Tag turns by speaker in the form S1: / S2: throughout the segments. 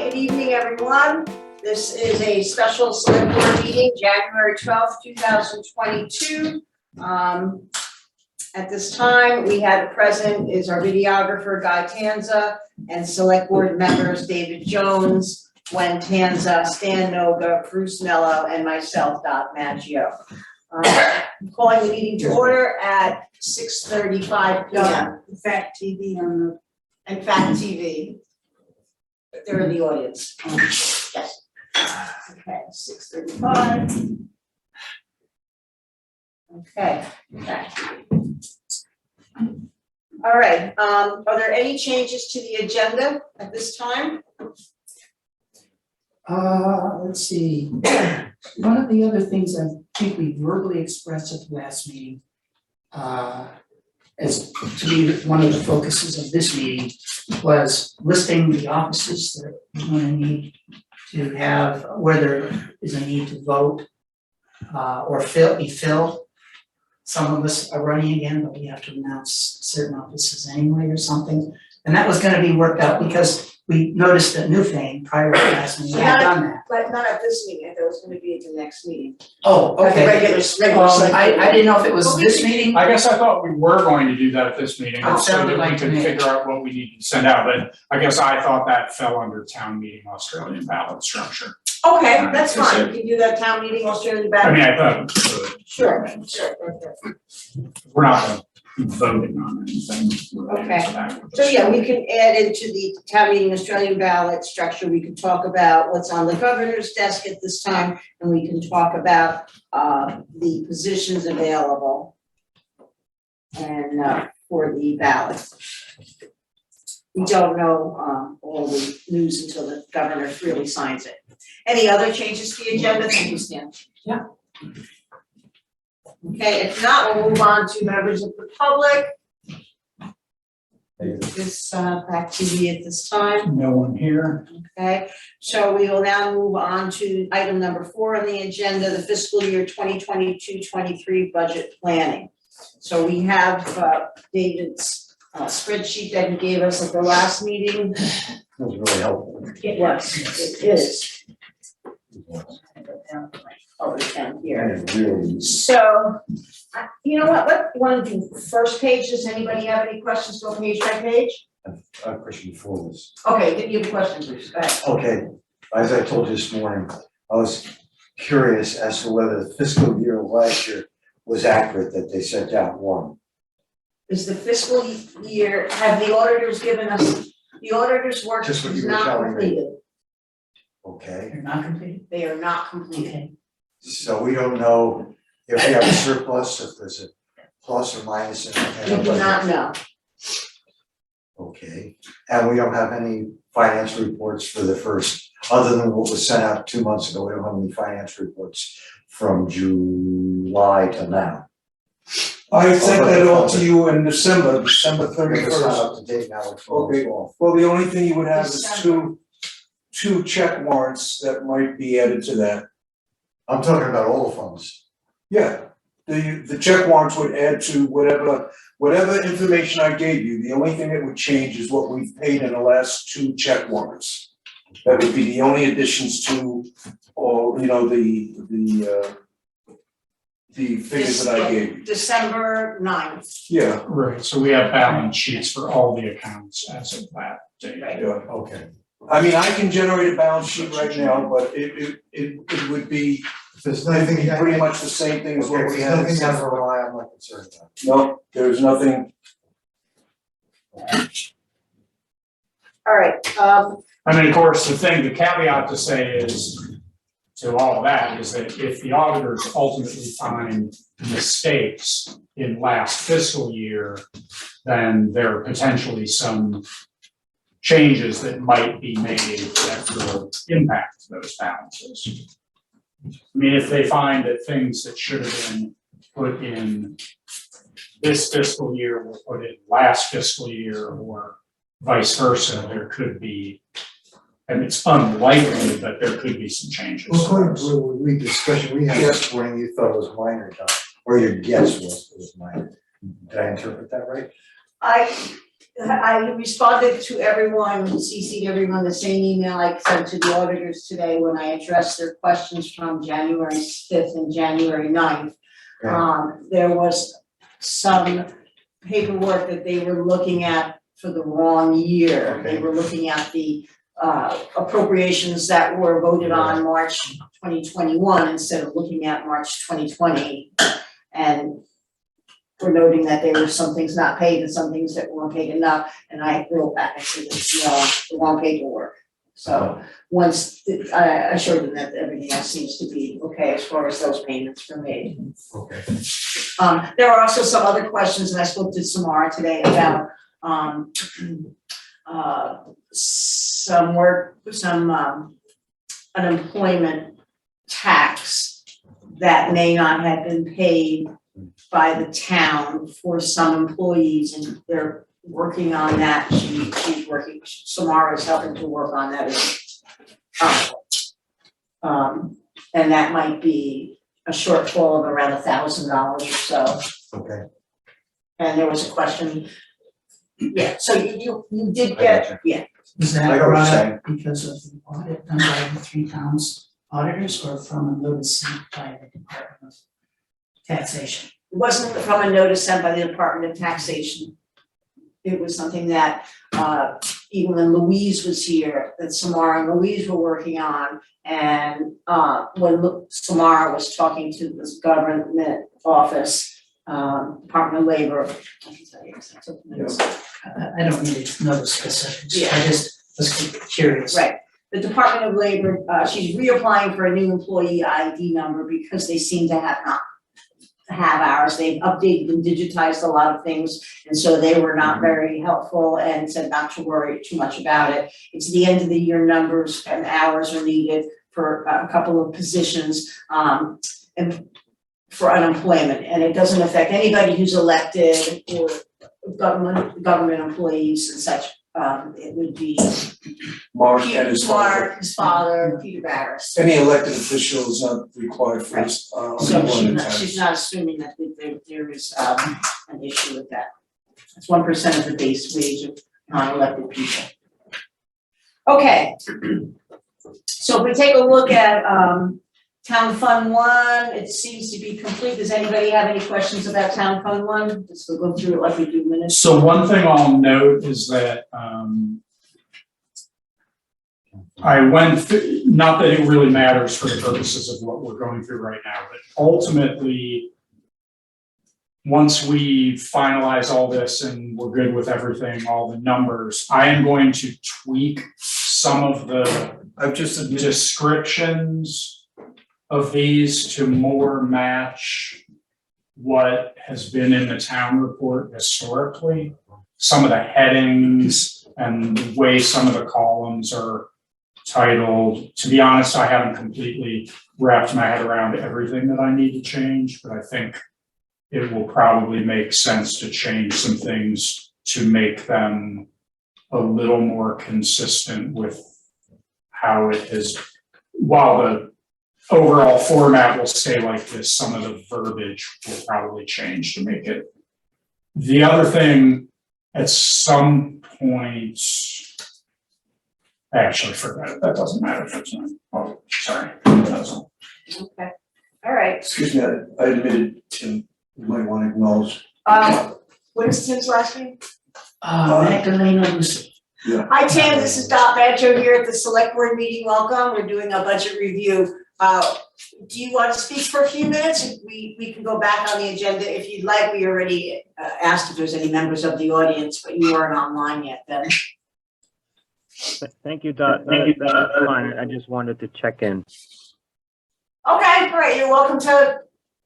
S1: Okay, good evening, everyone. This is a special select board meeting, January 12th, 2022. At this time, we have present is our videographer, Guy Tanza, and select board members, David Jones, Gwen Tanza, Stan Noga, Bruce Mello, and myself, Dot Maggio. Calling the meeting to order at 6:35 p.m.
S2: In fact, TV on the.
S1: In fact, TV. They're in the audience. Yes. Okay, 6:35. Okay. All right, are there any changes to the agenda at this time?
S3: Let's see. One of the other things I think we verbally expressed at the last meeting, as to be one of the focuses of this meeting, was listing the offices that we're going to need to have, where there is a need to vote, or be filled. Some of us are running again, but we have to announce certain offices anyway or something. And that was gonna be worked out because we noticed that Newfane prior to last meeting had done that.
S1: But not at this meeting, I thought it was gonna be at the next meeting.
S3: Oh,
S1: At the
S3: okay.
S1: regular
S3: I didn't know if it was this meeting.
S4: I guess I thought we were going to do that at this meeting,
S3: It
S4: so
S3: sounded
S4: that
S3: like
S4: we
S3: to
S4: could
S3: me.
S4: figure out what we need to send out, but I guess I thought that fell under town meeting Australian ballot structure.
S1: Okay, that's fine, we can do that town meeting, Australian
S4: I
S1: ballot.
S4: mean, I thought,
S1: Sure.
S4: we're not gonna be voting on anything related
S1: Okay.
S4: to that.
S1: So yeah, we can add into the town meeting Australian ballot structure, we can talk about what's on the governor's desk at this time, and we can talk about the positions available and for the ballot. We don't know all the news until the governor really signs it. Any other changes to the agenda? Thank you, Stan.
S3: Yeah.
S1: Okay, if not, we'll move on to members of the public. This back to you at this time.
S4: No one here.
S1: Okay, so we will now move on to item number 4 on the agenda, the fiscal year 2022-23 budget planning. So we have David's spreadsheet that he gave us at the last meeting.
S5: That was really helpful.
S1: It is. Oh, it's down here.
S5: And it really,
S1: So, you know what, let's want to do first page. Does anybody have any questions? Go page by page.
S5: I have a question before this.
S1: Okay, did you have a question, Bruce? Go ahead.
S5: Okay, as I told you this morning, I was curious as to whether the fiscal year of last year was accurate that they sent out one.
S1: Is the fiscal year, have the auditors given us, the auditors' work
S5: Just what
S1: is
S5: you were
S1: not
S5: telling me.
S1: completed.
S5: Okay,
S3: You're not completed?
S1: They are not completed.
S3: Okay.
S5: so we don't know if we have a surplus, if there's a plus or minus in
S1: We
S5: it.
S1: do not know.
S5: Okay, and we don't have any financial reports for the first, other than what was sent out 2 months ago, we don't have any financial reports from July to now.
S6: I sent that all to you in December
S5: It's not
S6: 31st.
S5: up to date now, it's all
S6: Okay.
S5: off.
S6: Well, the only thing you would have is
S1: December.
S6: two check warrants that might be added to that.
S5: I'm talking about all the funds.
S6: Yeah, the check warrants would add to whatever information I gave you. The only thing that would change is what we've paid in the last 2 check warrants. That would be the only additions to, or, you know, the figures that I gave you.
S1: December 9th.
S6: Yeah,
S4: Right, so we have balance sheets for all the accounts as of that date.
S1: Right.
S6: yeah.
S5: Okay.
S6: I mean, I can generate a balance sheet right now, but it would be
S5: There's nothing,
S6: pretty much the same thing as what we had.
S5: Nothing has a rely, I'm not concerned about.
S6: No, there's nothing,
S1: All right,
S4: I mean, of course, the caveat to say is, to all of that, is that if the auditors ultimately find mistakes in last fiscal year, then there are potentially some changes that might be made that will impact those balances. I mean, if they find that things that should have been put in this fiscal year were put in last fiscal year, or vice versa, there could be, and it's unlikely, but there could be some changes.
S5: Well, according to the discussion we had this morning, you thought it was minor, Don, or your guess was it was minor. Did I interpret that right?
S1: I responded to everyone, CC'd everyone, the same email I sent to the auditors today when I addressed their questions from January 5th and January 9th.
S5: Okay.
S1: There was some paperwork that they were looking at for the wrong year. They were looking at the appropriations that were voted on March 2021 instead of looking at March 2020. And we're noting that there were some things not paid and some things that weren't paid enough, and I wrote back and said, the wrong paperwork. So I assured them that everything else seems to be okay as far as those payments were made.
S5: Okay.
S1: There are also some other questions, and I spoke to Samara today about some unemployment tax that may not have been paid by the town for some employees, and they're working on that. She's working, Samara's helping to work on that and that might be a shortfall of around $1,000 or so.
S5: Okay.
S1: And there was a question, yeah, so you did
S5: I
S1: get,
S5: gotcha.
S1: yeah,
S3: Is
S5: I
S3: that
S5: got what you're
S3: brought
S5: saying.
S3: up because of the audit done by the 3 towns auditors or from a notice sent by the Department of Taxation?
S1: it wasn't from a notice sent by the Department of Taxation. It was something that even when Louise was here, that Samara and Louise were working on. And when Samara was talking to this government office, Department of Labor, I can tell you, because I took notes.
S3: I don't really know the specifics,
S1: Yeah.
S3: I just was curious.
S1: Right, the Department of Labor, she's reapplying for a new employee ID number because they seem to not have ours. They've updated and digitized a lot of things, and so they were not very helpful and said not to worry too much about it. It's the end of the year numbers and hours are needed for a couple of positions, and for unemployment, and it doesn't affect anybody who's elected or government employees and such. It would be
S6: Mark and his father.
S1: Mark, his father, Peter Barris.
S6: Any elected official is not required for this,
S1: So
S6: unemployment tax.
S1: she's not assuming that there is an issue with that. It's 1% of the base wage of non-elected people. Okay. So if we take a look at Town Fund 1, it seems to be complete. Does anybody have any questions about Town Fund 1? Just to go through it like we do minutes.
S4: So one thing I'll note is that, I went through, not that it really matters for the purposes of what we're going through right now, but ultimately, once we finalize all this and we're good with everything, all the numbers, I am going to tweak some of the
S6: I've just admitted,
S4: descriptions of these to more match what has been in the town report historically. Some of the headings and the way some of the columns are titled. To be honest, I haven't completely wrapped my head around everything that I need to change, but I think it will probably make sense to change some things to make them a little more consistent with how it is, while the overall format will stay like this, some of the verbiage will probably change to make it. The other thing, at some point, actually forgot it, that doesn't matter if it's not, oh, sorry, that doesn't.
S1: Okay, all right.
S6: excuse me, I admitted, Tim, you might want to acknowledge.
S1: What is Tim's last name?
S3: Magdalena Lucy.
S6: Yeah.
S1: Hi Tim, this is Dot Badger here at the select board meeting. Welcome. We're doing a budget review. Do you want to speak for a few minutes? We can go back on the agenda if you'd like. We already asked if there's any members of the audience, but you weren't online yet then.
S2: Thank you, Dot. That's fine. I just wanted to check in.
S1: Okay, great. You're welcome to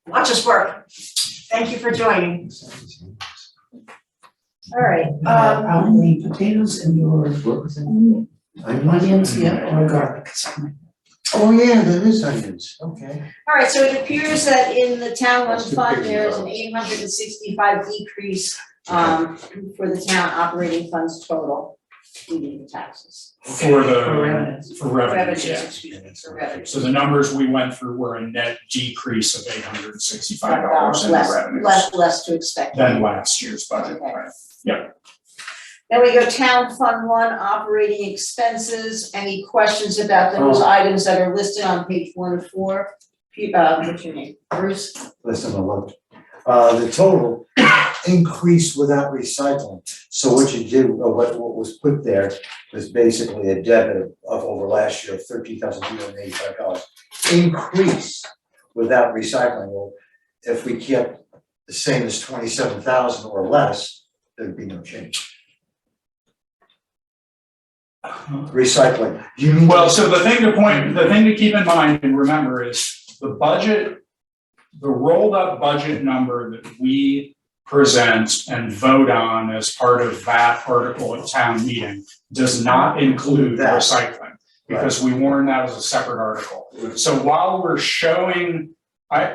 S1: watch us work. Thank you for joining. All right.
S3: Probably potatoes and your, what was it? Onions, yeah, or garlic, something like that.
S5: Oh, yeah, that is onions, okay.
S1: All right, so it appears that in the town one
S5: That's too
S1: fund,
S5: big,
S1: there is
S5: though.
S1: an 865 decrease for the town operating funds total, including the taxes.
S4: For
S3: For revenues.
S4: for revenues,
S1: Revenues,
S4: yeah.
S1: excuse me, for revenues.
S4: So the numbers we went through were a net decrease of $865 in
S1: less,
S4: revenues
S1: less to expect.
S4: than last year's budget,
S1: Okay.
S4: right? Yeah.
S1: Then we go Town Fund 1, operating expenses. Any questions about those items that are listed on page 1 of 4? What's your name? Bruce?
S5: Listen, I looked. The total increased without recycling. So what you did, what was put there was basically a debit of over last year of $13,285. Increase without recycling. Well, if we kept the same as 27,000 or less, there'd be no change. Recycling. You mean?
S4: Well, so the thing to keep in mind and remember is the budget, the rolled up budget number that we present and vote on as part of that article at town meeting does not include
S5: That.
S4: recycling, because we warn that as a separate article. So while we're showing,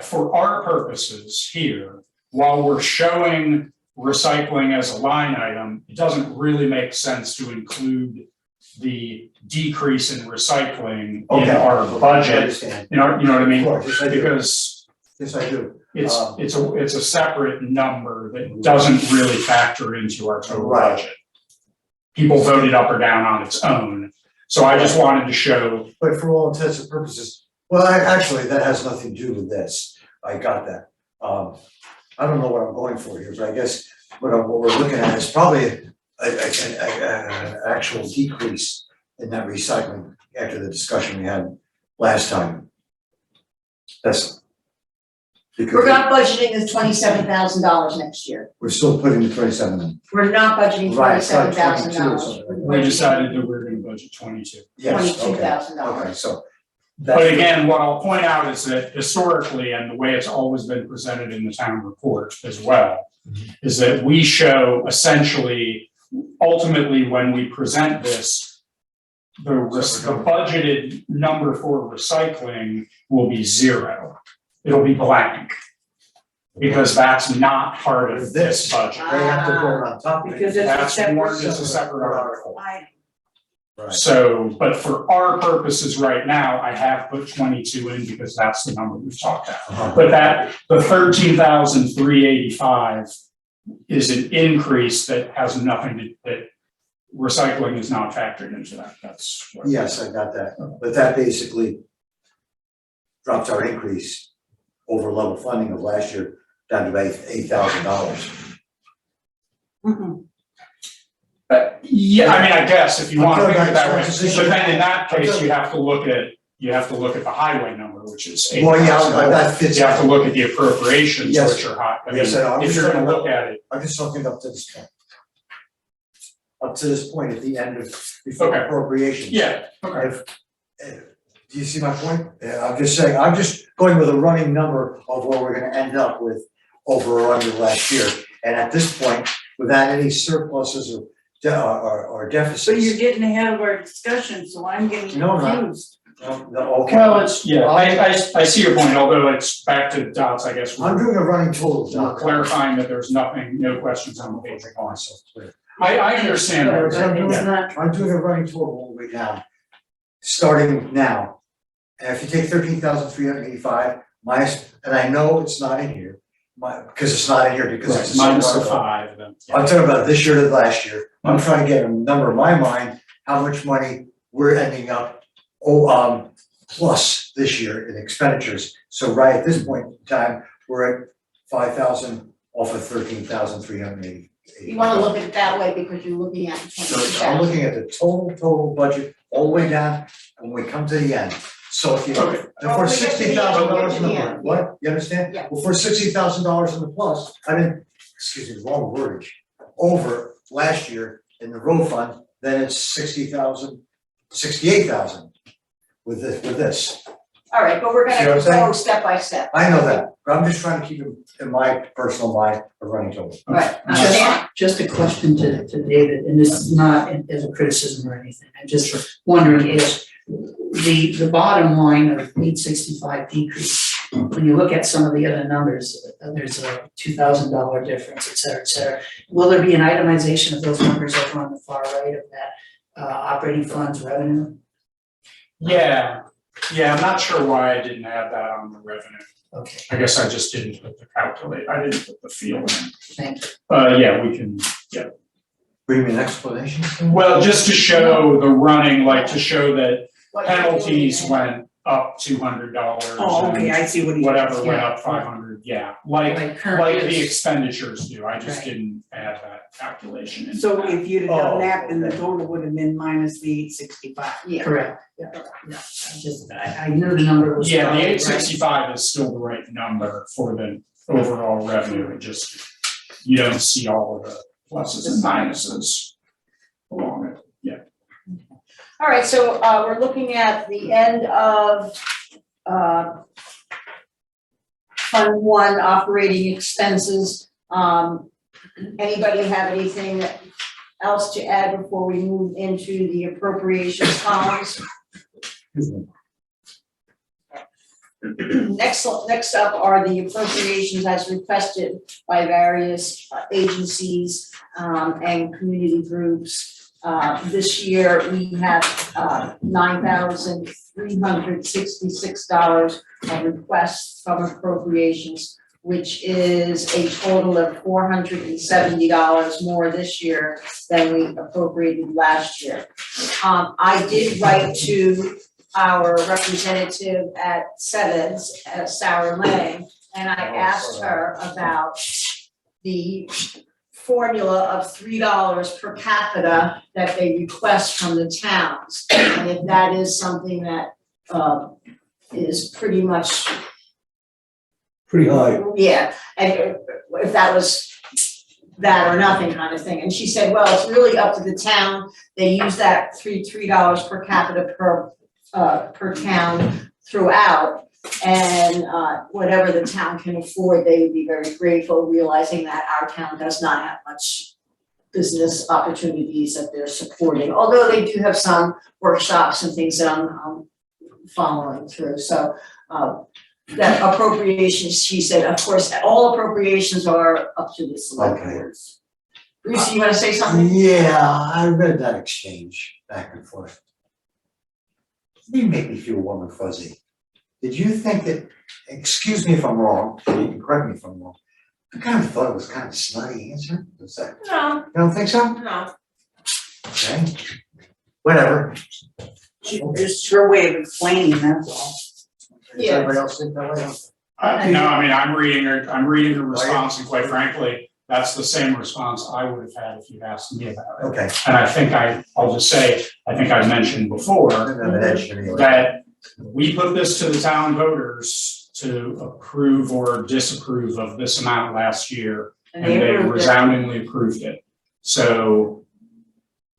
S4: for our purposes here, while we're showing recycling as a line item, it doesn't really make sense to include the decrease in recycling in our
S5: I
S4: budget.
S5: understand.
S4: You know what I mean?
S5: Of course, yes, I do.
S4: Because
S5: Yes, I do.
S4: it's a separate number that doesn't really factor into our total
S5: Right.
S4: budget. People voted up or down on its own, so I just wanted to show.
S5: But for all intents and purposes, well, actually, that has nothing to do with this. I got that. I don't know what I'm going for here, but I guess what we're looking at is probably an actual decrease in that recycling after the discussion we had last time. That's because
S1: We're not budgeting the $27,000 next year.
S5: we're still putting the 27 in.
S1: We're not budgeting
S5: Right, it's like
S1: $27,000.
S5: 22 or something.
S4: We decided that we were gonna budget 22.
S5: Yes, okay.
S1: $22,000.
S5: Okay, so.
S4: But again, what I'll point out is that historically, and the way it's always been presented in the town report as well, is that we show essentially, ultimately, when we present this, the budgeted number for recycling will be 0. It'll be blank. Because that's not part of this budget.
S5: They have to go on top of it.
S1: Because it's a
S4: That's
S1: separate.
S4: warned as a separate article.
S1: item.
S5: Right.
S4: So, but for our purposes right now, I have put 22 in because that's the number we've talked about. But the 13,385 is an increase that has nothing to, that recycling is not factored into that, that's. what-
S5: Yes, I got that, but that basically drops our increase over level funding of last year down to about $8,000.
S1: Mhm.
S4: Yeah, I mean, I guess if you
S5: I'm
S4: want to
S5: talking
S4: think of it that
S5: about
S4: way,
S5: transition.
S4: but then in that
S5: I'm
S4: case,
S5: talking-
S4: you have to look at the highway number, which is
S5: Well, yeah,
S4: $8,000.
S5: that fits.
S4: You have to look at the appropriations,
S5: Yes.
S4: which are high. I mean,
S5: Yes, I know. I'm
S4: if
S5: just
S4: you're gonna
S5: talking
S4: look at it,
S5: I'm just talking up to this point. Up to this point at the end of, before
S4: Okay.
S5: appropriations.
S4: yeah, okay.
S5: Do you see my point? Yeah, I'm just saying, I'm just going with a running number of where we're gonna end up with over or under last year. And at this point, without any surpluses or deficits.
S7: But you're getting ahead of our discussion, so I'm getting
S5: No, I'm not.
S7: confused.
S5: No, okay.
S4: Well, it's, yeah, I see your point, although it's back to dots, I guess.
S5: I'm doing a running total.
S4: We're clarifying that there's nothing, no questions on the page.
S5: Oh, myself clear.
S4: I understand that.
S7: But it's not,
S5: I'm doing a running total all the way down, starting now. And if you take 13,385 minus, and I know it's not in here, because it's not in here because it's.
S4: Right, minus the 5, then. yeah.
S5: I'm talking about this year to last year. I'm trying to get a number in my mind, how much money we're ending up, plus this year in expenditures. So right at this point in time, we're at 5,000 off of 13,380.
S1: You wanna look at it that way because you're looking at the
S5: So
S1: 22,000.
S5: I'm looking at the total budget all the way down, and we come to the end. So if you,
S4: Okay.
S5: and
S1: Oh,
S5: for
S1: we get to the
S5: $60,000 in
S1: end,
S5: the,
S1: yeah.
S5: what, you understand?
S1: Yeah.
S5: Well, for $60,000 in the plus, excuse me, wrong wordage, over last year in the road fund, then it's 68,000 with this.
S1: All right, but we're
S5: See what
S1: gonna
S5: I'm saying?
S1: go step by step.
S5: I know that, but I'm just trying to keep it in my personal mind, a running total.
S1: Right.
S3: Just a question to David, and this is not as a criticism or anything, I'm just wondering if the bottom line of 865 decrease, when you look at some of the other numbers, there's a $2,000 difference, et cetera, will there be an itemization of those numbers over on the far right of that operating funds revenue?
S4: Yeah, I'm not sure why I didn't add that on the revenue.
S3: Okay,
S4: I guess I just didn't put the I didn't put the field in.
S3: thank you.
S4: Yeah, we can, yeah.
S5: Bring me an explanation?
S4: Well, just to show the running, like to show that
S1: What you're doing
S4: penalties
S1: there.
S4: went up $200
S7: Oh, okay,
S4: and
S7: I see what he.
S4: whatever went
S7: yeah.
S4: up 500, yeah, like
S7: current
S4: the
S7: is-
S4: expenditures do, I just
S7: Right.
S4: didn't add that calculation in.
S7: So if you'd have done
S5: Oh,
S7: that, then the
S5: okay.
S7: total would have been minus the 865.
S1: Yeah.
S3: Correct, yeah, I knew the number was.
S4: Yeah, the
S3: probably right.
S4: 865 is still the right number for the overall revenue, it just, you don't see all of the pluses and minuses along it, yeah.
S1: All right, so we're looking at the end of Fund 1 operating expenses. Anybody have anything else to add before we move into the appropriations columns? Next up are the appropriations as requested by various agencies and community groups. This year, we have $9,366 of requests from appropriations, which is a total of $470 more this year than we appropriated last year. I did write to our representative at Sevens, Sarah Lang, and I asked her about the formula of $3 per capita that they request from the towns. And if that is something that is pretty much,
S5: Pretty high.
S1: yeah, and if that was that or nothing kind of thing. And she said, well, it's really up to the town. They use that $3 per capita per town throughout. And whatever the town can afford, they would be very grateful, realizing that our town does not have much business opportunities that they're supporting, although they do have some workshops and things that I'm following through. So that appropriations, she said, of course, all appropriations are up to the select
S5: Okay.
S1: boards. Bruce, you wanna say something?
S5: Yeah, I read that exchange back and forth. You make me feel warm and fuzzy. Did you think that, excuse me if I'm wrong, you can correct me if I'm wrong, I kind of thought it was kind of a snotty answer, was that,
S1: No,
S5: you don't think so?
S1: no.
S5: Okay, whatever.
S7: Just her way of explaining, that's all.
S5: Does everybody else think that way?
S4: No, I mean, I'm reading her response, and quite frankly, that's the same response I would have had if you'd asked me about it.
S5: Okay.
S4: And I think I'll just say, I think I mentioned before,
S5: I didn't have an edge anyway.
S4: that we put this to the town voters to approve or disapprove of this amount last year, and they
S1: approved it.
S4: resoundingly approved it. So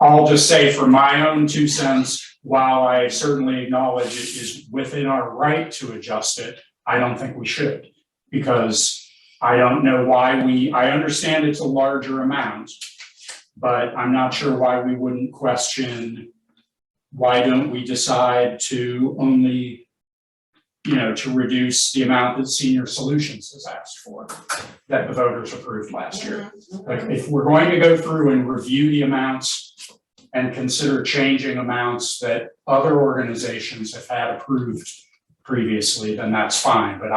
S4: I'll just say for my own 2 cents, while I certainly acknowledge it is within our right to adjust it, I don't think we should, because I don't know why I understand it's a larger amount, but I'm not sure why we wouldn't question, why don't we decide to only, to reduce the amount that Senior Solutions has asked for, that the voters approved last year. Like, if we're going to go through and review the amounts and consider changing amounts that other organizations have had approved previously, then that's fine, but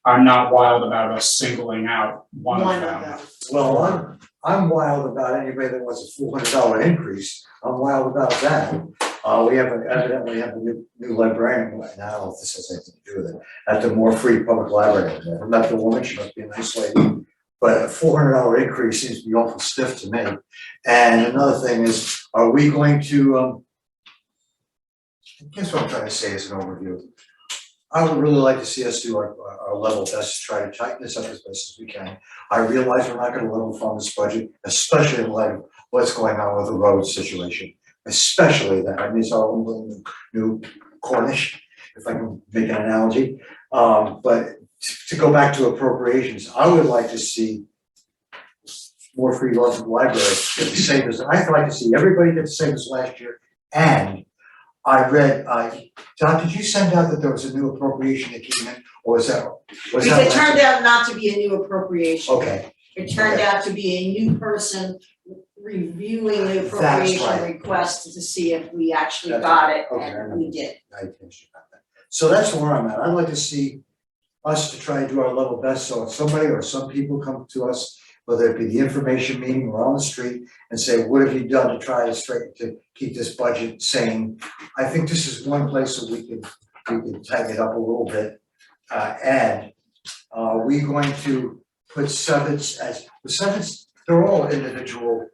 S4: I'm not wild about us singling out one of them.
S5: Well, I'm wild about anybody that wants a $400 increase, I'm wild about that. We evidently have a new librarian, and I don't know if this has anything to do with it, at the More Free Public Library. I'm not the woman, she must be a nice lady, but a $400 increase seems to be awful stiff to me. And another thing is, are we going to, I guess what I'm trying to say is an overview. I would really like to see us do our level best to try to tighten this up as best as we can. I realize we're not gonna level fund this budget, especially in light of what's going on with the road situation. Especially that, I mean, it's our own little new Cornish, if I can make an analogy. But to go back to appropriations, I would like to see more free local libraries get the same as, I'd like to see everybody get the same as last year. And I read, John, did you send out that there was a new appropriation that came in, or was that?
S1: Because it turned out not to be a new appropriation.
S5: Okay,
S1: It turned
S5: Okay.
S1: out to be a new person reviewing the
S5: That's
S1: appropriation
S5: right.
S1: request to see if we actually
S5: That's
S1: got it,
S5: okay, I
S1: and
S5: remember.
S1: we did.
S5: I finished about that. So that's where I'm at. I'd like to see us to try and do our level best, so if somebody or some people come to us whether it be the information meeting or on the street, and say, what have you done to try to keep this budget sane? I think this is one place that we can tighten it up a little bit. Are we going to put summits they're all individual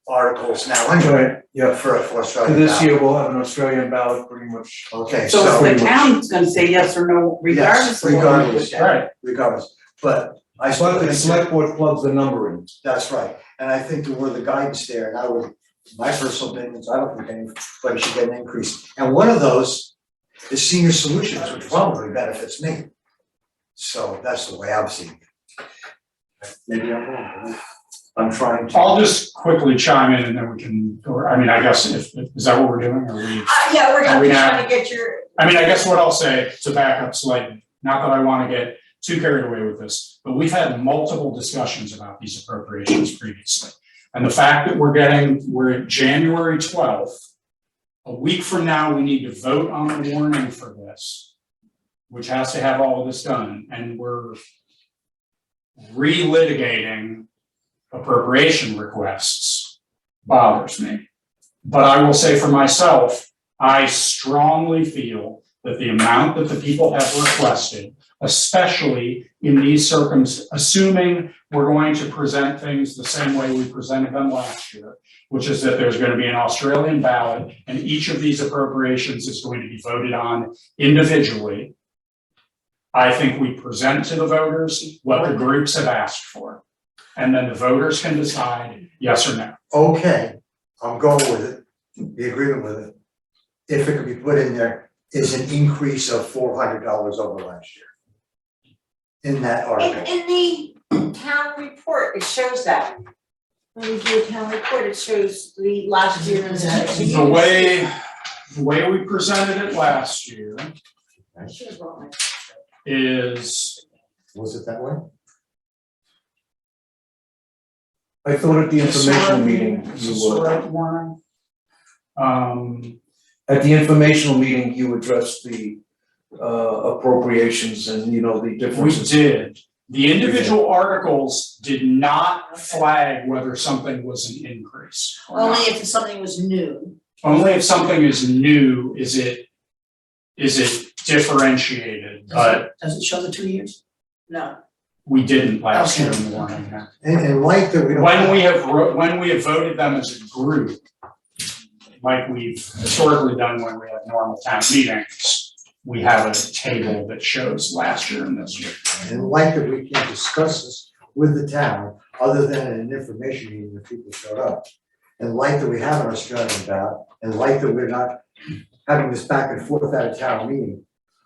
S5: articles now anyway,
S6: Right, yeah.
S5: for
S6: For
S5: Australia.
S6: this year, we'll have an Australian ballot pretty much.
S5: Okay,
S7: So
S5: so,
S7: the town's gonna say yes or no regardless of what we
S5: regardless.
S7: put down.
S5: regardless, but I still
S6: But the
S5: think
S6: select board plugs the number in.
S5: that's right, and I think that we're the guidance there, and I would, my personal opinion is I don't think anybody should get an increase. And one of those is senior solutions, which probably benefits me. So that's the way I'm seeing it. Maybe I'm wrong, but I'm trying to.
S4: I'll just quickly chime in and then we can, or, I mean, I guess if, is that what we're doing, or we?
S1: Yeah,
S4: Are we
S1: I'm just
S4: now-
S1: trying to get your,
S4: I mean, I guess what I'll say, to back up slightly, not that I wanna get too carried away with this, but we've had multiple discussions about these appropriations previously. And the fact that we're at January 12th, a week from now, we need to vote on the warning for this, which has to have all of this done, and we're relitigating appropriation requests bothers me. But I will say for myself, I strongly feel that the amount that the people have requested, especially in these assuming we're going to present things the same way we presented them last year, which is that there's going to be an Australian ballot and each of these appropriations is going to be voted on individually. I think we present to the voters what the groups have asked for. And then the voters can decide yes or no.
S5: Okay, I'm going with it, the agreement with it. If it could be put in there, is an increase of $400 over last year. In that article.
S1: in the town report, it shows that. When we do a town report, it shows the last year and
S4: The way we presented it last year
S1: I should have brought my.
S4: is,
S5: Was it that way?
S6: I thought at the informational meeting,
S4: is
S6: you
S4: this the
S6: would,
S4: right one?
S6: at the informational meeting, you addressed the appropriations and, you know, the
S4: We
S6: differences.
S4: did. The individual articles did not flag whether something was an increase or not.
S1: Only if something was new.
S4: Only if something is new is it differentiated, but
S3: Does it show the 2 years?
S1: No.
S4: we didn't last year in the warning.
S5: And like that we don't.
S4: When we have voted them as a group, like we've historically done when we have normal town meetings, we have a table that shows last year and this year.
S5: And like that we can discuss this with the town, other than in an information meeting when people showed up. And like that we have an Australian ballot, and like that we're not having this back and forth at a town meeting.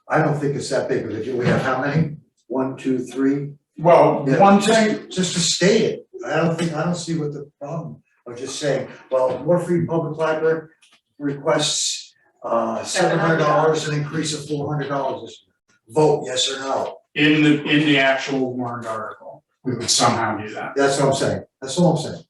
S5: I don't think it's that big of a deal. We have how many? 1, 2, 3?
S4: Well,
S5: Yeah,
S4: one
S5: just-
S4: thing,
S5: Just to state it, I don't see what the problem of just saying, well, War Free Public Library requests $700, an increase of $400 this year. Vote yes or no.
S4: in the actual warrant article, we would somehow do that.
S5: That's what I'm saying. That's all I'm saying.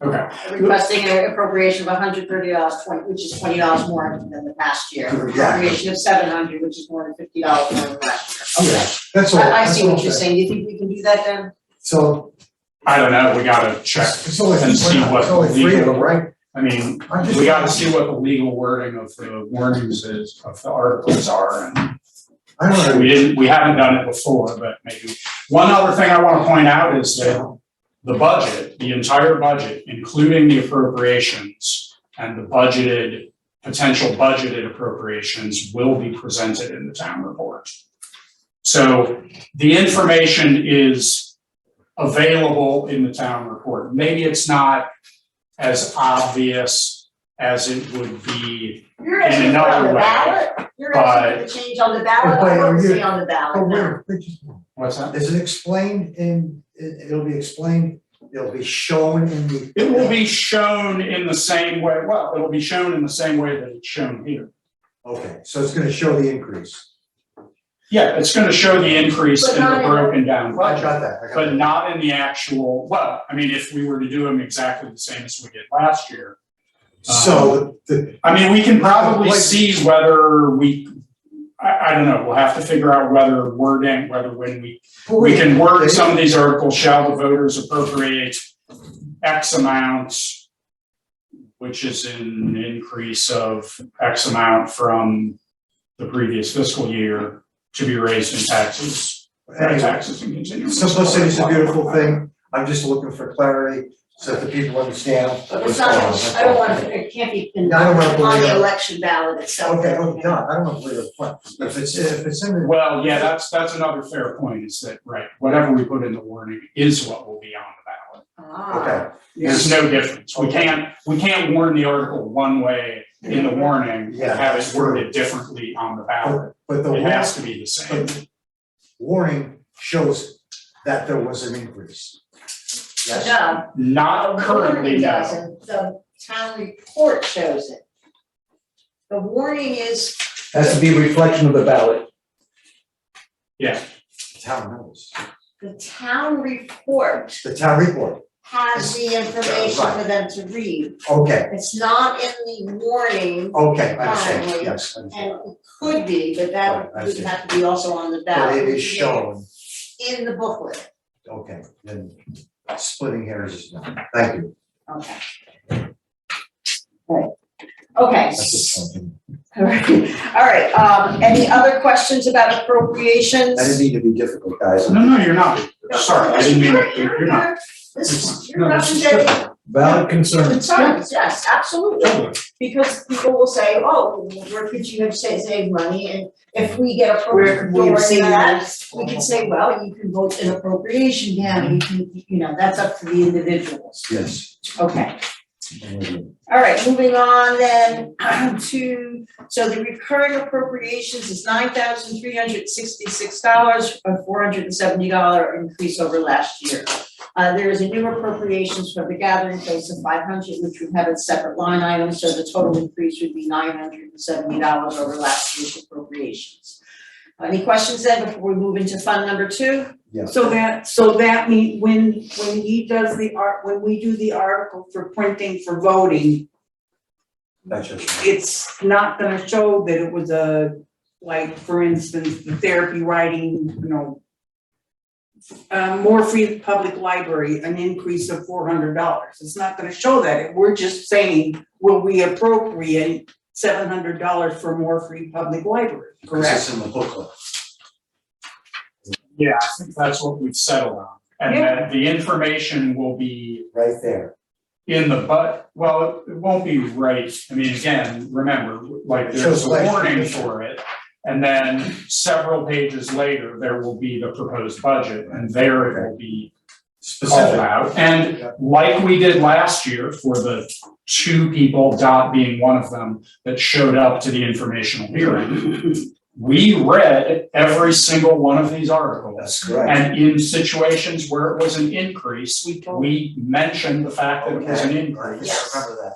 S4: Okay,
S1: Requesting an appropriation of $130, which is $20 more than the past year.
S5: Exactly.
S1: Appropriation of $700, which is more than $50 more than last year.
S5: Yeah, that's all.
S1: I
S5: that's
S1: see
S5: all
S1: what
S5: I'm
S1: you're saying. You think we can do that then?
S5: So
S4: I don't know, we gotta check
S5: it's only,
S4: and see what
S5: it's only
S4: the
S5: 3 of
S4: legal,
S5: them, right?
S4: I mean,
S5: I'm just-
S4: we gotta see what the legal wording of the warnings is, of the articles are, and
S5: I don't know.
S4: we haven't done it before, but maybe. One other thing I wanna point out is that the budget, the entire budget, including the appropriations and the potential budgeted appropriations will be presented in the town report. So the information is available in the town report. Maybe it's not as obvious as it would be.
S1: You're asking for on
S4: another
S1: the
S4: way,
S1: ballot? You're asking for the change on the ballot?
S5: But
S1: I don't
S5: you-
S1: see on the
S5: Oh,
S1: ballot, no.
S5: wait,
S4: What's that?
S5: is it explained it'll be explained, it'll be shown in the.
S4: It will be shown in the same way, well, it'll be shown in the same way that it's shown here.
S5: Okay, so it's gonna show the increase.
S4: Yeah, it's gonna show the increase
S1: But
S4: in
S1: not
S4: the
S1: in-
S4: broken down
S5: I
S4: budget,
S5: got that, I got
S4: but
S5: that.
S4: not in the actual, well, I mean, if we were to do them exactly the same as we did last year.
S5: So the,
S4: I mean, we can probably
S5: Like-
S4: see whether I don't know, we'll have to figure out whether when we can word some of these articles, shall the voters appropriate X amount, which is an increase of X amount from the previous fiscal year to be raised in taxes, taxes and continuing.
S5: Simplicity is a beautiful thing, I'm just looking for clarity, so that the people understand
S1: But
S5: what's
S1: it's
S5: going
S1: not,
S5: on. That's
S1: I don't
S5: all.
S1: want to, it can't be
S5: Yeah, I don't wanna
S1: on
S5: believe
S1: the
S5: it.
S1: election ballot itself.
S5: Okay, okay, no, I don't know where the point, if it's in the.
S4: Well, yeah, that's another fair point, is that, right, whatever we put in the warning is what will be on the ballot.
S1: Ah.
S5: Okay,
S4: There's no difference. We can't warn the article one way in the warning and
S5: Yeah,
S4: have
S5: that's
S4: it worded differently on the ballot.
S5: but the
S4: It has to be the same.
S5: warning shows that there was an increase. Yes,
S1: No,
S4: Not
S1: the
S4: currently,
S1: warning
S4: no.
S1: doesn't, the town report shows it. The warning is,
S6: Has to be a reflection of the ballot.
S4: Yeah,
S5: town knows,
S1: the town report
S5: the town report,
S1: has the information for
S5: Right.
S1: them to read.
S5: okay,
S1: It's not in the warning,
S5: okay, I understand,
S1: Finally,
S5: yes, I
S1: and
S5: understand.
S1: it could be, but that
S5: Right, I
S1: would
S5: see.
S1: have to be also on the
S5: But
S1: ballot.
S5: it is
S1: which
S5: shown,
S1: in the booklet,
S5: okay, then splitting hairs is not, thank you,
S1: okay. Right, okay,
S5: that's just something,
S1: all right, any other questions about appropriations?
S5: I didn't mean to be difficult, guys.
S4: no, you're not. Sorry, I didn't mean it. You're not.
S1: You're representing
S6: Valid concern.
S1: concerns, yes, absolutely,
S4: Totally.
S1: because people will say, oh, where could you have saved money, and if we get appropriate
S7: We've seen
S1: that,
S7: this.
S1: we can say, well, you can vote an appropriation down, you can, that's up to the individuals.
S5: Yes.
S1: Okay, all right, moving on then to, so the recurring appropriations is $9,366, a $470 increase over last year. There is a new appropriations for the gathering place of $500, which would have a separate line item, so the total increase would be $970 over last year's appropriations. Any questions then before we move into fund number 2?
S5: Yeah.
S7: So that means when he does when we do the article for printing for voting,
S5: That's just.
S7: it's not gonna show that it was like, for instance, the therapy writing, more free public library, an increase of $400. It's not gonna show that. We're just saying, will we appropriate $700 for more free public library,
S5: Because
S7: correct?
S5: it's in the booklet.
S4: Yeah, I think that's what we've settled on. And then the information will be
S5: Right there.
S4: in the well, it won't be right. I mean, again, remember, like there's
S5: Shows
S4: a
S5: last
S4: warning
S5: year.
S4: for it. And then several pages later, there will be the proposed budget, and there it will be called
S5: Specific.
S4: out. And like we did last year for the 2 people, Dot being one of them, that showed up to the informational hearing, we read every single one of these articles.
S5: That's correct.
S4: And in situations where it was an increase, we mentioned the fact that it was an increase.
S1: Yes.
S5: I remember that.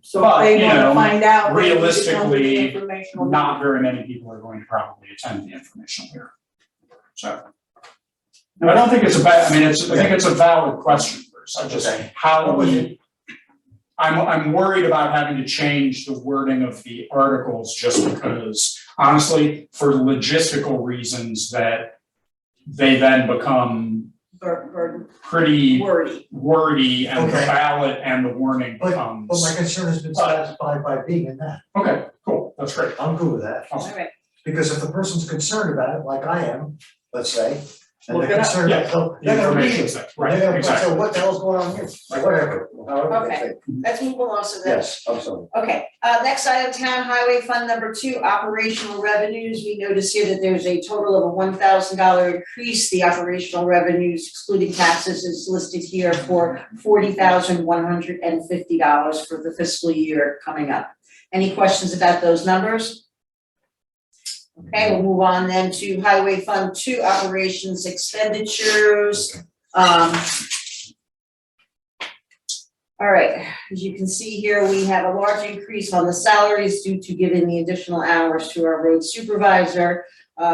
S7: So
S4: But,
S7: if they
S4: you
S7: wanna
S4: know,
S7: find out. they need to come to the
S4: realistically,
S7: informational
S4: not very many people are going to probably attend the informational hearing. So. No, I don't think it's a bad, I think it's a valid question, Bruce. I just,
S5: Okay.
S4: how we, I'm worried about having to change the wording of the articles just because, honestly, for logistical reasons that they then become pretty wordy and the
S5: Okay.
S4: ballot and the warning
S5: But
S4: becomes.
S5: my concern has been satisfied by being in that.
S4: Okay, cool, that's great.
S5: I'm good with that.
S1: All right,
S5: Because if the person's concerned about it, like I am, let's say, and
S7: Look
S5: they're
S7: it up.
S5: concerned,
S4: Yeah.
S5: so
S4: The
S5: they're gonna read
S4: information's
S5: it.
S4: there, right,
S5: They're gonna
S4: exactly.
S5: say, what the hell's going on here? Or whatever, however they
S1: Okay.
S5: think.
S1: let's move along so that.
S5: Yes, I'm sorry.
S1: Okay, next item, town highway fund number 2, operational revenues. We notice here that there's a total of a $1,000 increase. The operational revenues excluding taxes is listed here for $40,150 for the fiscal year coming up. Any questions about those numbers? Okay, we'll move on then to highway fund 2, operations expenditures. All right, as you can see here, we have a large increase on the salaries due to giving the additional hours to our road supervisor.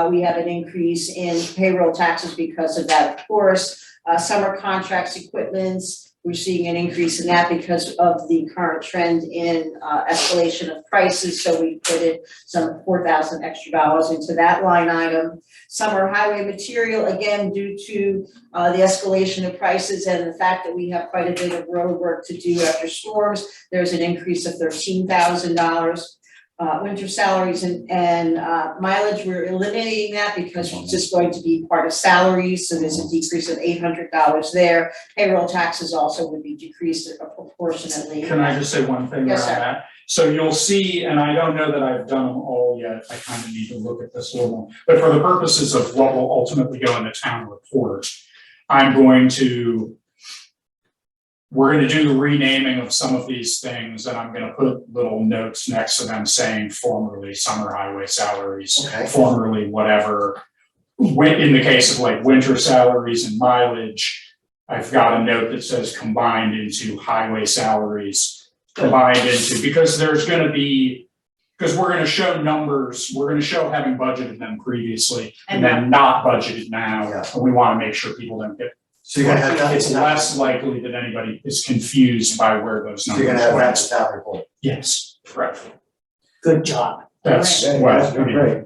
S1: We have an increase in payroll taxes because of that, of course. Summer contracts, equipments, we're seeing an increase in that because of the current trend in escalation of prices, so we put in some $4,000 extra into that line item. Summer highway material, again, due to the escalation of prices and the fact that we have quite a bit of road work to do after storms, there's an increase of $13,000. Winter salaries and mileage, we're eliminating that because it's just going to be part of salaries, so there's a decrease of $800 there. Payroll taxes also would be decreased proportionately.
S4: Can I just say one thing around
S1: Yes, sir.
S4: that? So you'll see, and I don't know that I've done them all yet, I kind of need to look at this a little more. But for the purposes of what will ultimately go in the town report, we're gonna do the renaming of some of these things, and I'm gonna put little notes next to them saying formerly summer highway salaries,
S5: Okay.
S4: formerly whatever. In the case of like winter salaries and mileage, I've got a note that says combined into highway salaries, because there's gonna be, because we're gonna show numbers, we're gonna show having budgeted them previously and then not budgeted now,
S5: Yeah.
S4: and we wanna make sure people don't get.
S5: So you're gonna have that.
S4: It's less likely that anybody is confused by where those
S5: So
S4: numbers
S5: you're gonna have that
S4: went.
S5: staff report.
S4: Yes, correct.
S3: Good job.
S4: That's,
S5: Right.
S4: well,
S5: That's
S4: I mean,
S5: great.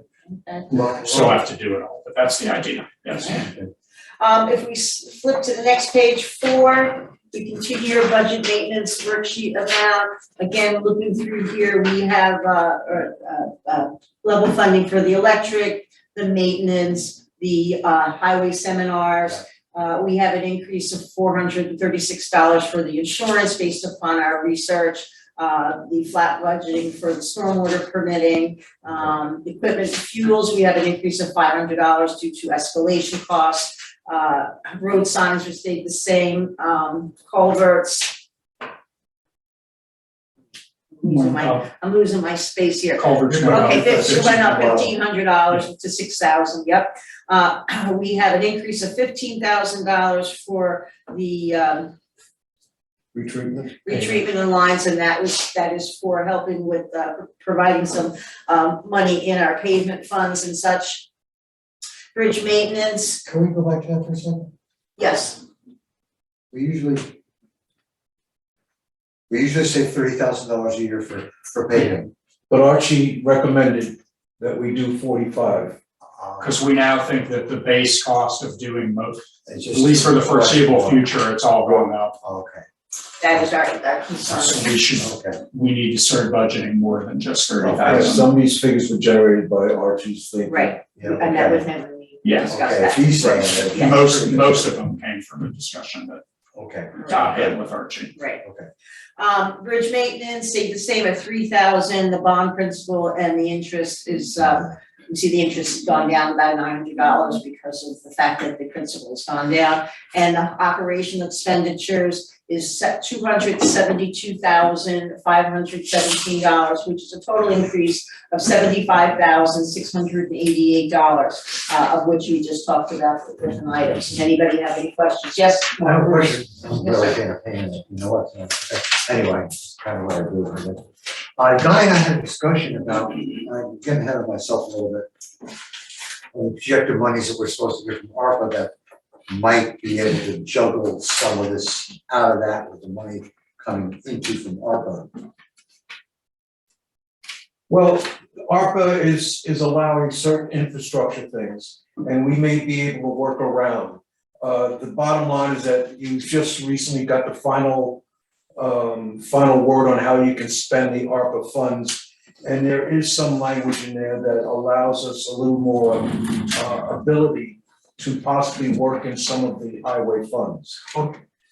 S4: we'll still have to do it all, but that's the idea, yes.
S1: If we flip to the next page 4, we continue your budget maintenance worksheet amount. Again, looking through here, we have level funding for the electric, the maintenance, the highway seminars. We have an increase of $436 for the insurance based upon our research. The flat budgeting for the stormwater permitting, equipment fuels, we have an increase of $500 due to escalation costs. Road signs are stayed the same, culverts. I'm losing my space here.
S4: Culverts went up.
S1: Okay, this went up
S4: Wow.
S1: $1,500 to $6,000, yep. We have an increase of $15,000 for the
S6: Retreatment?
S1: retreatment and lines, and that is for helping with providing some money in our pavement funds and such. Bridge maintenance,
S5: Can we go back to that for a second?
S1: yes,
S5: We usually say $30,000 a year for paving.
S6: But Archie recommended that we do 45.
S4: Because we now think that the base cost of doing most,
S5: It's
S4: at
S5: just-
S4: least for the foreseeable future, it's all going up.
S5: Okay,
S1: that is our concern.
S4: So we need to start budgeting more than just
S6: Yeah,
S4: 30,000.
S6: some of these figures were generated by Archie's thinking.
S1: Right,
S5: yeah,
S1: I met
S5: okay.
S1: with him and we
S4: Yeah.
S1: discussed
S5: Okay,
S1: that.
S5: if he's saying that.
S1: Yeah.
S4: Most of them came from a discussion that
S5: Okay,
S4: got hit with Archie.
S1: Right.
S5: okay.
S1: Bridge maintenance stayed the same at 3,000, the bond principal and the interest is, you see the interest has gone down about $900 because of the fact that the principal has gone down. And the operational expenditures is set $272,517, which is a total increase of $75,688, of which we just talked about the different items. Does anybody have any questions? Yes?
S5: I have a question. I'm really being a pain in the, you know what? Anyway, kind of what I do with it. Guy and I had a discussion about, I'm getting ahead of myself a little bit. Projected monies that we're supposed to get from ARPA that might be able to juggle some of this out of that with the money coming into from ARPA.
S6: Well, ARPA is allowing certain infrastructure things, and we may be able to work around. The bottom line is that you just recently got the final word on how you can spend the ARPA funds. And there is some language in there that allows us a little more ability to possibly work in some of the highway funds.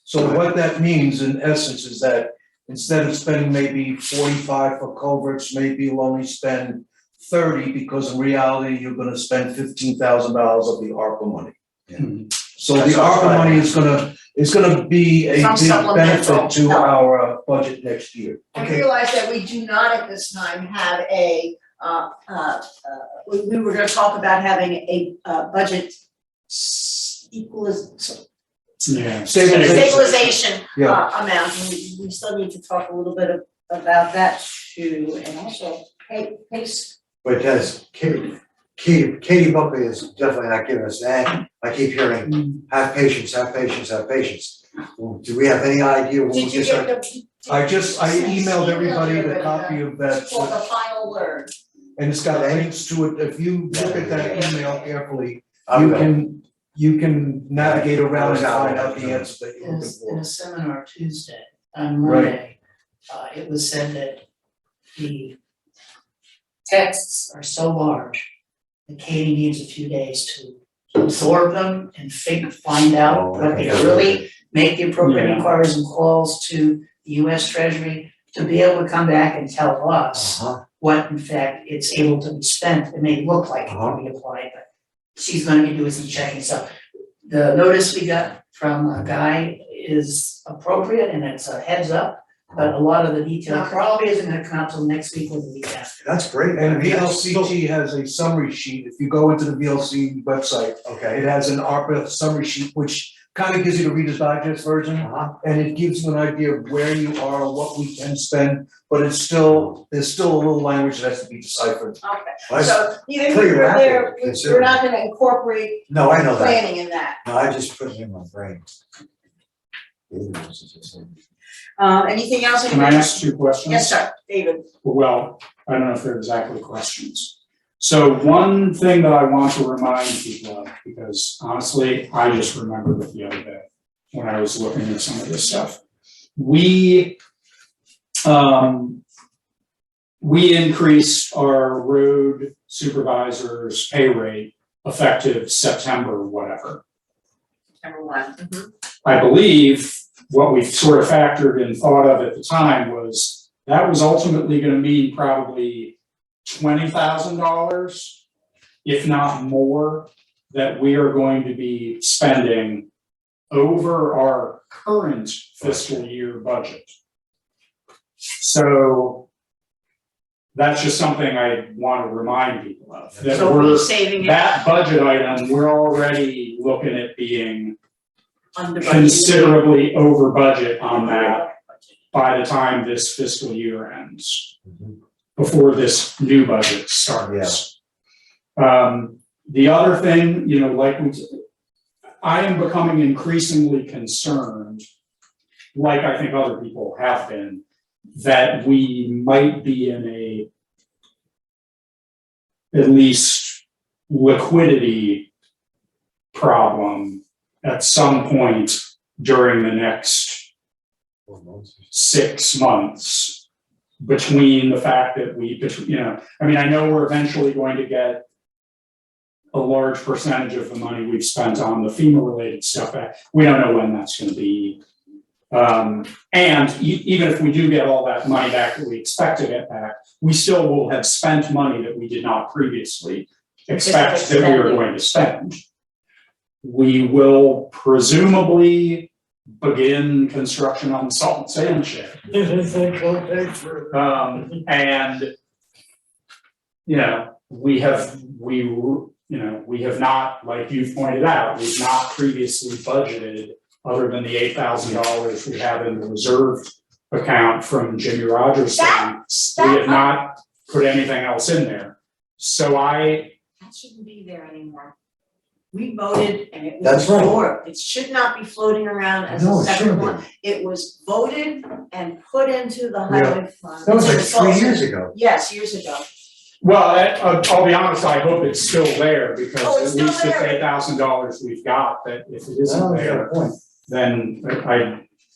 S6: So what that means in essence is that instead of spending maybe 45 for culverts, maybe you'll only spend 30 because in reality, you're gonna spend $15,000 of the ARPA money.
S5: Yeah.
S6: So the ARPA money is gonna be a
S1: Some
S6: big
S1: supplemental
S6: benefit to
S1: help.
S6: our budget next year.
S1: I realize that we do not at this time have a, we were gonna talk about having a budget
S4: Yeah.
S1: stabilization
S6: Yeah.
S1: amount, and we still need to talk a little bit about that too, and also pace.
S5: But does Katie Buckley is definitely not giving us that. I keep hearing, have patience, have patience, have patience. Do we have any idea when we
S1: Did you
S5: can
S1: get
S5: start?
S1: the?
S6: I emailed everybody the copy of that,
S1: It's called the final word.
S6: and it's got links to it. If you look at that email carefully,
S5: I
S6: you
S5: will.
S6: can navigate around and find out the answer that you're
S3: In
S6: looking
S3: in
S6: for.
S3: a seminar Tuesday, on
S6: Right.
S3: Monday, it was said that the texts are so large that Katie needs a few days to absorb them and find out what they really make the appropriate
S4: Yeah.
S3: inquiries and calls to the US Treasury to be able to come back and tell us what in fact it's able to be spent. It may look like it can be applied, but she's gonna be doing some checking, so the notice we got from a guy is appropriate and it's a heads up, but a lot of the detail probably isn't gonna come out till next week or the week after.
S5: That's great.
S6: And
S5: I mean, that's so-
S6: VLCT has a summary sheet. If you go into the VLC website,
S5: Okay.
S6: it has an ARPA summary sheet, which kind of gives you the Reader's Digest version. And it gives you an idea of where you are, what we can spend, but there's still a little language that has to be deciphered.
S1: Okay,
S5: That's
S1: so even
S5: pretty
S1: if we're there,
S5: rapid,
S1: we're
S5: considering.
S1: not gonna incorporate
S5: No, I know that.
S1: planning in that.
S5: No, I just put it in my brain.
S1: Anything else?
S4: Can I ask two questions?
S1: Yes, sir, David.
S4: Well, I don't know if they're exactly questions. So one thing that I want to remind people of, because honestly, I just remembered it the other day when I was looking at some of this stuff. We increased our road supervisor's pay rate effective September, whatever.
S1: Number one.
S4: I believe what we sort of factored and thought of at the time was that was ultimately gonna mean probably $20,000, if not more, that we are going to be spending over our current fiscal year budget. So that's just something I want to remind people of, that
S1: So
S4: we're,
S1: we're saving it
S4: that budget item, we're already looking at being
S1: under budget.
S4: considerably over budget on that by the time this fiscal year ends, before this new budget starts. The other thing, you know, like I am becoming increasingly concerned, like I think other people have been, that we might be in a at least liquidity problem at some point during the next 6 months, between the fact that I know we're eventually going to get a large percentage of the money we've spent on the FEMA related stuff back. We don't know when that's gonna be. Even if we do get all that money back that we expect to get back, we still will have spent money that we did not previously expect that we were going to spend. We will presumably begin construction on the salt and sand shed. And, you know, we have not, like you've pointed out, we've not previously budgeted, other than the $8,000 we have in the reserve account from Jimmy Rogers. We have not put anything else in there. So
S1: That shouldn't be there anymore. We voted and it was
S5: That's right.
S1: absorbed. It should not be floating around as
S5: No,
S1: a
S5: it
S1: separate
S5: shouldn't be.
S1: one. It was voted and put into the highway fund.
S5: That was like
S1: It's also-
S5: 3 years ago.
S1: Yes, years ago.
S4: well, I'll be honest, I hope it's still there, because
S1: Oh, it's
S4: at least
S1: still
S4: it's
S1: there.
S4: $8,000 we've got, that if it isn't
S5: Oh,
S4: there,
S5: fair point.
S4: then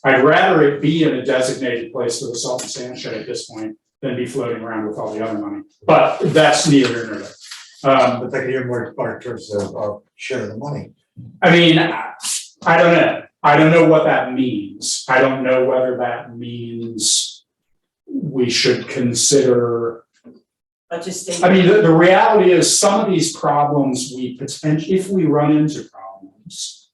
S4: I'd rather it be in a designated place for the salt and sand shed at this point than be floating around with all the other money. But that's neither here nor there.
S5: But they can hear more in terms of our share of the money.
S4: I mean, I don't know. I don't know what that means. I don't know whether that means we should consider.
S1: But just stay.
S4: I mean, the reality is some of these problems if we run into problems,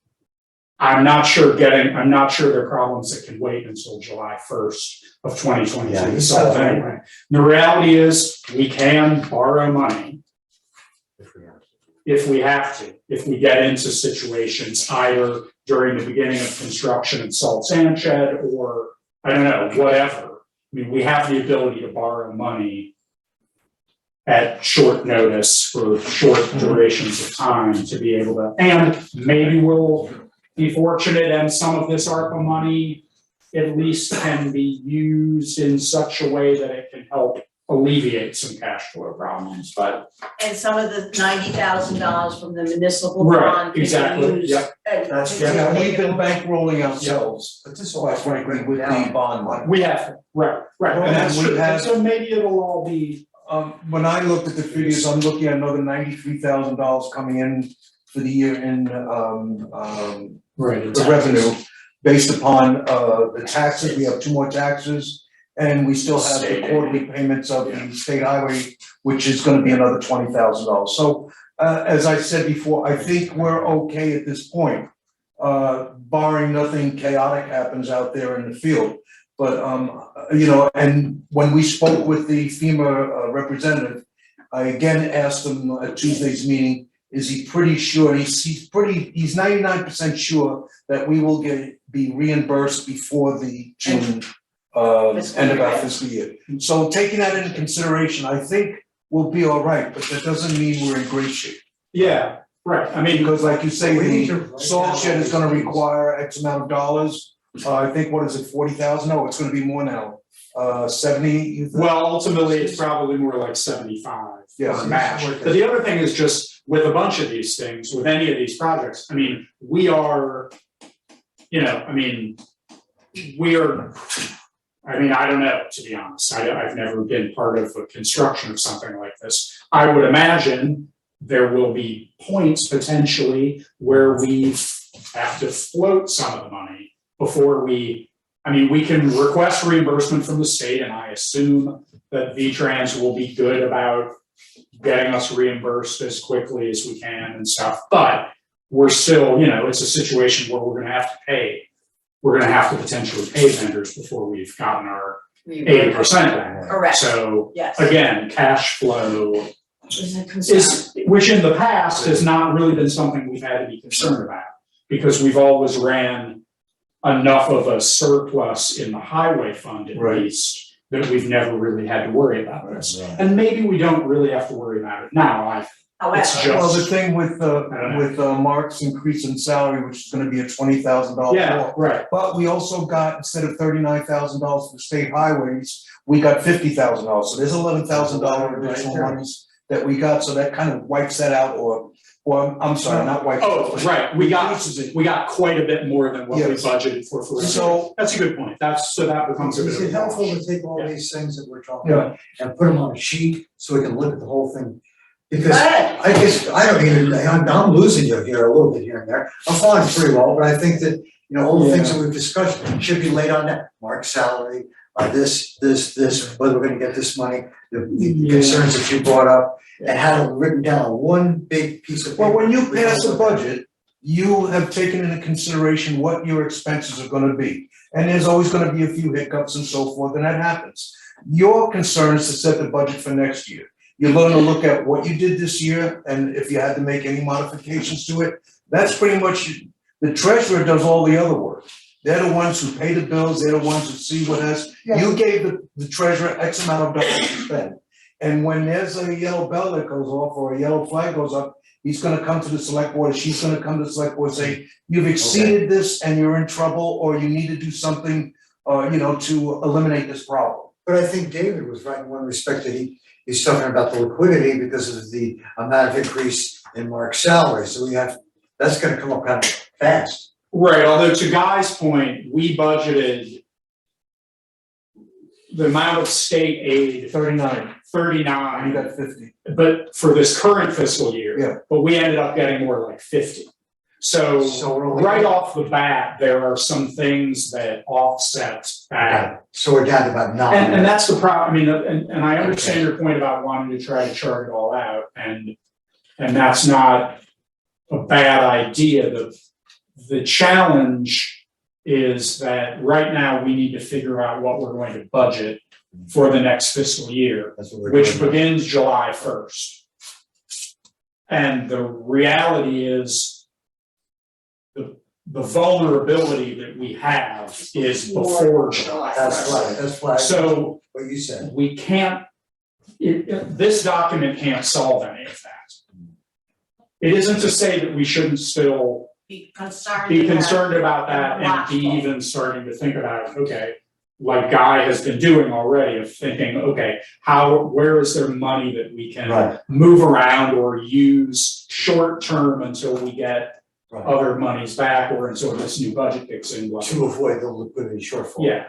S4: I'm not sure they're problems that can wait until July 1st of 2022
S5: Yeah,
S4: to solve anyway. The reality is we can borrow money if we have to, if we get into situations either during the beginning of construction at Salt Sand Shed or, I don't know, whatever. I mean, we have the ability to borrow money at short notice for short durations of time to be able to, and maybe we'll be fortunate and some of this ARPA money at least can be used in such a way that it can help alleviate some cash flow problems, but.
S1: And some of the $90,000 from the municipal
S4: Right,
S1: bond can be
S4: exactly,
S1: used.
S4: yep.
S5: That's-
S6: Yeah, we've been bankrolling ourselves,
S5: But this all
S6: quite
S5: has to
S6: frankly,
S5: break
S6: with the
S5: down.
S6: bond money.
S4: We have, right,
S6: Well,
S4: and that's
S6: we
S4: true,
S6: have-
S4: and so maybe it'll all be,
S6: When I looked at the figures, I'm looking at another $93,000 coming in for the year in,
S4: right,
S6: the revenue based upon, the taxes, we have 2 more taxes. And we still have the
S4: State aid.
S6: quarterly payments of the state highway, which is gonna be another $20,000. So, as I said before, I think we're okay at this point. Barring nothing chaotic happens out there in the field. But, you know, and when we spoke with the FEMA representative, I again asked him at Tuesday's meeting, is he pretty sure, he's 99% sure that we will be reimbursed before the June end of our fiscal year. So taking that into consideration, I think we'll be all right, but that doesn't mean we're in great shape.
S4: yeah, right, I mean,
S6: Because like you say,
S5: We need to
S6: the
S5: write
S6: salt
S5: down
S6: shed
S5: all
S6: is gonna
S5: these things.
S6: require X amount of dollars. I think, what is it, 40,000? No, it's gonna be more now. 70, you think?
S4: well, ultimately, it's probably more like 75
S6: Yeah.
S4: for match. But the other thing is just with a bunch of these things, with any of these projects, I mean, we are, you know, I mean, we are, I mean, I don't know, to be honest, I've never been part of a construction of something like this. I would imagine there will be points potentially where we have to float some of the money before we, I mean, we can request reimbursement from the state, and I assume that V-Trans will be good about getting us reimbursed as quickly as we can and stuff, but we're still, you know, it's a situation where we're gonna have to pay. We're gonna have to potentially pay vendors before we've gotten our 80% back.
S1: Correct,
S4: So
S1: yes.
S4: again, cash flow
S1: Is a concern.
S4: is, which in the past has not really been something we've had to be concerned about. Because we've always ran enough of a surplus in the highway fund at
S6: Right.
S4: least, that we've never really had to worry about this.
S5: Right.
S4: And maybe we don't really have to worry about it now, it's
S1: However,
S4: just.
S6: Well, the thing with,
S4: I don't know.
S6: Mark's increase in salary, which is gonna be a $20,000
S4: Yeah,
S6: more.
S4: right,
S6: But we also got, instead of $39,000 for state highways, we got $50,000, so there's $11,000 additional monies that we got, so that kind of wipes that out, or I'm sorry, not wipes.
S4: oh, right, we
S6: Reduces it.
S4: got quite a bit more than what we
S6: Yes.
S4: budgeted for.
S6: So-
S4: That's a good point, so that becomes a bit
S5: Is
S4: of
S5: it
S4: a
S5: helpful
S4: wash.
S5: to take all
S4: Yeah.
S5: these things that we're talking about and put them on a sheet so we can look at the whole thing? Because
S1: Good.
S5: I guess, I don't even, I'm losing you here a little bit here and there. I'm following pretty well, but I think that, you know, all the things that we've discussed should be laid on that. Mark's salary, this, whether we're gonna get this money, the concerns that you brought up, and have it written down on one big piece of paper.
S6: Well, when you pass a budget, you have taken into consideration what your expenses are gonna be. And there's always gonna be a few hiccups and so forth, and that happens. Your concern is to set the budget for next year. You're gonna look at what you did this year, and if you had to make any modifications to it, that's pretty much, the treasurer does all the other work. They're the ones who pay the bills, they're the ones who see what has, you gave the treasurer X amount of dollars to spend. And when there's a yellow bell that goes off or a yellow flag goes up, he's gonna come to the select board, she's gonna come to the select board and say, you've exceeded this and you're in trouble, or you need to do something, you know, to eliminate this problem.
S5: But I think David was right in one respect that he's talking about the liquidity because of the amount of increase in Mark's salary, so that's gonna come up kind of fast.
S4: Right, although to Guy's point, we budgeted the amount of state aid,
S6: 39,
S4: 39.
S6: you got 50.
S4: But for this current fiscal year.
S6: Yeah.
S4: But we ended up getting more like 50. So
S5: So we're only-
S4: right off the bat, there are some things that offset that.
S5: So we're down to about 9.
S4: And that's the problem, I mean, and I understand your point about wanting to try to chart it all out, and that's not a bad idea. The challenge is that right now we need to figure out what we're going to budget for the next fiscal year,
S5: That's what we're
S4: which
S5: doing.
S4: begins July 1st. And the reality is the vulnerability that we have is before July 1st.
S5: That's why,
S4: So
S5: what you said.
S4: we can't, this document can't solve any of that. It isn't to say that we shouldn't still
S1: be concerned
S4: be
S1: about-
S4: concerned about that and be even starting to think about, okay, like Guy has been doing already, of thinking, okay, where is there money that we can
S5: Right,
S4: move around or use short term until we get
S5: right,
S4: other monies back or until this new budget kicks in, blah, blah,
S5: to avoid the liquidity shortfall.
S4: Yeah.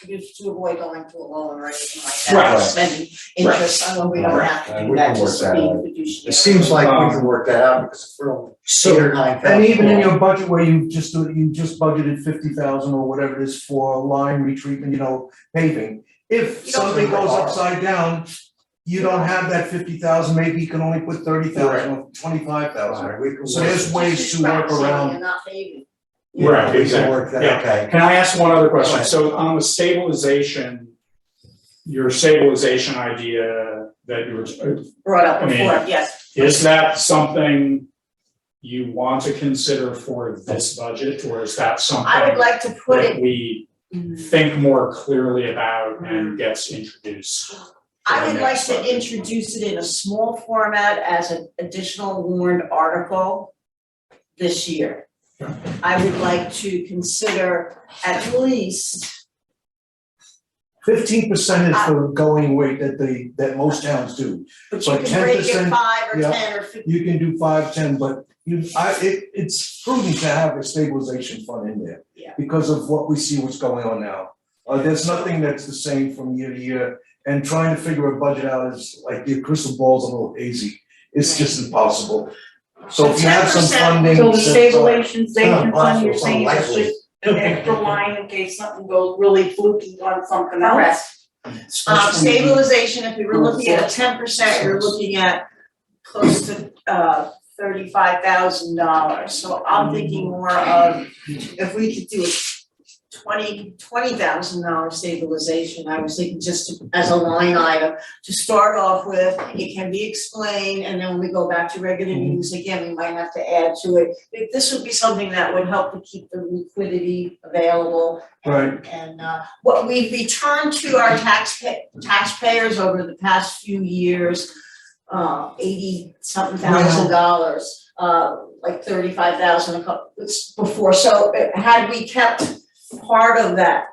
S1: Just to avoid going to a loan or anything like
S4: Right.
S1: that, spending interest on what we don't have to
S5: Right.
S1: do
S5: We
S1: that,
S5: can work
S1: just
S5: that
S1: being
S5: out.
S1: fiduciary.
S5: It seems like we can work that out because if we're only
S6: So,
S5: 8 or 9,000.
S6: and even in your budget where you just budgeted 50,000 or whatever it is for line retreatment, paving. If
S1: You don't
S6: something
S5: have to
S6: goes
S5: borrow.
S6: upside down, you don't have that 50,000, maybe you can only put 30,000 or 25,000.
S5: Alright, we can
S6: So
S5: work-
S6: there's ways to work around.
S1: And not paving.
S5: Yeah,
S4: Right,
S5: we can
S4: exactly.
S5: work that,
S4: Yeah.
S5: okay.
S4: Can I ask one other question?
S5: Right.
S4: So on the stabilization, your stabilization idea that you were,
S1: Brought up
S4: I mean,
S1: before, yes.
S4: is that something you want to consider for this budget, or is that something
S1: I would like to put
S4: that
S1: it,
S4: we think more clearly about and gets introduced?
S1: I would like
S4: next
S1: to
S4: budget?
S1: introduce it in a small format as an additional warrant article this year. I would like to consider at least,
S6: 15% is the going rate that most towns do.
S1: but you
S6: But
S1: can break it
S6: 10%,
S1: 5 or
S6: yeah.
S1: 10 or 15.
S6: You can do 5, 10, but it's prudent to have a stabilization fund in there.
S1: Yeah.
S6: Because of what's going on now. There's nothing that's the same from year to year, and trying to figure a budget out is like your crystal ball's a little hazy. It's just impossible. So if you have some
S1: 10%.
S6: funding.
S7: So the
S6: set
S7: stabilization
S5: It's not
S7: fund, you're
S5: impossible,
S7: saying
S5: it's
S7: it's
S5: unlikely.
S7: just an extra line in case something goes really fluky on something else?
S1: Correct. Stabilization, if we were looking at a 10%, you're looking at close to $35,000. So I'm thinking more of, if we could do a $20,000 stabilization, I was thinking just as a line item to start off with. It can be explained, and then when we go back to regular use again, we might have to add to it. This would be something that would help to keep the liquidity available.
S6: Right.
S1: And what we've returned to our taxpayers over the past few years, 80-something thousand dollars, like 35,000 a couple, before. So had we kept part of that,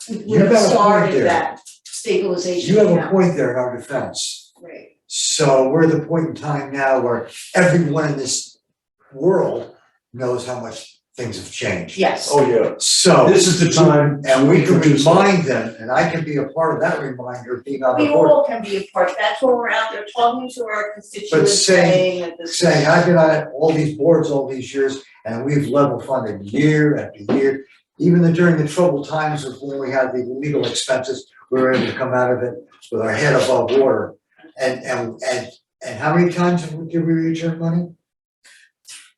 S1: we
S5: You
S1: would have
S5: got a point
S1: started
S5: there.
S1: that stabilization
S5: You have a
S1: account.
S5: point there in our defense.
S1: Right.
S5: So we're at the point in time now where everyone in this world knows how much things have changed.
S1: Yes.
S6: Oh, yeah.
S5: So,
S6: This is the time.
S5: and we can
S6: introduce it.
S5: remind them, and I can be a part of that reminder, being on the
S1: We
S5: board,
S1: all can be a part, that's when we're out there talking to our constituents,
S5: saying-
S1: saying that this is.
S5: saying, I've been on all these boards all these years, and we've level funded year after year. Even during the troubled times of when we had the legal expenses, we were able to come out of it with our head above water. And how many times did we return money?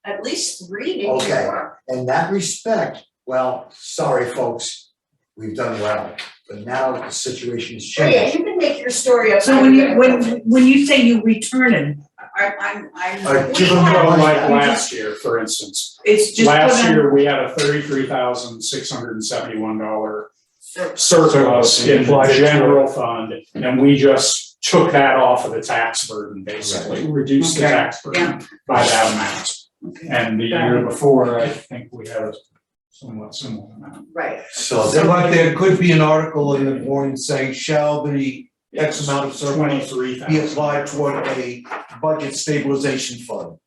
S1: At least 3, maybe
S5: Okay.
S1: more.
S5: In that respect, well, sorry, folks, we've done well, but now the situation has
S1: Oh, yeah,
S5: changed.
S1: you can make your story up.
S7: So when you say you return it, I'm.
S5: Give them
S4: Well,
S5: money
S4: like
S5: back.
S4: last year, for instance,
S7: It's just put
S4: last
S7: in-
S4: year, we had a $33,671 surplus
S6: Surplus,
S4: in the
S6: applied to
S4: general fund, and we just took that off of the tax burden, basically, reduced the
S7: Okay,
S4: tax burden by that amount. And the year before, I think we had a somewhat similar amount.
S1: Right.
S5: So
S6: So like there could be an article in the warning saying, shall the X amount of surplus
S4: 23,000.
S6: be applied toward a budget stabilization fund?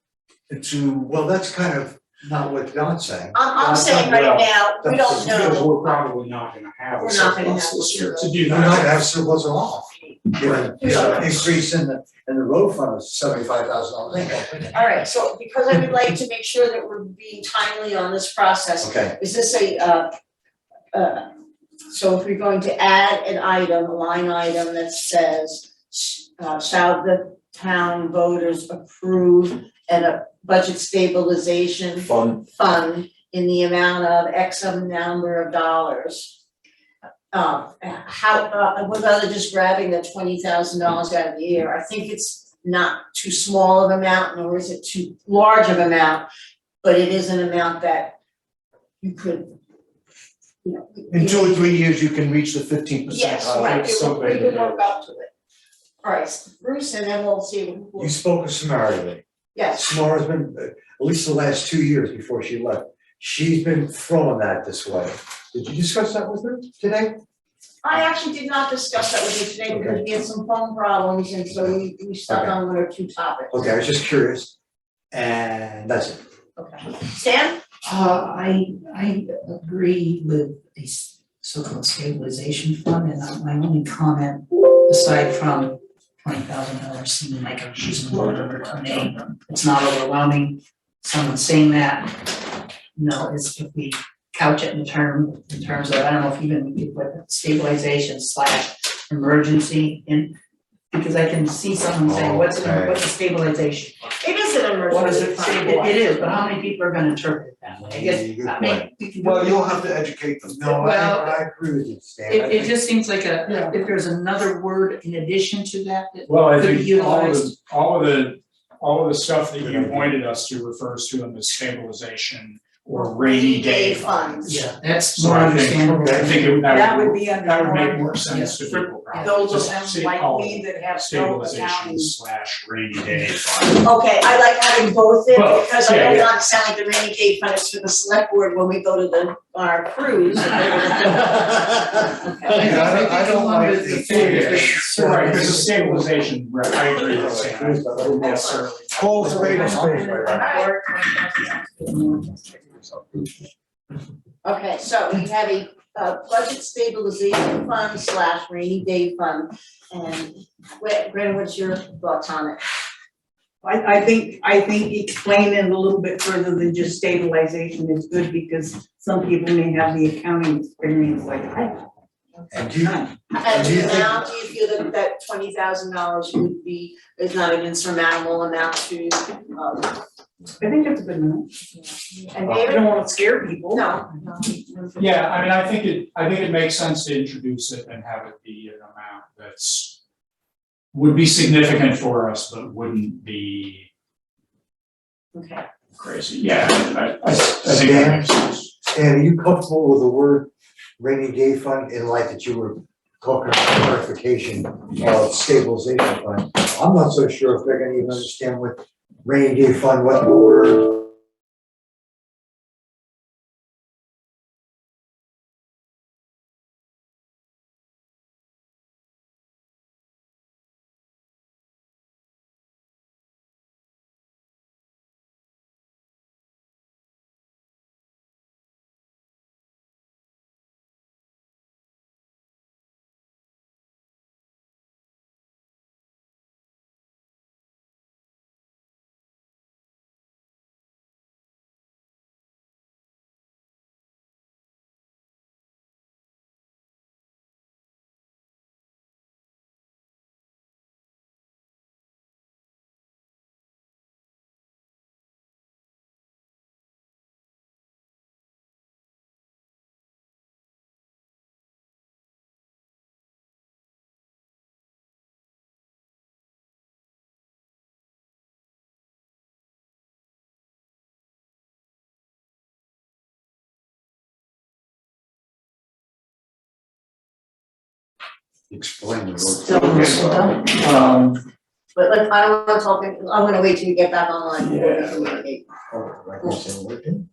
S5: well, that's kind of not what Don's saying.
S1: I'm saying right now, we don't
S4: Because
S1: know.
S4: we're probably not gonna have a
S1: We're not gonna
S4: surplus
S1: have
S4: this
S1: a
S4: year to
S1: surplus.
S4: do
S5: We're not gonna
S4: that.
S5: have surplus at all. Given the increase in the road fund of $75,000.
S1: All right, so because I would like to make sure that we're being timely on this process,
S5: Okay,
S1: is this so if we're going to add an item, a line item that says, shall the town voters approve a budget stabilization
S6: Fund.
S1: fund in the amount of X number of dollars? Without just grabbing the $20,000 out of the air, I think it's not too small of an amount, nor is it too large of an amount, but it is an amount that you could,
S6: In 2 or 3 years, you can reach the 15%.
S1: Yes,
S6: high.
S1: right,
S4: it's so
S1: we
S4: big.
S1: can work up to it. All right, Bruce, and then we'll see.
S5: you spoke of summarily.
S1: Yes,
S5: Samara's been, at least the last 2 years before she left, she's been throwing that this way. Did you discuss that with her today?
S1: I actually did not discuss that with you today because we had some phone problems and so we stuck
S5: Okay.
S1: on one or two topics.
S5: Okay, I was just curious, and that's it.
S1: Okay. Stan?
S3: I agree with the so-called stabilization fund, and my only comment, aside from $20,000 seeming like a reasonable number to me, it's not overwhelming. Someone saying that, is if we couch it in terms of, I don't know if even we could put stabilization / emergency in, because I can see someone saying, what's a stabilization fund?
S1: It is an
S7: What is
S1: emergency
S7: it
S1: fund.
S3: It is, but how many people are gonna interpret it that way? I guess,
S5: Good
S3: I mean, we can do
S6: Well,
S3: it.
S6: you'll have to educate them.
S5: No,
S3: Well,
S5: I agree with you, Stan. I
S3: It
S5: think-
S3: just seems like
S1: Yeah.
S3: if there's another word in addition to that,
S4: Well, I
S3: Could be
S4: think
S3: utilized.
S4: all of the stuff that you pointed us to refers to them as stabilization or rainy day funds.
S3: yeah, that's
S4: So
S3: more
S4: I think,
S3: understandable.
S4: I think
S7: That would be under
S4: that would make
S7: more
S4: more sense to
S3: Yeah.
S4: people probably.
S7: those of
S4: Just
S7: them
S4: say
S7: like
S4: call
S7: me
S4: it
S7: that have no
S4: stabilization
S7: accounting.
S4: / rainy day fund.
S1: Okay, I like having both in
S4: Well,
S1: because I
S4: yeah,
S1: don't
S4: yeah.
S1: want to sound like the rainy day fund is for the select board when we go to our cruise.
S6: I don't like the
S4: Right, because the stabilization, right, I agree with Sam, I wouldn't necessarily.
S6: Call a spade a spade.
S1: Okay, so we have a budget stabilization fund / rainy day fund. And Brandon, what's your thoughts on it?
S7: I think explaining it a little bit further than just stabilization is good because some people may have the accounting experience like I have.
S5: And do you,
S1: And
S5: Do you
S1: the
S5: think-
S1: amount, do you feel that $20,000 would be, is not an insurmountable amount to,
S7: I think that's a good amount.
S1: and
S7: I
S1: David?
S7: don't wanna scare people.
S1: No.
S4: Yeah, I mean, I think it makes sense to introduce it and have it be an amount that's would be significant for us, but wouldn't be
S1: Okay.
S4: crazy. Yeah, I think that makes sense.
S5: Stan, are you comfortable with the word rainy day fund in like that you were talking about clarification of stabilization fund? I'm not so sure if they're gonna even understand what rainy day fund, what the word. Explain the word.
S1: But like, I don't wanna talk, I'm gonna wait till you get back online.
S4: Yeah.
S5: Oh, like you said, what did-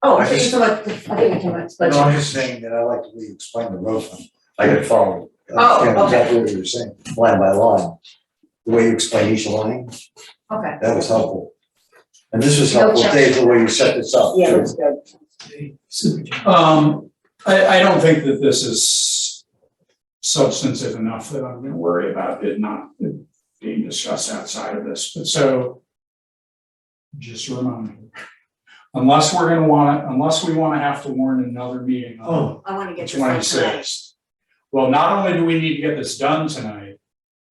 S1: Oh,
S5: I
S1: I think
S5: just-
S1: so much, I think too much, but.
S5: No, I'm just saying that I like the way you explain the road fund. I could follow,
S1: Oh,
S5: understand
S1: okay.
S5: exactly what you were saying, line by line. The way you explain each line,
S1: Okay.
S5: that was helpful. And this was
S1: No
S5: helpful,
S1: check.
S5: Dave, the way you set this up.
S1: Yeah,
S5: too.
S1: that's good.
S3: Super job.
S4: I don't think that this is substantive enough that I'm gonna worry about it not being discussed outside of this, but so. Just a reminder, unless we wanna have to warn another meeting on
S5: Oh,
S1: I wanna get
S4: the
S1: your phone tonight.
S4: 26th. Well, not only do we need to get this done tonight,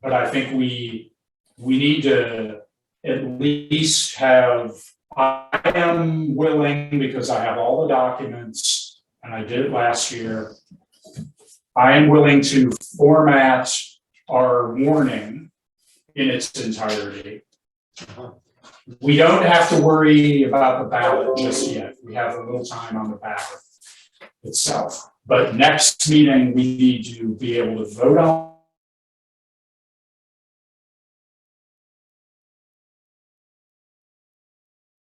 S4: but I think we need to at least have, I am willing, because I have all the documents, and I did it last year. I am willing to format our warning in its entirety. We don't have to worry about the ballot just yet. We have a little time on the ballot itself. But next meeting, we need to be able to vote on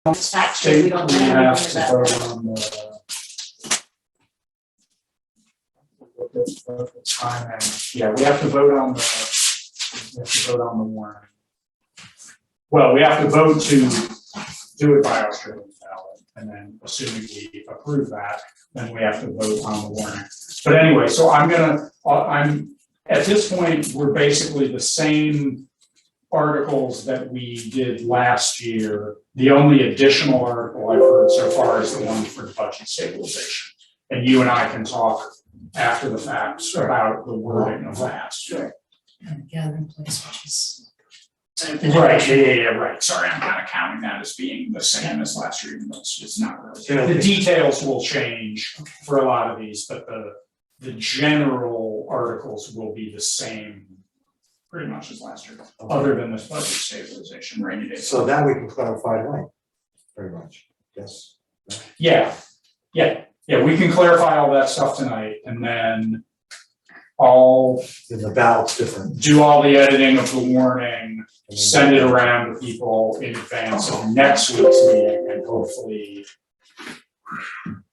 S1: Tax rate, we don't know
S4: We have
S1: anything
S4: to
S1: about.
S4: vote on the. Look at the timing. Yeah, we have to vote on the warrant. Well, we have to vote to do it by Australian ballot, and then assuming we approve that, then we have to vote on the warrant. But anyway, so I'm, at this point, we're basically the same articles that we did last year. The only additional article I've heard so far is the one for the budget stabilization. And you and I can talk after the fact about the wording of that.
S1: Sure.
S3: And the gathering place, which is.
S4: Right, yeah, right, sorry, I'm kind of counting that as being the same as last year, even though it's not really. The details will change for a lot of these, but the general articles will be the same pretty much as last year, other than this budget stabilization rainy day.
S5: So that we can clarify tonight, pretty much, yes.
S4: Yeah, we can clarify all that stuff tonight, and then I'll
S5: Then the ballot's different.
S4: do all the editing of the warning, send it around to people in advance of next week's meeting, and hopefully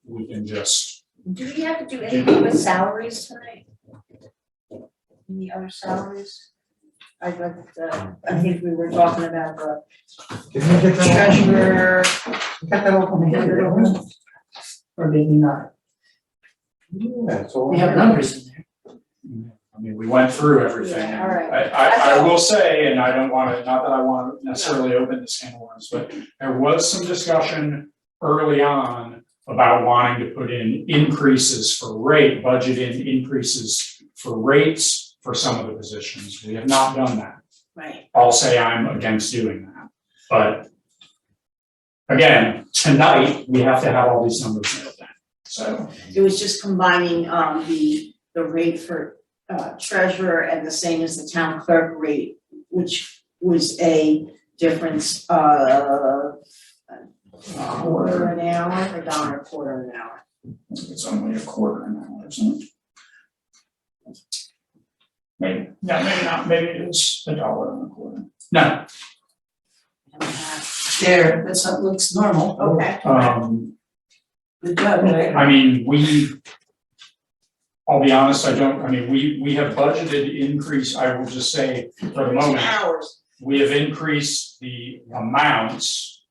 S4: we can just.
S1: Do we have to do anything with salaries tonight? Any other salaries? I think we were talking about the
S5: Didn't we get that?
S1: treasurer.
S3: You got that open, hand it over? Or maybe not,
S5: Yeah, it's all.
S3: we have numbers in there.
S4: I mean, we went through everything.
S1: Yeah, all right.
S4: I will say, and I don't want to, not that I want to necessarily open this can of worms, but there was some discussion early on about wanting to put in increases for rate, budget in increases for rates for some of the positions. We have not done that.
S1: Right.
S4: I'll say I'm against doing that, but again, tonight, we have to have all these numbers nailed down, so.
S1: It was just combining the rate for treasurer and the same as the town clerk rate, which was a difference of $1 an hour or $1.25 an hour.
S4: It's only $0.25 an hour, isn't it? Maybe not, maybe it's $1.25. No,
S3: There, that looks normal.
S1: Okay.
S3: Good job, Larry.
S4: I mean, I'll be honest, we have budgeted increase, I will just say for the moment,
S1: Hours.
S4: we have increased the amounts.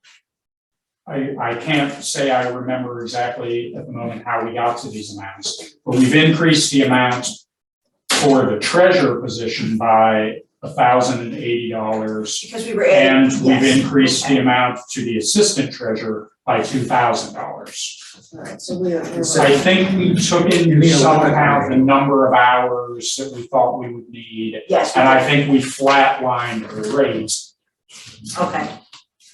S4: I can't say I remember exactly at the moment how we got to these amounts, but we've increased the amount for the treasurer position by $1,080.
S1: Because we were adding.
S4: And we've
S1: yes,
S4: increased
S1: okay.
S4: the amount to the assistant treasurer by $2,000.
S1: All right, so we're
S4: I think we took in somehow the number of hours that we thought we would need,
S1: yes, we
S4: and I
S1: did.
S4: think we flatlined the rate
S1: Okay,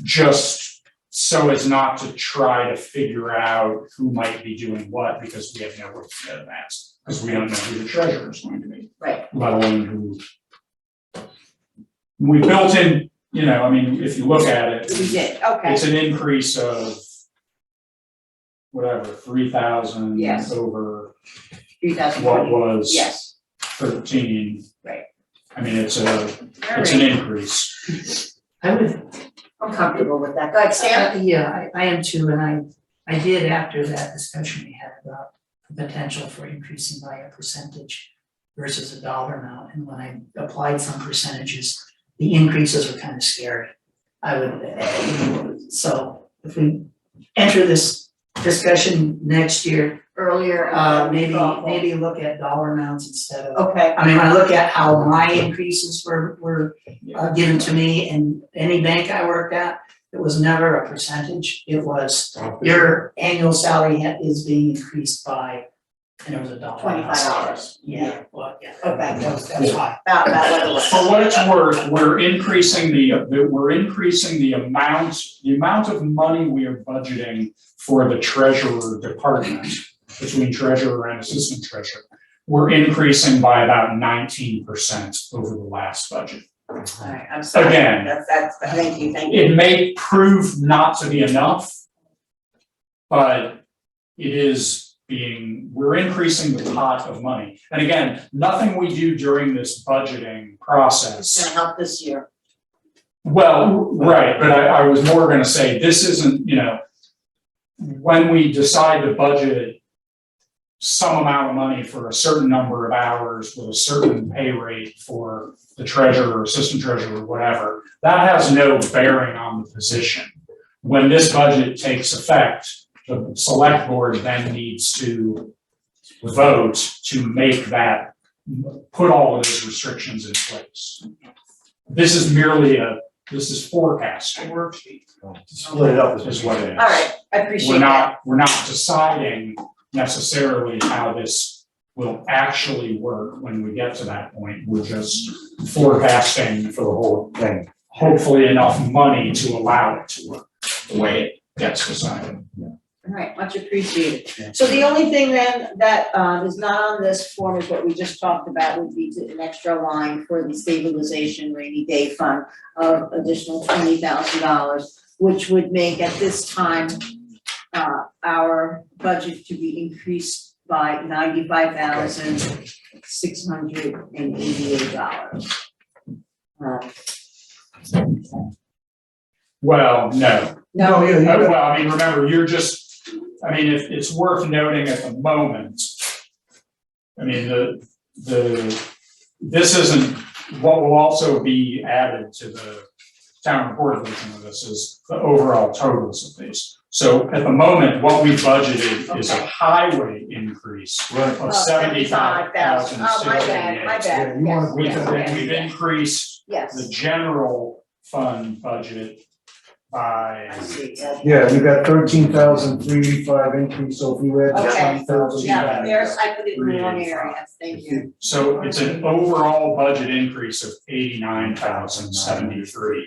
S4: just so as not to try to figure out who might be doing what, because we have no way to know that, because we don't know who the treasurer is going to be.
S1: right.
S4: Let alone who. We built in, if you look at it.
S1: We did, okay.
S4: It's an increase of whatever, 3,000
S1: Yes.
S4: over
S1: 3,000.
S4: what was
S1: Yes,
S4: 13.
S1: Right.
S4: I mean, it's
S1: all
S4: an
S1: right.
S4: increase.
S3: I would,
S1: I'm comfortable with that. Go ahead, Sam.
S3: yeah, I am too, and I did after that discussion we had about the potential for increasing by a percentage versus a dollar amount, and when I applied some percentages, the increases were kind of scary. I would, so if we enter this discussion next year,
S1: Earlier.
S3: maybe look at dollar amounts instead of.
S1: Okay,
S3: I mean, when I look at how my increases were given to me in any bank I worked at, it was never a percentage, it was your annual salary is being increased by, and it was $1.
S1: $25.
S3: Yeah, well, yeah,
S1: Okay.
S3: that's high.
S1: about what it was.
S4: For what it's worth, we're increasing the amount of money we are budgeting for the treasurer department, between treasurer and assistant treasurer. We're increasing by about 19% over the last budget.
S1: All right, I'm sorry.
S4: Again.
S1: Thank you.
S4: It may prove not to be enough, but we're increasing the pot of money. And again, nothing we do during this budgeting
S1: It's
S4: process
S1: gonna help this year.
S4: Well, right, but I was more gonna say, this isn't, when we decide to budget some amount of money for a certain number of hours with a certain pay rate for the treasurer, assistant treasurer, whatever, that has no bearing on the position. When this budget takes effect, the select board then needs to vote to make that, put all of those restrictions in place. This is merely this is forecasting.
S5: Split it up
S4: Is what it is.
S1: All right, I appreciate that.
S4: We're not deciding necessarily how this will actually work when we get to that point. We're just forecasting
S5: for the whole thing.
S4: hopefully enough money to allow it to work the way it gets decided.
S1: All right, much appreciated. So the only thing then that is not on this form is what we just talked about would be an extra line for the stabilization rainy day fund of additional $20,000, which would make at this time our budget to be increased by $95,688.
S4: Well, no.
S1: No,
S6: yeah, you got-
S4: Well, I mean, remember, it's worth noting at the moment. I mean, this isn't, what will also be added to the town report version of this is the overall totals of these. So at the moment, what we budgeted is a
S1: Okay.
S4: highway increase
S6: Right.
S4: of $75,000.
S1: Oh, my bad,
S6: Yeah, you wanna
S4: We've,
S6: put that in.
S4: we've increased the
S1: yes,
S4: general fund budget by,
S1: I see,
S6: Yeah, you got 13,385 increase, so if you add the
S1: Okay.
S6: 20,000.
S1: yeah, there's, I put it in the wrong area, thank you.
S4: so it's an overall budget increase of 89,073,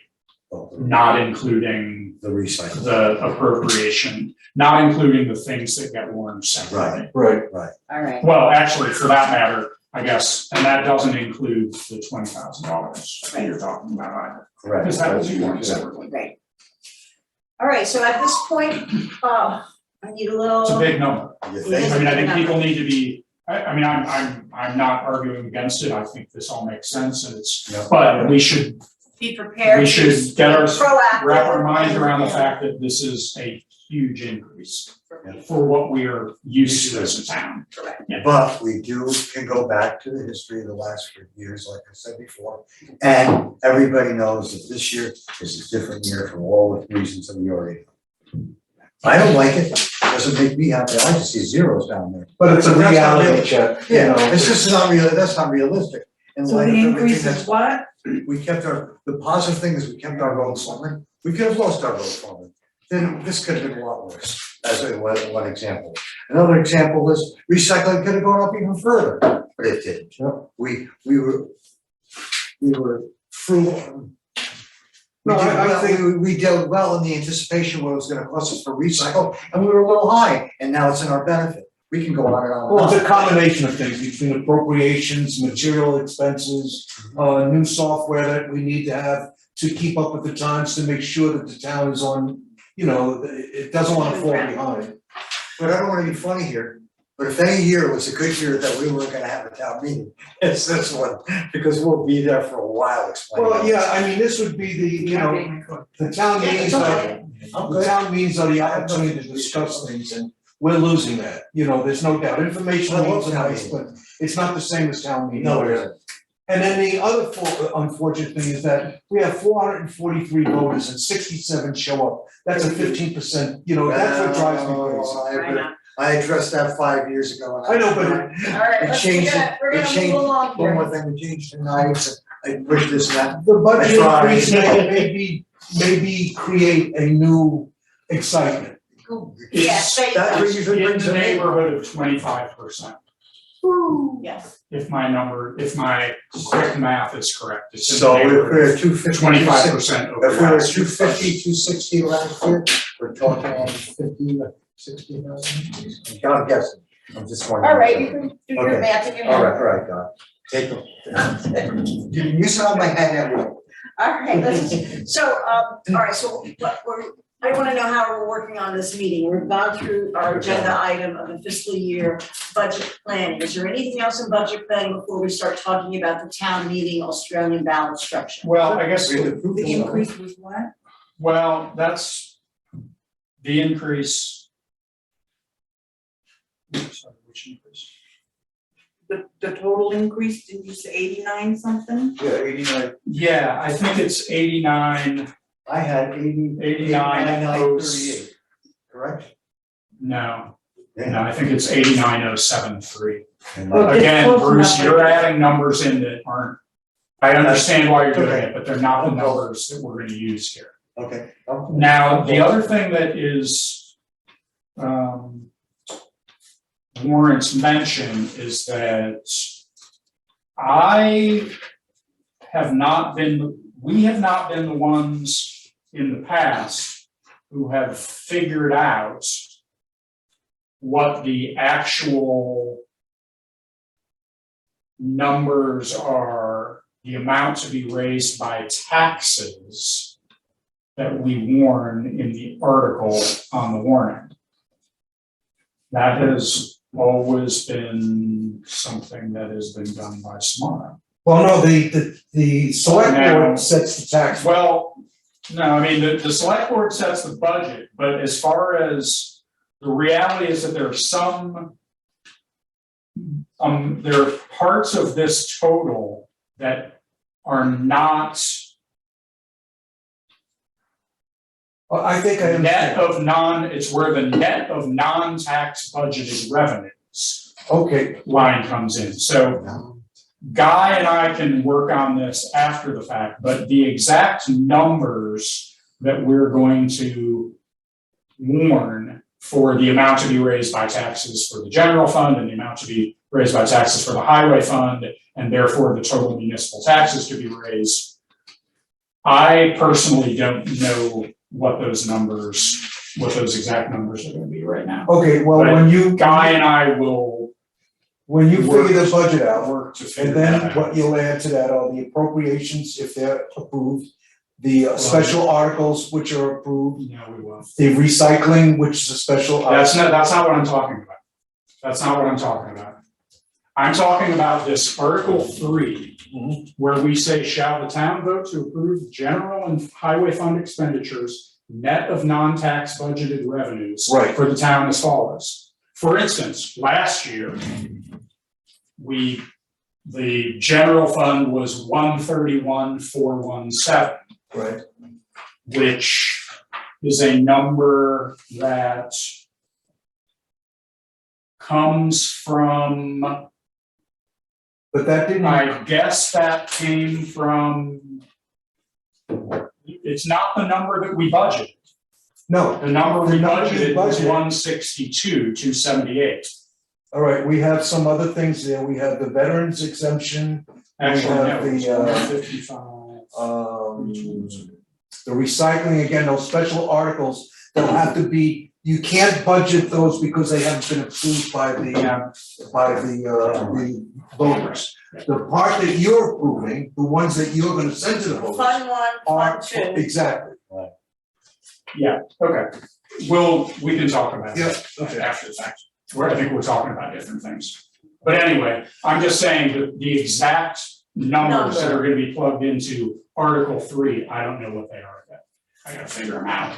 S4: not including
S5: The recycle.
S4: the appropriation, not including the things that get warned separately.
S6: Right.
S1: All right,
S4: Well, actually, for that matter, I guess, and that doesn't include the $20,000 that you're talking about either,
S5: Correct.
S4: because that was warned separately.
S1: great. All right, so at this point, I need a little.
S4: It's a big number.
S5: You
S1: It
S5: think?
S1: is.
S4: I mean, I think people need to be, I'm not arguing against it, I think this all makes sense, and
S5: Yeah.
S4: but we should
S1: Be prepared.
S4: We
S1: to
S4: should get our-
S1: proactive.
S4: wrap our minds around the fact that this is a huge increase for what we are used to as a town.
S1: Correct.
S5: But we can go back to the history of the last few years, like I said before. And everybody knows that this year is a different year for all the reasons that we already know. I don't like it, doesn't make me happy, I just see zeros down there.
S6: But it's a
S5: That's not
S6: reality
S5: real-
S6: check, you
S5: Yeah,
S6: know.
S5: it's just not real, that's not realistic. In
S7: So
S5: light
S7: the
S5: of everything
S7: increase
S5: that's
S7: is what?
S5: we kept the positive thing is we kept our roads flowing, we could have lost our roads flowing. Then this could have been a lot worse, as one example. Another example is recycling could have gone up even further, but it didn't.
S6: Yep.
S5: We were frugal.
S6: No, I think-
S5: We dealt well in the anticipation what it was gonna cost us for recycle, and we were a little high, and now it's in our benefit. We can go on and on and on.
S6: Well, it's a combination of things between appropriations, material expenses, new software that we need to have to keep up with the times to make sure that the town is on, it doesn't wanna fall behind.
S5: But I don't wanna be funny here, but if any year was a good year that we weren't gonna have a town meeting, it's this one, because we'll be there for a while explaining.
S6: Well, yeah, I mean, this would be the town meetings are, the town meetings are the opportunity to discuss things, and we're losing that, there's no doubt, information
S5: Well,
S6: meetings are nice, but it's not the same as town meeting.
S5: No, it isn't.
S6: And then the other unfortunate thing is that we have 443 voters and 67 show up. That's a 15%, that's what drives me crazy.
S5: I addressed that 5 years ago. and
S6: I know, but
S1: All right,
S5: It
S1: let's,
S5: changed
S1: we're
S5: it
S1: gonna
S5: changed-
S1: move along
S5: One
S1: here.
S5: more thing, we changed tonight, I pushed this and that.
S6: the budget
S5: I tried.
S6: increase maybe create a new excitement.
S1: Yeah, say
S5: That's
S1: so.
S5: what usually
S4: In
S5: brings
S4: the
S5: them in.
S4: neighborhood of 25%,
S1: Yes,
S4: if my quick math is correct, it's in
S5: So
S4: the
S5: if
S4: neighborhood
S5: we're
S4: of
S5: at 250,
S4: 25% over
S5: if we were
S4: last year.
S5: 250, 260 last year, we're talking 50, 60,000. I'm guessing, I'm just wondering.
S1: all right, you can do your
S5: Okay.
S1: math in your
S5: All
S1: head.
S5: right, God, take them. You saw my hand that way.
S1: All right, let's, so, all right, so what I wanna know how we're working on this meeting. We've gone through our agenda item of the fiscal year budget planning. Is there anything else in budget planning before we start talking about the town meeting Australian ballot structure?
S4: Well, I guess,
S7: The increase was what?
S4: well, that's the increase. Sorry, which increase?
S7: The total increase, didn't you say 89 something?
S6: Yeah, 89.
S4: Yeah, I think it's 89,
S5: I had
S4: 89,038.
S5: correct?
S4: No,
S5: Yeah.
S4: no, I think it's 89,073.
S5: And
S7: Oh, it's
S4: Again,
S7: close
S4: Bruce,
S7: enough.
S4: you're adding numbers in that aren't, I understand why you're doing
S5: Okay.
S4: it, but they're not the numbers that we're gonna use here.
S5: Okay.
S4: Now, the other thing that is, warrants mention is that we have not been the ones in the past who have figured out what the actual numbers are, the amount to be raised by taxes that we warn in the article on the warrant. That has always been something that has been done by Samara.
S6: Well, no, the select
S4: Now-
S6: board sets the tax.
S4: Well, no, I mean, the select board sets the budget, but as far as, the reality is that there are there are parts of this total that are not
S6: Well, I think I
S4: net
S6: understand.
S4: it's where the net of non-tax budgeted revenues
S6: Okay,
S4: line comes in. So Guy and I can work on this after the fact, but the exact numbers that we're going to warn for the amount to be raised by taxes for the general fund and the amount to be raised by taxes for the highway fund, and therefore the total municipal taxes to be raised. I personally don't know what those exact numbers are gonna be right now.
S6: okay, well,
S4: But
S6: when you,
S4: Guy and I will
S6: when you figure the budget out,
S4: work to figure
S6: and
S4: that
S6: then
S4: out.
S6: what you'll add to that are the appropriations, if they're approved, the special articles which are approved,
S4: No, we won't.
S6: the recycling, which is a special.
S4: That's not what I'm talking about. That's not what I'm talking about. I'm talking about this Article 3, where we say, shall the town vote to approve general and highway fund expenditures, net of non-tax budgeted revenues
S6: Right.
S4: for the town as follows. For instance, last year, the general fund was 131,417.
S6: Right.
S4: Which is a number that comes from,
S6: But that didn't,
S4: I guess that came from, it's not the number that we budgeted.
S6: no,
S4: The number we
S6: The number we
S4: budgeted was
S6: budgeted-
S4: 162,278.
S6: all right, we have some other things there, we have the veterans exemption,
S4: Actually, no,
S6: have
S4: it was
S6: the,
S4: 155.
S6: the recycling, again, those special articles, they'll have to be, you can't budget those because they haven't been approved by the voters. The part that you're approving, the ones that you're gonna send to the voters
S1: Fund one,
S6: are,
S1: fund two.
S6: exactly,
S4: Yeah, okay. We can talk about
S6: Yeah,
S4: that
S6: okay.
S4: after the fact. I think we're talking about different things. But anyway, I'm just saying that the exact numbers that are gonna be plugged into Article 3, I don't know what they are yet. I gotta figure them out.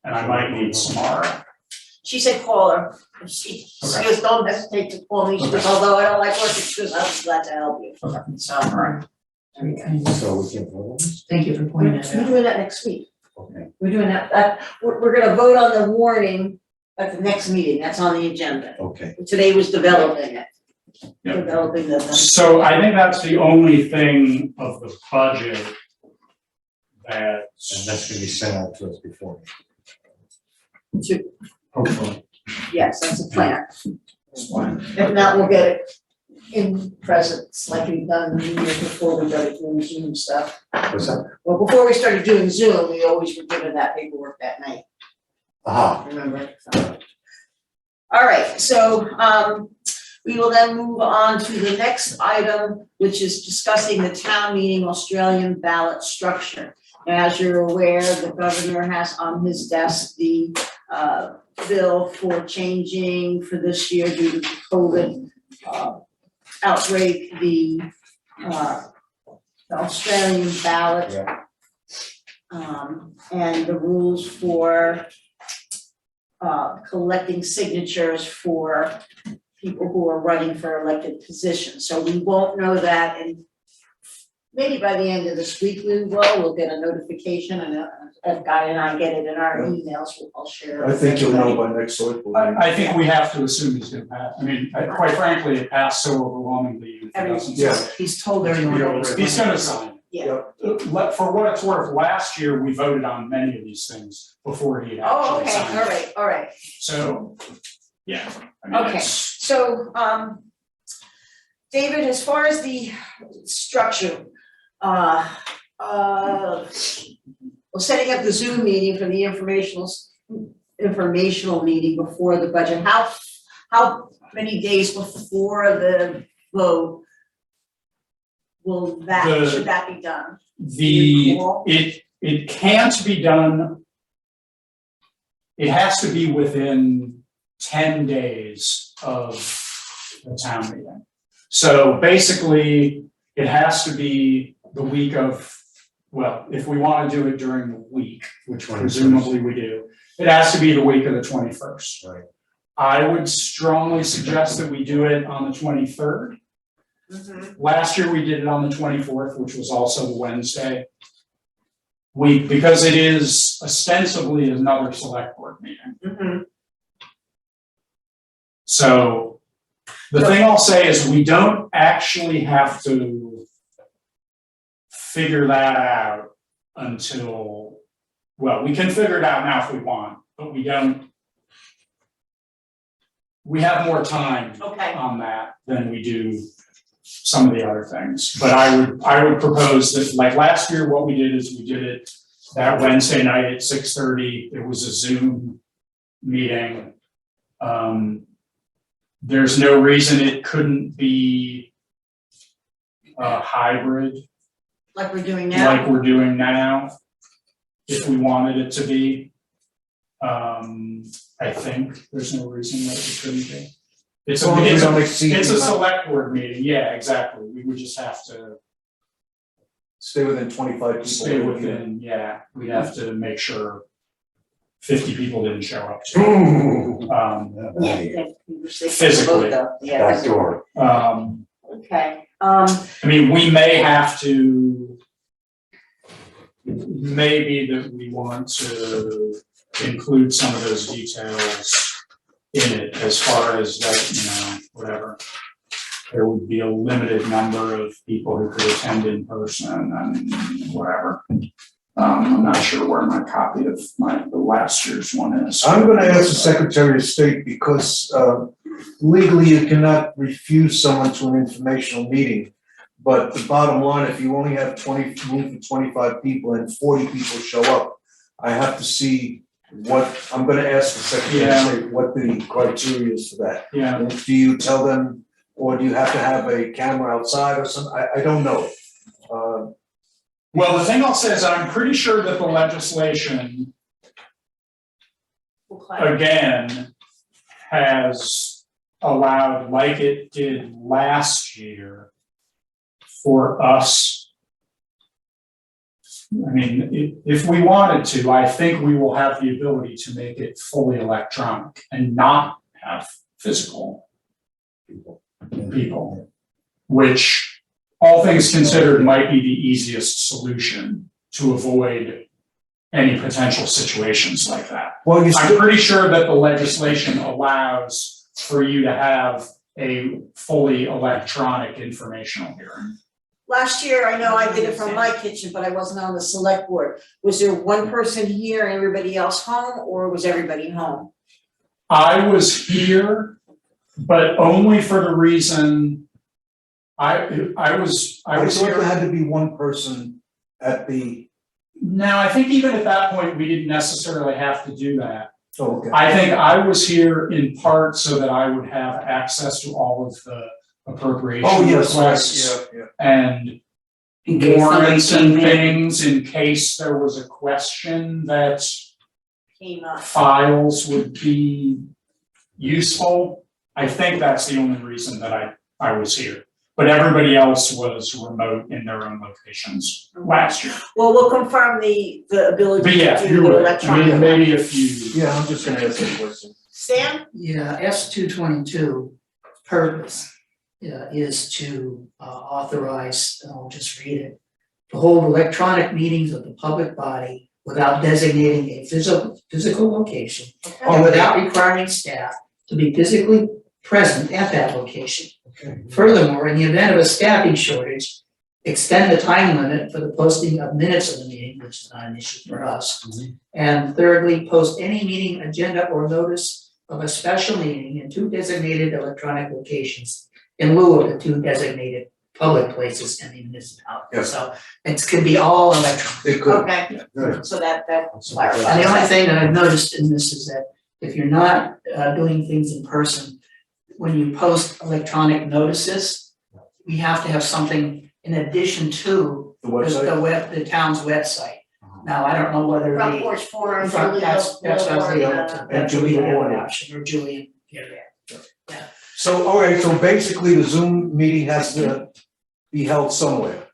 S4: And I might need Samara.
S1: She said call her. She goes, don't hesitate to call me. She goes, although I don't like working, she goes, I'll be glad to help you.
S4: Okay.
S1: So,
S4: Alright.
S1: there we go.
S5: So we can vote on this?
S3: Thank you for pointing that
S1: We're
S3: out.
S1: doing that next week.
S5: Okay.
S1: We're doing that, we're gonna vote on the warning at the next meeting. That's on the agenda.
S5: Okay.
S1: Today was developing it.
S4: Yep.
S1: Developing the.
S4: So I think that's the only thing of the budget that.
S5: And that's gonna be sent out to us before.
S4: Hopefully.
S1: Yes, that's a plan.
S4: That's fine.
S1: If not, we'll get it in presence like we've done the year before we started doing Zoom stuff.
S5: What's that?
S1: Well, before we started doing Zoom, we always were given that paperwork that night,
S5: Aha,
S1: remember? So. All right, so we will then move on to the next item, which is discussing the town meeting Australian ballot structure. As you're aware, the governor has on his desk the bill for changing for this year due to the COVID outbreak, the Australian ballot.
S5: Yeah.
S1: And the rules for collecting signatures for people who are running for elected positions. So we won't know that, and maybe by the end of this week we'll get a notification, and Guy and I get it in our emails, I'll share it.
S6: I think you'll know by next select board meeting.
S4: I think we have to assume he's gonna pass. I mean, quite frankly, it passed so overwhelmingly. If he doesn't
S6: Yeah.
S4: sign
S3: He's told everyone.
S6: Yeah.
S4: He's gonna sign.
S1: Yeah.
S4: For what it's worth, last year, we voted on many of these things before he had
S1: Oh,
S4: actually
S1: okay,
S4: signed.
S1: all right,
S4: So, yeah, I mean,
S1: Okay.
S4: it's,
S1: so, David, as far as the structure, well, setting up the Zoom meeting for the informational meeting before the budget, how many days before the vote will that, should that be done?
S4: it can't be done. It has to be within 10 days of the town meeting. So basically, it has to be the week of, well, if we want to do it during the week, which presumably we do, it has to be the week of the 21st.
S5: Right.
S4: I would strongly suggest that we do it on the 23rd. Last year, we did it on the 24th, which was also the Wednesday. Because it is ostensibly another select board meeting. So the thing I'll say is we don't actually have to figure that out until, well, we can figure it out now if we want, but we don't. We have more time
S1: Okay.
S4: on that than we do some of the other things. But I would propose that, like last year, what we did is we did it that Wednesday night at 6:30. It was a Zoom meeting. There's no reason it couldn't be a hybrid
S1: Like we're doing now?
S4: like we're doing now, if we wanted it to be. I think there's no reason that it couldn't be. It's
S6: As long as we don't
S4: a
S6: exceed the amount.
S4: select board meeting, yeah, exactly. We would just have to
S6: Stay within 25 people.
S4: stay within, yeah, we'd have to make sure 50 people didn't show up too.
S5: Ooh.
S1: Yeah, we were six
S4: Physically.
S1: vote though. Yeah,
S5: Back
S1: that's-
S5: door.
S1: okay,
S4: I mean, we may have to, maybe that we want to include some of those details in it as far as that, whatever. There would be a limited number of people who could attend in person and whatever. I'm not sure where my copy of the last year's one is.
S6: I'm gonna ask the Secretary of State because legally you cannot refuse someone to an informational meeting. But the bottom line, if you only have room for 25 people and 40 people show up, I have to see I'm gonna ask the Secretary of State what the criteria is for that.
S4: Yeah,
S6: Do you tell them, or do you have to have a camera outside or something? I don't know.
S4: well, the thing I'll say is I'm pretty sure that the legislation,
S1: we'll clarify.
S4: again, has allowed, like it did last year, for us. I mean, if we wanted to, I think we will have the ability to make it fully electronic and not have physical people, which, all things considered, might be the easiest solution to avoid any potential situations like that.
S6: Well, you
S4: I'm
S6: still,
S4: pretty sure that the legislation allows for you to have a fully electronic informational hearing.
S1: Last year, I know I did it from my kitchen, but I wasn't on the select board. Was there one person here and everybody else home, or was everybody home?
S4: I was here, but only for the reason I was
S6: I thought there
S4: here.
S6: had to be one person at the,
S4: No, I think even at that point, we didn't necessarily have to do that.
S6: oh, okay.
S4: I think I was here in part so that I would have access to all of the appropriation
S6: Oh, yes,
S4: requests.
S6: yeah.
S4: And
S3: In case somebody
S4: warrants and
S3: came in.
S4: things in case there was a question that
S1: Came up.
S4: files would be useful. I think that's the only reason that I was here. But everybody else was remote in their own locations last year.
S1: Well, we'll confirm the ability
S4: But
S1: to
S4: yeah,
S1: do
S4: you're
S1: the
S4: right. I
S1: electronic.
S4: mean, maybe if you.
S6: Yeah, I'm just gonna ask that question.
S1: Stan?
S3: Yeah, S 222 purpose is to authorize, and I'll just read it, to hold electronic meetings of the public body without designating a physical location and without requiring staff to be physically present at that location.
S5: Okay.
S3: Furthermore, in the event of a staffing shortage, extend the time limit for the posting of minutes of the meeting, which is not an issue for us. And thirdly, post any meeting agenda or notice of a special meeting in 2 designated electronic locations in lieu of the 2 designated public places in the municipality.
S6: Yes.
S3: So it can be all electronic.
S6: It could.
S1: Okay,
S5: Good.
S1: so that clarifies.
S3: And the only thing that I've noticed in this is that if you're not doing things in person, when you post electronic notices, we have to have something in addition to
S6: The website?
S3: the town's website. Now, I don't know whether
S1: Front
S3: the.
S1: porch forum,
S3: That's what I was
S1: Julia,
S3: able to,
S6: And
S3: that's
S6: Julia
S3: Julia
S6: Warner.
S3: option, or Julian, yeah.
S6: So, all right, so basically the Zoom meeting has to be held somewhere.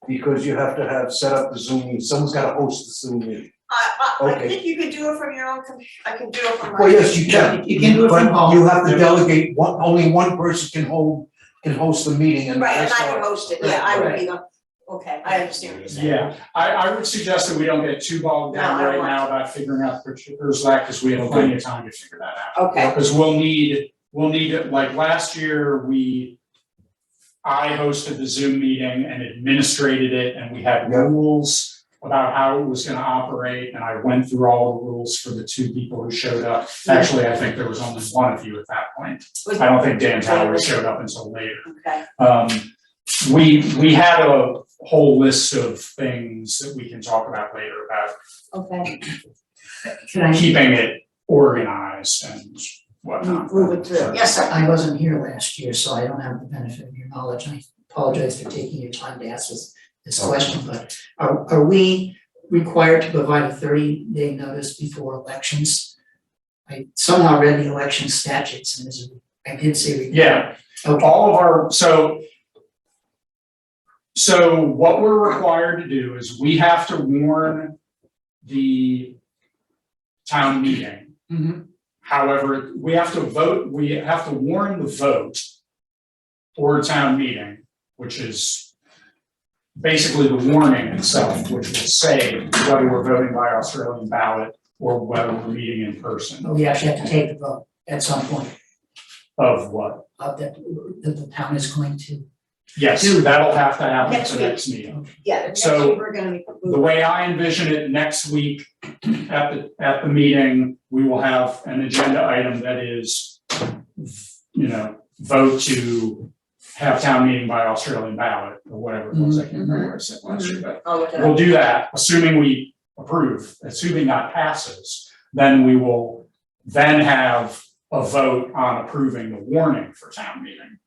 S6: Because you have to have set up the Zoom meeting, someone's gotta host the Zoom meeting.
S1: I
S6: Okay.
S1: think you could do it from your own I can do it from my.
S6: Well, yes, you can.
S3: You can do it from
S6: But
S3: home.
S6: you have to delegate, only one person can host the meeting and
S1: Right, and
S6: that's
S1: I can
S6: all.
S1: host it, yeah, I would be the, okay, I understand what you're saying.
S4: Yeah, I would suggest that we don't get too bogged
S1: No,
S4: down
S1: I don't
S4: right
S1: want
S4: now about figuring out the particulars of that, because we have plenty of time to figure that out.
S1: Okay,
S4: Because we'll need it, like last year, I hosted the Zoom meeting and administrated it, and we had
S6: Yeah.
S4: rules about how it was gonna operate, and I went through all the rules for the 2 people who showed up. Actually, I think there was only one of you at that point. I don't think Dan Towers showed up until later.
S1: okay,
S4: We had a whole list of things that we can talk about later about
S1: okay,
S3: Can I,
S4: keeping it organized and whatnot.
S1: move it through, yes, sir.
S3: I wasn't here last year, so I don't have the benefit of your knowledge. I apologize for taking your time to ask this question, but are we required to provide a 30-day notice before elections? I somehow read the election statutes and I did see.
S4: Yeah,
S3: Okay,
S4: all of our, so what we're required to do is we have to warn the town meeting.
S3: Mhm.
S4: However, we have to warn the vote for town meeting, which is basically the warning itself, which will say whether we're voting by Australian ballot or whether we're meeting in person.
S3: but we actually have to take the vote at some point
S4: Of what?
S3: that the town is going to.
S4: Yes,
S3: Dude.
S4: that'll have to happen at
S1: Next
S4: the
S1: week.
S4: next meeting.
S1: Yeah, the next
S4: So,
S1: week we're gonna be.
S4: The way I envision it, next week at the meeting, we will have an agenda item that is, vote to have town meeting by Australian ballot or whatever it was, I can't remember what I said last year, but
S1: I'll look it
S4: we'll
S1: up.
S4: do that, assuming we approve, assuming that passes, then we will then have a vote on approving the warning for town meeting.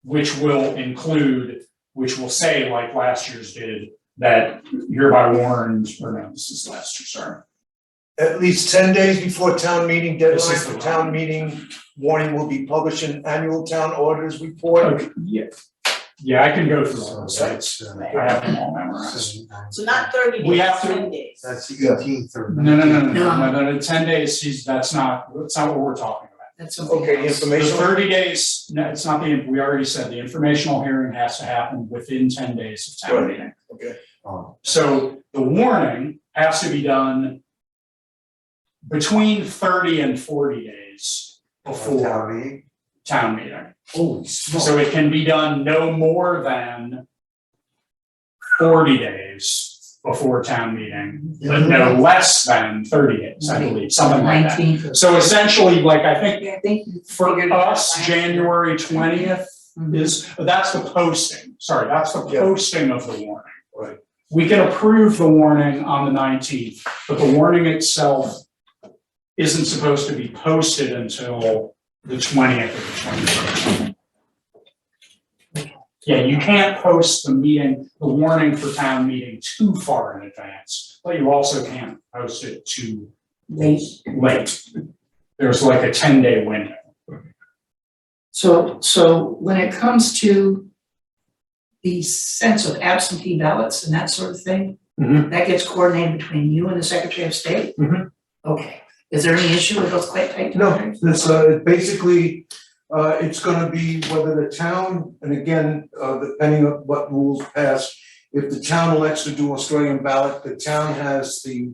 S4: Which will say, like last year's did, that hereby warned, or no, this is last year, sorry.
S6: At least 10 days before town meeting deadline
S4: This is
S6: for
S4: the
S6: town
S4: one.
S6: meeting, warning will be published in annual town orders report.
S4: Okay, yeah, I can go through all those sites, I have them all memorized.
S1: So not 30 days,
S4: We have to-
S1: 10 days.
S5: That's 1830.
S4: No, 10 days, that's not what we're talking about.
S3: That's something
S6: Okay,
S3: else.
S4: The
S6: information.
S4: 30 days, no, it's not we already said the informational hearing has to happen within 10 days of town
S6: Right.
S4: meeting.
S6: Okay.
S5: Oh,
S4: So the warning has to be done between 30 and 40 days before
S5: town meeting?
S4: town meeting.
S5: Holy smokes.
S4: So it can be done no more than 40 days before town meeting, but no less than 30 days, I believe, something like that.
S3: 19th of-
S4: So essentially, like, I think
S1: Yeah, I think you
S4: for
S1: figured it out
S4: us,
S1: last
S4: January 20th is, that's the posting, sorry, that's the
S6: Yeah.
S4: posting of the warning.
S6: Right.
S4: We can approve the warning on the 19th, but the warning itself isn't supposed to be posted until the 20th or the 21st. Yeah, you can't post the meeting, the warning for town meeting too far in advance, but you also can't post it too late. There's like a 10-day window.
S3: So when it comes to the sense of absentee ballots and that sort of thing, that gets coordinated between you and the Secretary of State?
S6: Mhm.
S3: Okay, is there any issue with those quite tight
S6: No,
S3: timeframes?
S6: this, basically, it's gonna be whether the town, and again, depending on what rules pass, if the town elects to do Australian ballot, the town has the,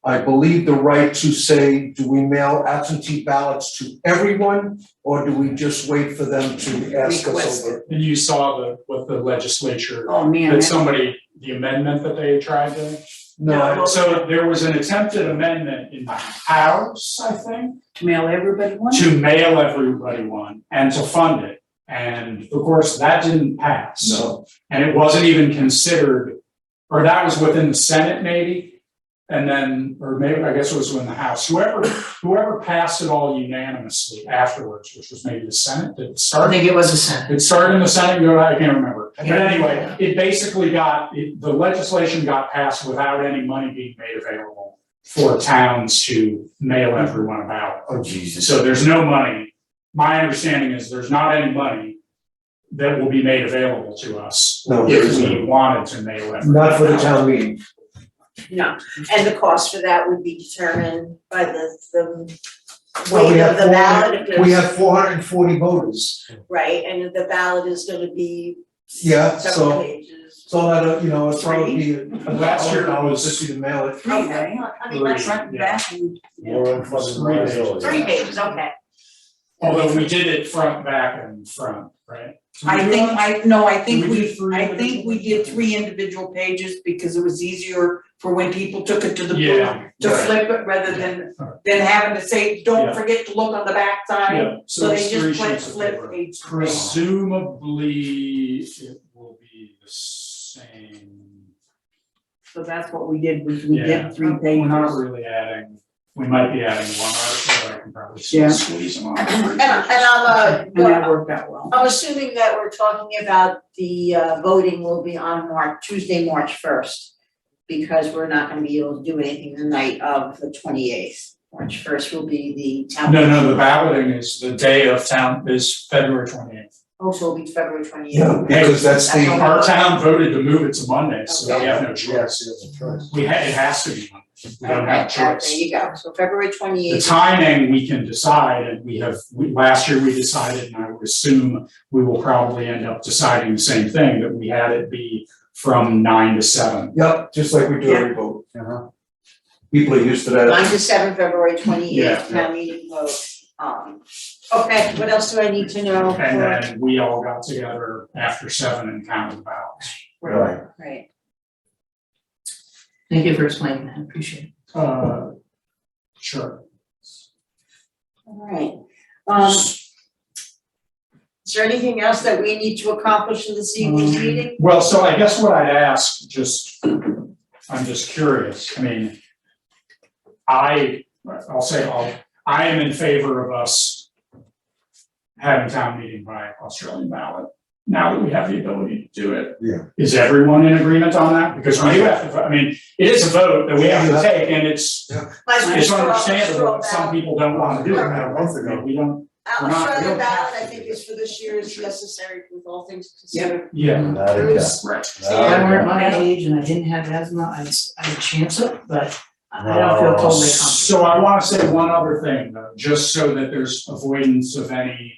S6: I believe, the right to say, do we mail absentee ballots to everyone? Or do we just wait for them to ask
S7: Request
S6: us over?
S4: And you saw what the legislature,
S7: Oh, man.
S4: that somebody, the amendment that they tried to.
S6: No,
S4: So there was an attempted amendment in the House, I think,
S7: To mail everybody one?
S4: to mail everybody one and to fund it. And of course, that didn't pass.
S6: no,
S4: And it wasn't even considered, or that was within the Senate maybe. And then, or maybe, I guess it was in the House, whoever passed it all unanimously afterwards, which was maybe the Senate, did it
S3: I
S4: start?
S3: think it was the Senate.
S4: It started in the Senate, I can't remember. But
S3: Yeah.
S4: anyway, it basically the legislation got passed without any money being made available for towns to mail everyone a ballot.
S5: Oh, Jesus.
S4: So there's no money. My understanding is there's not any money that will be made available to us
S6: no, there
S4: if
S6: isn't.
S4: we wanted to mail everyone.
S6: Not for the
S4: a ballot.
S6: town meeting.
S1: No, and the cost for that would be determined by the
S6: Well, we
S1: weight
S6: have
S1: of the ballot, if
S6: We
S1: there's,
S6: have 440 voters.
S1: right, and if the ballot is gonna be
S6: Yeah,
S1: several
S6: so,
S1: pages.
S6: so that, you know, it's probably be
S4: Last year it was-
S6: $150 to mail it.
S7: Three,
S1: Okay,
S7: right?
S1: I mean, that's
S7: Front and back and.
S5: More unfunded
S4: Three
S5: liability.
S1: 3 pages, okay.
S4: Although we did it front, back and front, right?
S7: I think
S4: We did three
S7: we did 3 individual pages because it was easier for when people took it to the booth
S4: Yeah.
S7: to
S6: Right.
S7: flip it rather than having to say, don't
S4: Yeah.
S7: forget to look on the back side.
S4: Yeah,
S7: So they
S4: it's three
S7: just flip,
S4: sheets of
S7: flip
S4: paper.
S7: page.
S4: Presumably, it will be the same.
S7: So that's what we did, was we
S4: Yeah.
S7: did 3
S4: We're not
S7: pages.
S4: really adding, we might be adding one article, but I can probably
S7: Yeah.
S4: squeeze them on.
S1: And I'm,
S7: And that worked out well.
S1: I'm assuming that we're talking about the voting will be on Tuesday, March 1st. Because we're not gonna be able to do anything the night of the 28th. March 1st will be the town.
S4: No, the balloting is the day of town, is February 28th.
S1: Oh, so it'll be February 28th.
S6: Yeah, because that's the,
S4: Our town voted to move it to Monday, so we have no choice.
S5: Yes, yes,
S4: It has to be Monday, we don't have a
S1: Okay,
S4: choice.
S1: there you go, so February
S4: The
S1: 28th.
S4: timing, we can decide, and last year we decided, and I would assume we will probably end up deciding the same thing, that we had it be from 9 to 7.
S6: yep, just like we do every vote.
S5: Uh-huh.
S6: People are used to that.
S1: 9 to 7, February 28th,
S4: Yeah.
S1: town meeting vote. Okay, what else do I need to know?
S4: And then we all got together after 7 and counted the ballots.
S5: Right.
S1: Right,
S3: Thank you for explaining that, appreciate it.
S4: Sure.
S1: all right. Is there anything else that we need to accomplish in this evening's meeting?
S4: Well, so I guess what I'd ask, I'm just curious, I mean, I am in favor of us having town meeting by Australian ballot, now that we have the ability to do it.
S5: Yeah.
S4: Is everyone in agreement on that? Because we do have to, vote. I mean, it is a vote that we have to take, and it's understandable that some people don't want to do it.
S5: A month ago.
S4: We don't, we're not- we
S1: Australian
S4: don't have
S1: ballot,
S4: to
S1: I think
S4: do
S1: is for this year is necessary with all things considered.
S4: yeah,
S5: Not a doubt.
S4: right.
S3: If I weren't my age and I didn't have asthma, I'd chance it, but I don't feel totally confident.
S4: So I wanna say one other thing, though, just so that there's avoidance of any,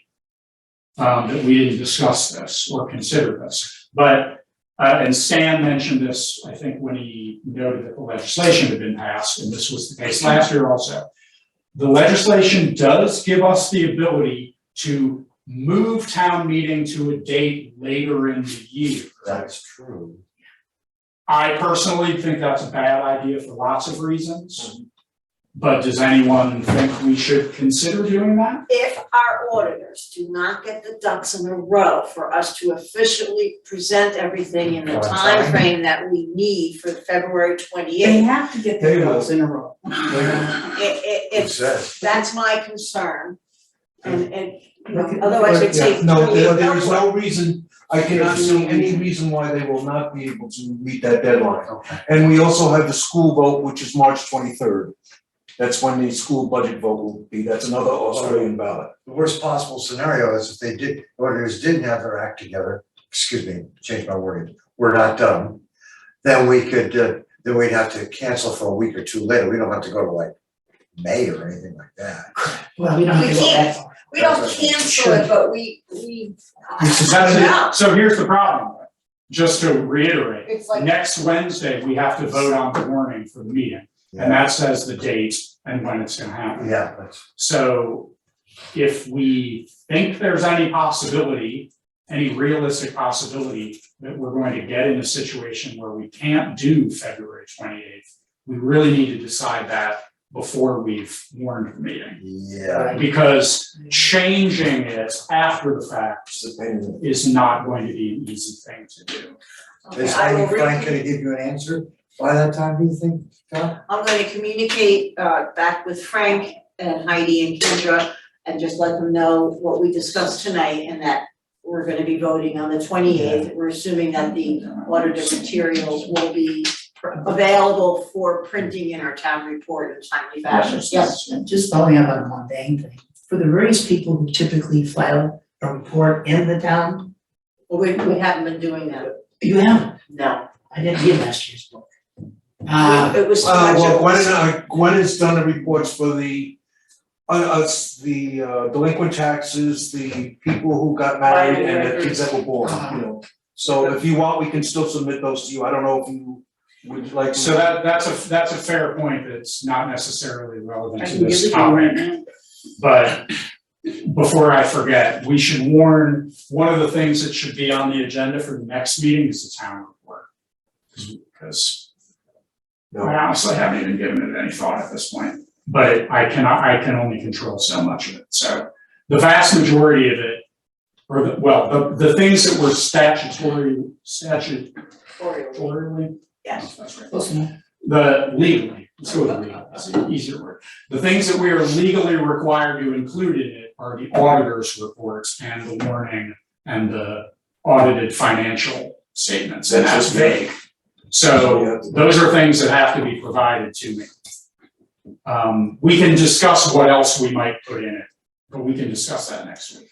S4: that we didn't discuss this or consider this. But, and Stan mentioned this, I think, when he noted that the legislation had been passed, and this was the case last year also. The legislation does give us the ability to move town meeting to a date later in the year.
S5: That's true.
S4: I personally think that's a bad idea for lots of reasons. But does anyone think we should consider doing that?
S1: If our auditors do not get the ducks in a row for us to officially present everything in the
S5: On
S1: time
S5: time.
S1: frame that we need for February
S7: They
S1: 28th,
S7: have to get
S6: They
S7: their
S6: will.
S7: ducks in a row.
S1: it's, that's my concern. and, you know, otherwise it's
S6: Yeah,
S1: safe.
S6: no, there is no reason, I cannot see any reason why they will not be able to meet that deadline.
S5: Okay.
S6: And we also have the school vote, which is March 23rd. That's when the school budget vote will be, that's another Australian ballot.
S5: The worst possible scenario is if they did, auditors didn't have their act together, excuse me, change my wording, we're not done. Then we could, then we'd have to cancel for a week or two later, we don't have to go to like May or anything like that.
S3: Well, we don't have to go that far.
S1: We don't cancel it, but we.
S4: So here's the problem, just to reiterate,
S1: It's like,
S4: next Wednesday, we have to vote on the warning for the meeting. And that says the date and when it's gonna happen.
S5: Yeah, that's,
S4: So if we think there's any possibility, any realistic possibility that we're going to get in a situation where we can't do February 28th, we really need to decide that before we've warned the meeting.
S5: yeah,
S4: Because changing it after the fact
S6: It's a pain in the-
S4: is not going to be an easy thing to do.
S5: is
S1: I will
S5: Frank gonna give you an answer by that time, do you think, John?
S1: I'm gonna communicate back with Frank and Heidi and Kendra and just let them know what we discussed tonight and that we're gonna be voting on the 28th. We're assuming that the audited materials will be available for printing in our town report in timely fashion. Yes,
S3: Just following up on the mundane thing, for the various people who typically file a report in the town,
S1: we haven't been doing that,
S3: you haven't,
S1: no.
S3: I didn't get last year's book. Uh,
S1: It was too much
S6: Well,
S1: of
S6: Gwen has done the reports for the delinquent taxes, the people who got married and the kids that were born, you know. So if you want, we can still submit those to you, I don't know if you would like to.
S4: So that's a fair point that's not necessarily relevant
S7: I
S4: to
S7: can give
S4: this
S7: it to you right
S4: topic.
S7: now.
S4: But before I forget, we should warn, one of the things that should be on the agenda for the next meeting is the town report. Because I honestly haven't even given it any thought at this point, but I can only control so much of it. So the vast majority of it, or the things that were statutorily,
S1: Yes.
S4: that's right.
S3: close enough.
S4: Legally, let's go with legal, it's an easier word. The things that we are legally required to include in it are the auditor's reports and the warning and the audited financial statements, and that's vague. So those are things that have to be provided to me. We can discuss what else we might put in it, but we can discuss that next week.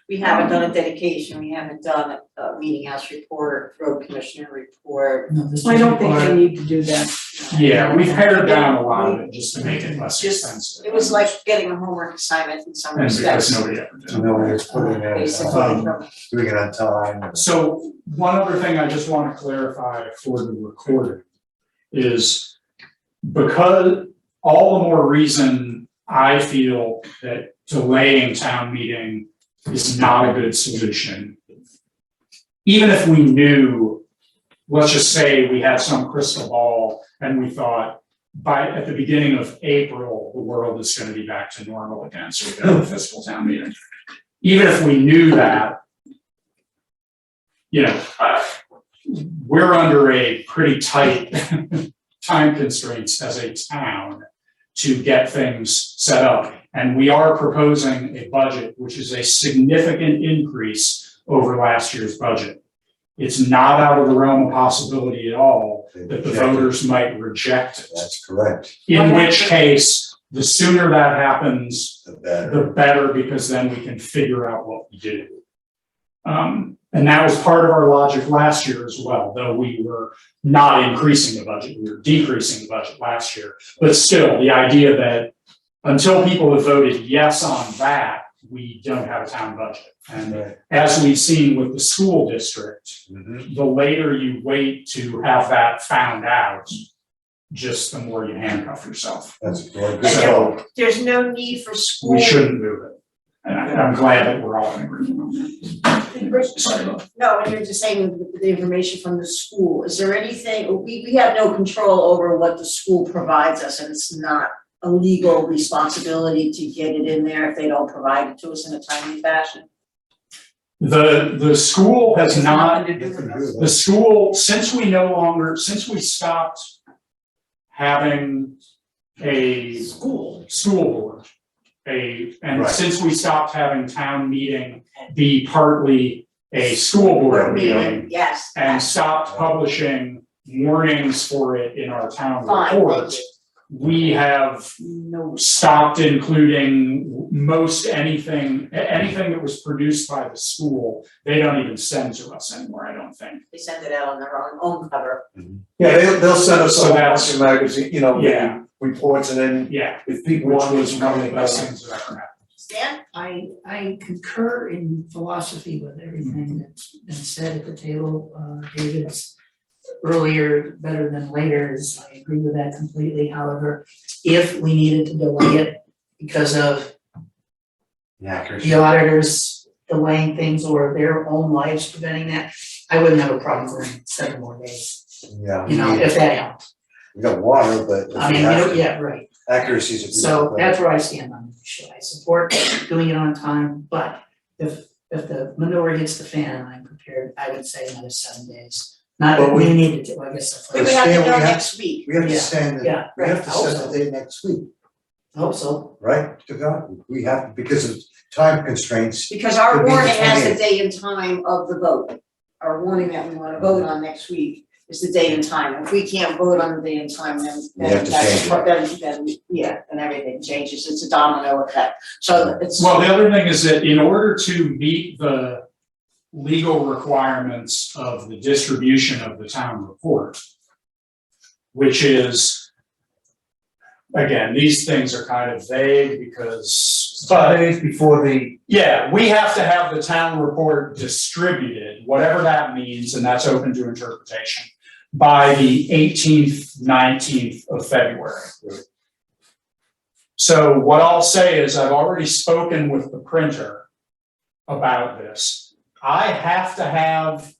S1: We haven't done a dedication, we haven't done a meeting house report, road commissioner report.
S3: No, this
S7: I
S3: was
S7: don't think they
S3: required.
S7: need to do that.
S4: Yeah, we've pared down a lot of it just to make it less
S1: Just-
S4: expensive.
S1: It was like getting a homework assignment in some
S4: And because
S1: respects.
S4: nobody ever did.
S5: So nobody was putting it,
S1: Basically,
S5: doing it on time.
S4: So one other thing I just want to clarify for the recording is because all the more reason I feel that delaying town meeting is not a good solution. Even if we knew, let's just say we had some crystal ball and we thought at the beginning of April, the world is going to be back to normal again, so we got a fiscal town meeting. Even if we knew that, we're under a pretty tight time constraints as a town to get things set up. And we are proposing a budget which is a significant increase over last year's budget. It's not out of the realm of possibility at all that the voters might reject it.
S5: That's correct,
S4: In which case, the sooner that happens,
S5: the better.
S4: the better, because then we can figure out what we do. And that was part of our logic last year as well, though we were not increasing the budget, we were decreasing the budget last year. But still, the idea that until people have voted yes on that, we don't have a town budget. And as we've seen with the school district,
S5: Mhm.
S4: the later you wait to have that found out, just the more you handcuff yourself.
S5: That's good.
S1: And
S4: So
S1: there's no need for school.
S4: we shouldn't move it. And I'm glad that we're all in agreement on that. Sorry, Bob.
S1: No, and you're just saying the information from the school, is there anything, we have no control over what the school provides us, and it's not a legal responsibility to get it in there if they don't provide it to us in a timely fashion.
S4: The school has not,
S7: Nothing to do with us.
S4: the school, since we stopped having a school board, and
S5: Right.
S4: since we stopped having town meeting be partly a school board meeting
S1: Yes.
S4: and stopped publishing warnings for it in our town
S1: Fine,
S4: report,
S1: thank you.
S4: we have
S7: No,
S4: stopped including most anything that was produced by the school. They don't even send to us anymore, I don't think.
S1: They send it out on their own cover.
S6: Yeah, they'll send us
S4: So
S6: a whole
S4: that's-
S6: bunch of magazine, you know,
S4: Yeah.
S6: reports, and then
S4: Yeah,
S6: if people
S4: which
S6: want
S4: was
S6: to
S4: one
S6: come
S4: of
S6: in.
S4: the best things that ever happened.
S1: Stan?
S3: I concur in philosophy with everything that's been said at the table, David's earlier, better than later, is, I agree with that completely, however, if we needed to delay it because of
S5: Yeah,
S3: the auditors delaying things or their own lives preventing that, I wouldn't have a problem going 7 more days,
S5: yeah.
S3: you know, if that helps.
S5: We got water, but if
S3: I
S5: we
S3: mean,
S5: have to,
S3: yeah, right.
S5: accuracy is a beautiful
S3: So
S5: thing.
S3: that's where I stand on the issue. I support doing it on time, but if the manure hits the fan, I'm prepared, I would say another 7 days. Not that
S5: But
S3: we needed to, I guess.
S1: We would have to
S5: Stan,
S1: know
S5: we have-
S1: next week.
S5: We have to
S3: Yeah,
S5: send,
S3: yeah,
S5: we have to
S3: right, I hope
S5: set
S3: so.
S5: the date next week,
S3: I hope so.
S5: right, to God, we have, because of time constraints.
S1: Because our
S5: Could be the
S1: warning has the
S5: 28th.
S1: day and time of the vote. Our warning that we wanna vote on next week is the day and time. If we can't vote on the day and time, then
S5: We have to change it.
S1: then yeah, then everything changes. It's a domino effect. So it's.
S4: Well, the other thing is that in order to meet the legal requirements of the distribution of the town report, which is, again, these things are kind of vague because, but
S6: Days before the,
S4: yeah, we have to have the town report distributed, whatever that means, and that's open to interpretation, by the 18th, 19th of February. So what I'll say is I've already spoken with the printer about this. I have to have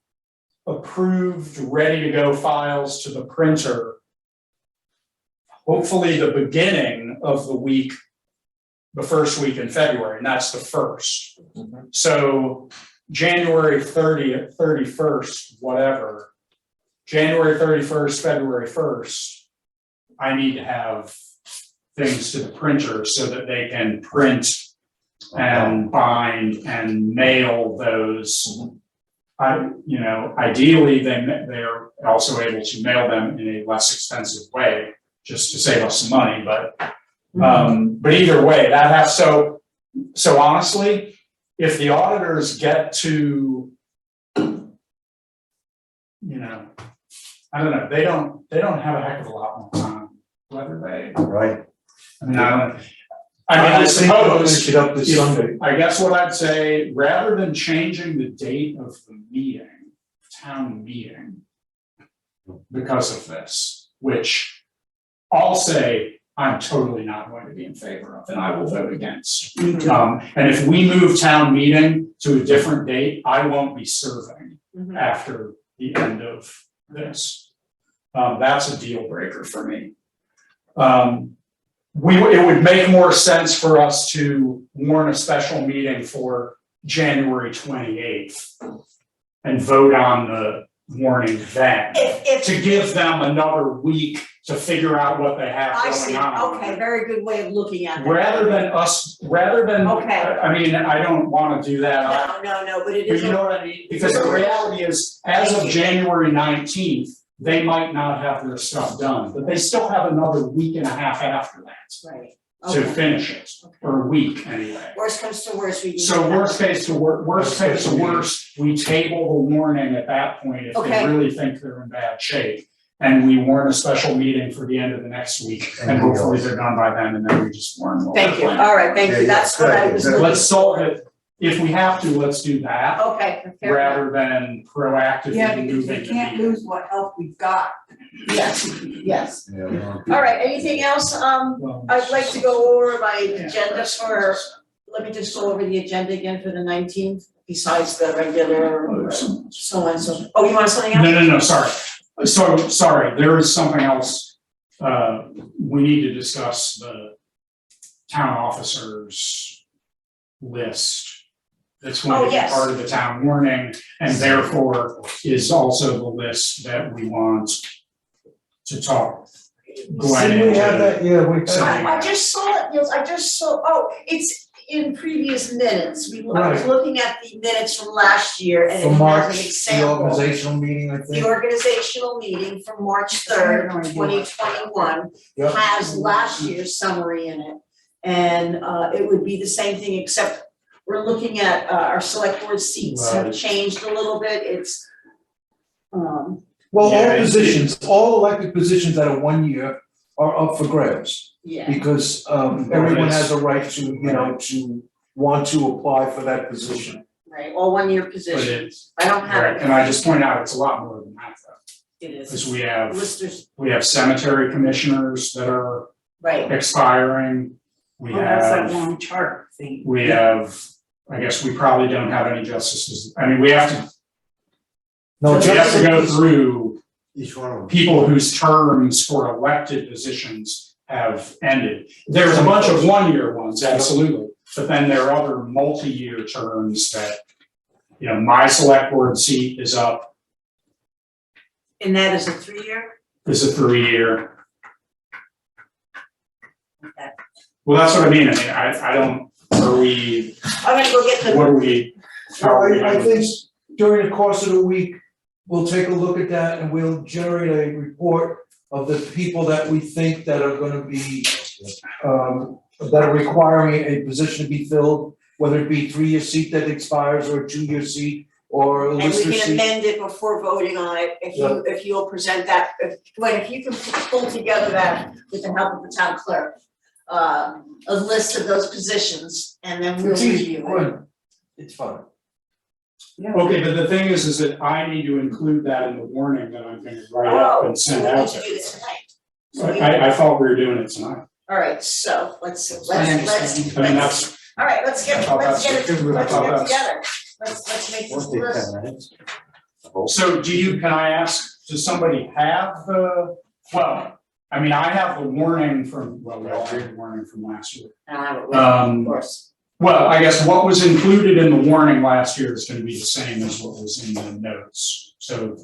S4: approved, ready to go files to the printer, hopefully the beginning of the week, the first week in February, and that's the 1st. So January 30th, 31st, whatever, January 31st, February 1st, I need to have things to the printer so that they can print and bind and mail those. Ideally, they're also able to mail them in a less expensive way, just to save us some money, but either way, that has, so honestly, if the auditors get to, I don't know, they don't have a heck of a lot more time, whether they,
S5: Right,
S4: I
S6: think we'll
S4: suppose,
S6: finish it up this Sunday.
S4: I guess what I'd say, rather than changing the date of the meeting, town meeting, because of this, which I'll say I'm totally not going to be in favor of, and I will vote against.
S7: me too.
S4: And if we move town meeting to a different date, I won't be serving
S1: Mhm.
S4: after the end of this. That's a deal breaker for me. It would make more sense for us to warn a special meeting for January 28th and vote on the warning then,
S1: If
S4: to give them another week to figure out what they have
S1: I see,
S4: going on.
S1: okay, very good way of looking at that.
S4: Rather than,
S1: Okay.
S4: I mean, I don't wanna do that,
S1: No, but it
S4: but
S1: is.
S4: you know what I mean? Because the reality is, as of
S1: Thank you.
S4: January 19th, they might not have their stuff done, but they still have another week and a half after that
S1: Right,
S4: to
S1: okay.
S4: finish it, or a week anyway.
S1: Worst comes to worst, we can.
S4: So
S1: do that.
S4: worst case to worst, we table the warning at that point if they
S1: Okay.
S4: really think they're in bad shape. And we warn a special meeting for the end of the next week, and hopefully they're done by then, and then we just warn more.
S1: Thank you, all right, thank
S5: Yeah,
S1: you,
S5: yeah,
S1: that's what I
S5: good,
S1: was
S5: good.
S1: looking.
S4: Let's solve it, if we have to, let's do that,
S1: Okay, fair enough.
S4: rather than proactively
S7: Yeah, because
S4: moving
S7: we
S4: the
S7: can't
S4: meeting.
S7: lose what help we've got.
S1: Yes,
S5: yeah.
S1: all right, anything else,
S4: Well,
S1: I'd like to go over my
S4: yeah,
S1: agenda
S4: that's-
S1: for, let me just go over the agenda again for the 19th, besides the regular,
S4: Oh, there's some-
S1: so on, so, oh, you want something else?
S4: No, sorry. So, sorry, there is something else. We need to discuss the town officers list. That's going to
S1: Oh,
S4: be
S1: yes.
S4: part of the town warning, and therefore is also the list that we want to talk Glenn
S5: Didn't we have that? Yeah, we
S4: So-
S5: had.
S1: I just saw it, Niels, I just saw, oh, it's in previous minutes, I was
S6: Right.
S1: looking at the minutes from last year and it
S6: For
S1: has
S6: March,
S1: an
S6: the
S1: example.
S6: organizational meeting, I
S1: The
S6: think.
S1: organizational meeting from March third, 2021
S6: Yep.
S1: has last year's summary in it. And it would be the same thing, except we're looking at our select board seats have
S4: Right.
S1: changed a little bit, it's
S6: Well,
S4: Yeah,
S6: all
S4: it-
S6: positions, all elected positions that are 1 year are up for grabs.
S1: yeah.
S6: Because everyone has a right to, you know, to want to apply for that position.
S1: Right, all one-year
S4: But
S1: positions,
S4: it's,
S1: I don't have
S4: right,
S1: it,
S4: and I just point out, it's a lot more than that though,
S1: it is,
S4: because we have
S1: listers,
S4: cemetery commissioners that are
S1: right,
S4: expiring. We
S7: Oh, that's that
S4: have,
S7: long chart thing.
S4: we have, I guess we probably don't have any justices, I mean, we have to
S6: No,
S4: we have to go
S6: just,
S4: through
S5: Each one of them.
S4: people whose terms for elected positions have ended. There's a bunch of one-year ones, absolutely, but then there are other multi-year terms that, you know, my select board seat is up,
S1: and that is a 3-year?
S4: is a 3-year.
S1: Okay.
S4: Well, that's what I mean, I don't, are we,
S1: I'm gonna go get the.
S4: what are we? how are we
S6: I
S4: doing?
S6: think during the course of the week, we'll take a look at that and we'll generate a report of the people that we think that are gonna be, that are requiring a position to be filled, whether it be 3-year seat that expires or a 2-year seat or a
S1: And we
S6: lister
S1: can
S6: seat.
S1: amend it before voting on it, if you'll present that, if you can pull together that with the help of the town clerk. A list of those positions, and then we'll
S6: It's easy,
S1: review it.
S6: good. It's fun.
S4: Okay, but the thing is that I need to include that in the warning that I'm gonna write up and send out.
S1: So we need to do this tonight. So we-
S4: I thought we were doing it tonight.
S1: Alright, so let's,
S7: I understand.
S4: I mean, that's,
S1: alright, let's get it
S4: I thought that's-
S1: together,
S4: that's-
S1: let's make this
S5: Won't take
S1: list.
S5: 10 minutes.
S4: so can I ask, does somebody have well, I mean, I have the warning from, well, we all have the warning from last year.
S1: And I have it with me, of course.
S4: Well, I guess what was included in the warning last year is gonna be the same as what was in the notes. So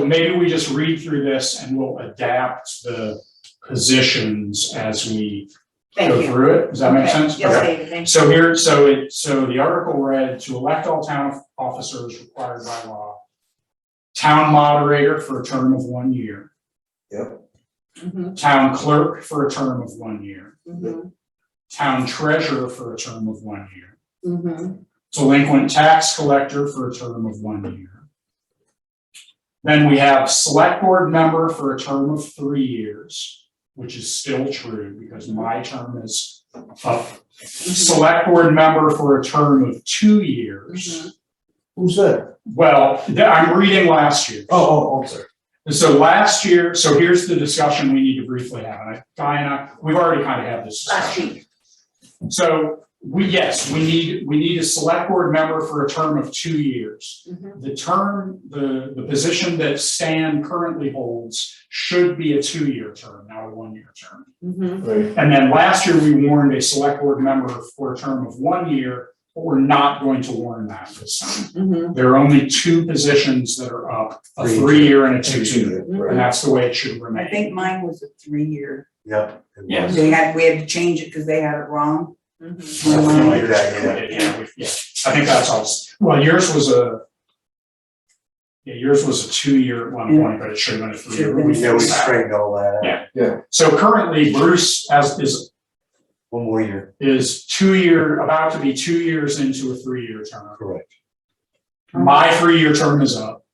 S4: maybe we just read through this and we'll adapt the positions as we
S1: Thank
S4: go
S1: you.
S4: through it. Does that make
S1: Okay.
S4: sense?
S1: Yes,
S4: Okay.
S1: David, thank you.
S4: So the article read, to elect all town officers required by law. Town moderator for a term of 1 year.
S1: Mhm,
S4: Town clerk for a term of 1 year.
S1: mhm,
S4: Town treasurer for a term of 1 year.
S1: mhm.
S4: Delinquent tax collector for a term of 1 year. Then we have select board member for a term of 3 years, which is still true because my term is up. Select board member for a term of 2 years.
S6: Who's that?
S4: Well, I'm reading last year.
S6: Oh, sorry.
S4: So last year, so here's the discussion we need to briefly have, and Guy and I, we've already kind of had this
S1: Last
S4: discussion.
S1: week.
S4: So we need a select board member for a term of 2 years.
S1: Mhm.
S4: The position that Stan currently holds should be a 2-year term, not a 1-year term.
S1: Mhm.
S6: Right.
S4: And then last year, we warned a select board member for a term of 1 year, but we're not going to warn that this time.
S1: Mhm.
S4: There are only 2 positions that are up, a
S5: 3
S4: 3-year and a 2-year,
S1: Mhm.
S4: and that's the way it should
S7: I
S4: remain.
S7: think mine was a 3-year.
S5: Yep. it
S4: Yeah.
S5: was.
S7: We had to change it because they had it wrong.
S1: Mhm.
S5: Something like that, yeah.
S4: Yeah, I think that's all, well, yours was a 2-year at one point, but it should have been a 3-year.
S7: Should've been.
S5: Yeah, we straightened all that out.
S4: Yeah. So currently Bruce
S5: One more year,
S4: is 2-year, about to be 2 years into a 3-year term.
S5: correct.
S4: My 3-year term is up.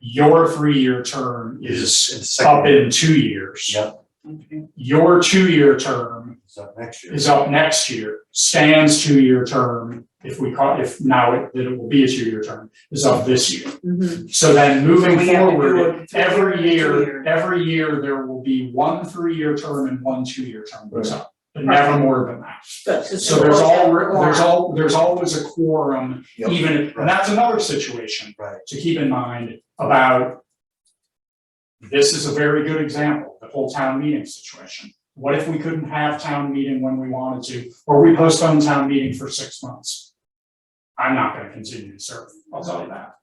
S4: Your 3-year term is
S5: It's
S4: up
S5: second,
S4: in 2 years.
S5: yep,
S7: Okay.
S4: Your 2-year term
S5: it's up next year.
S4: is up next year. Stan's 2-year term, if it will be a 2-year term, is up this year.
S1: Mhm.
S4: So then moving
S7: So we have to do
S4: forward,
S7: a 3-year and a 2-year.
S4: every year there will be 1 3-year term and 1 2-year term goes up, but never more than that.
S1: Good,
S4: So there's always a quorum,
S6: Yep.
S4: even if, and that's another situation
S5: Right.
S4: to keep in mind about. This is a very good example, the whole town meeting situation. What if we couldn't have town meeting when we wanted to, or we postponed town meeting for 6 months? I'm not gonna continue to serve, I'll tell you that.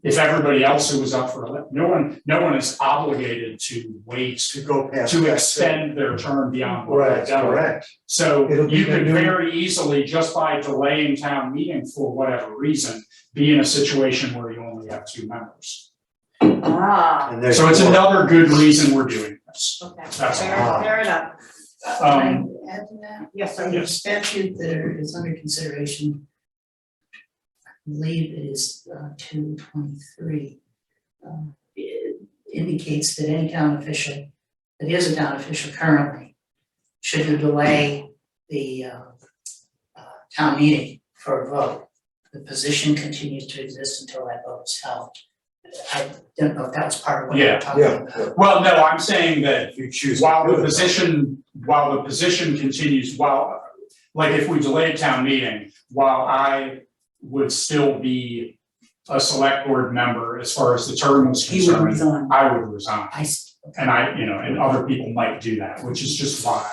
S4: If everybody else who was up for, no one is obligated to wait
S5: To go past.
S4: to
S5: that.
S4: extend their term beyond what
S5: Right,
S4: they've done.
S5: correct.
S4: So
S6: It'll be
S4: you
S6: the
S4: could
S6: new-
S4: very easily, just by delaying town meeting for whatever reason, be in a situation where you only have 2 members.
S1: Ah,
S5: And there's
S4: So it's
S5: more.
S4: another good reason we're doing this.
S1: okay,
S4: That's
S1: fair enough.
S3: Can I add to that?
S1: Yes,
S3: So
S1: sir.
S3: the statute that is under consideration, I believe it is 223, it indicates that any town official, that is a town official currently, should you delay the town meeting for a vote, the position continues to exist until that vote is held. I don't know if that was part of what you
S4: Yeah,
S3: were talking
S6: yeah,
S3: about.
S6: yeah.
S4: Well, no, I'm saying that
S5: If you choose. to
S4: while
S5: do
S4: the
S5: it,
S4: position continues, like if we delayed town meeting, while I would still be a select board member as far as the term was
S7: He would
S4: concerned,
S7: resign.
S4: I would resign.
S3: I see.
S4: And and other people might do that, which is just why.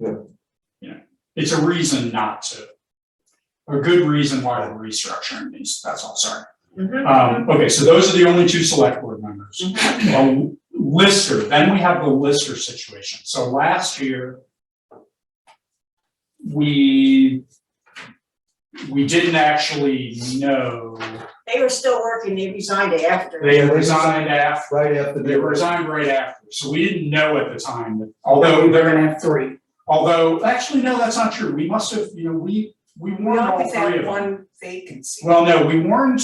S6: Yeah.
S4: It's a reason not to. A good reason why we're restructuring these, that's all, sorry. Okay, so those are the only 2 select board members. A lister, then we have the lister situation. So last year, we didn't actually know,
S1: They were still working, they resigned after.
S4: they resigned after,
S6: Right after
S4: they resigned right after, so we didn't know at the time that,
S7: Although
S4: although
S7: we're gonna have 3.
S4: actually, no, that's not true, we must have, we
S7: We
S4: warned all
S7: always
S4: 3
S7: have
S4: of them.
S7: 1 vacancy.
S4: Well, no, we warned,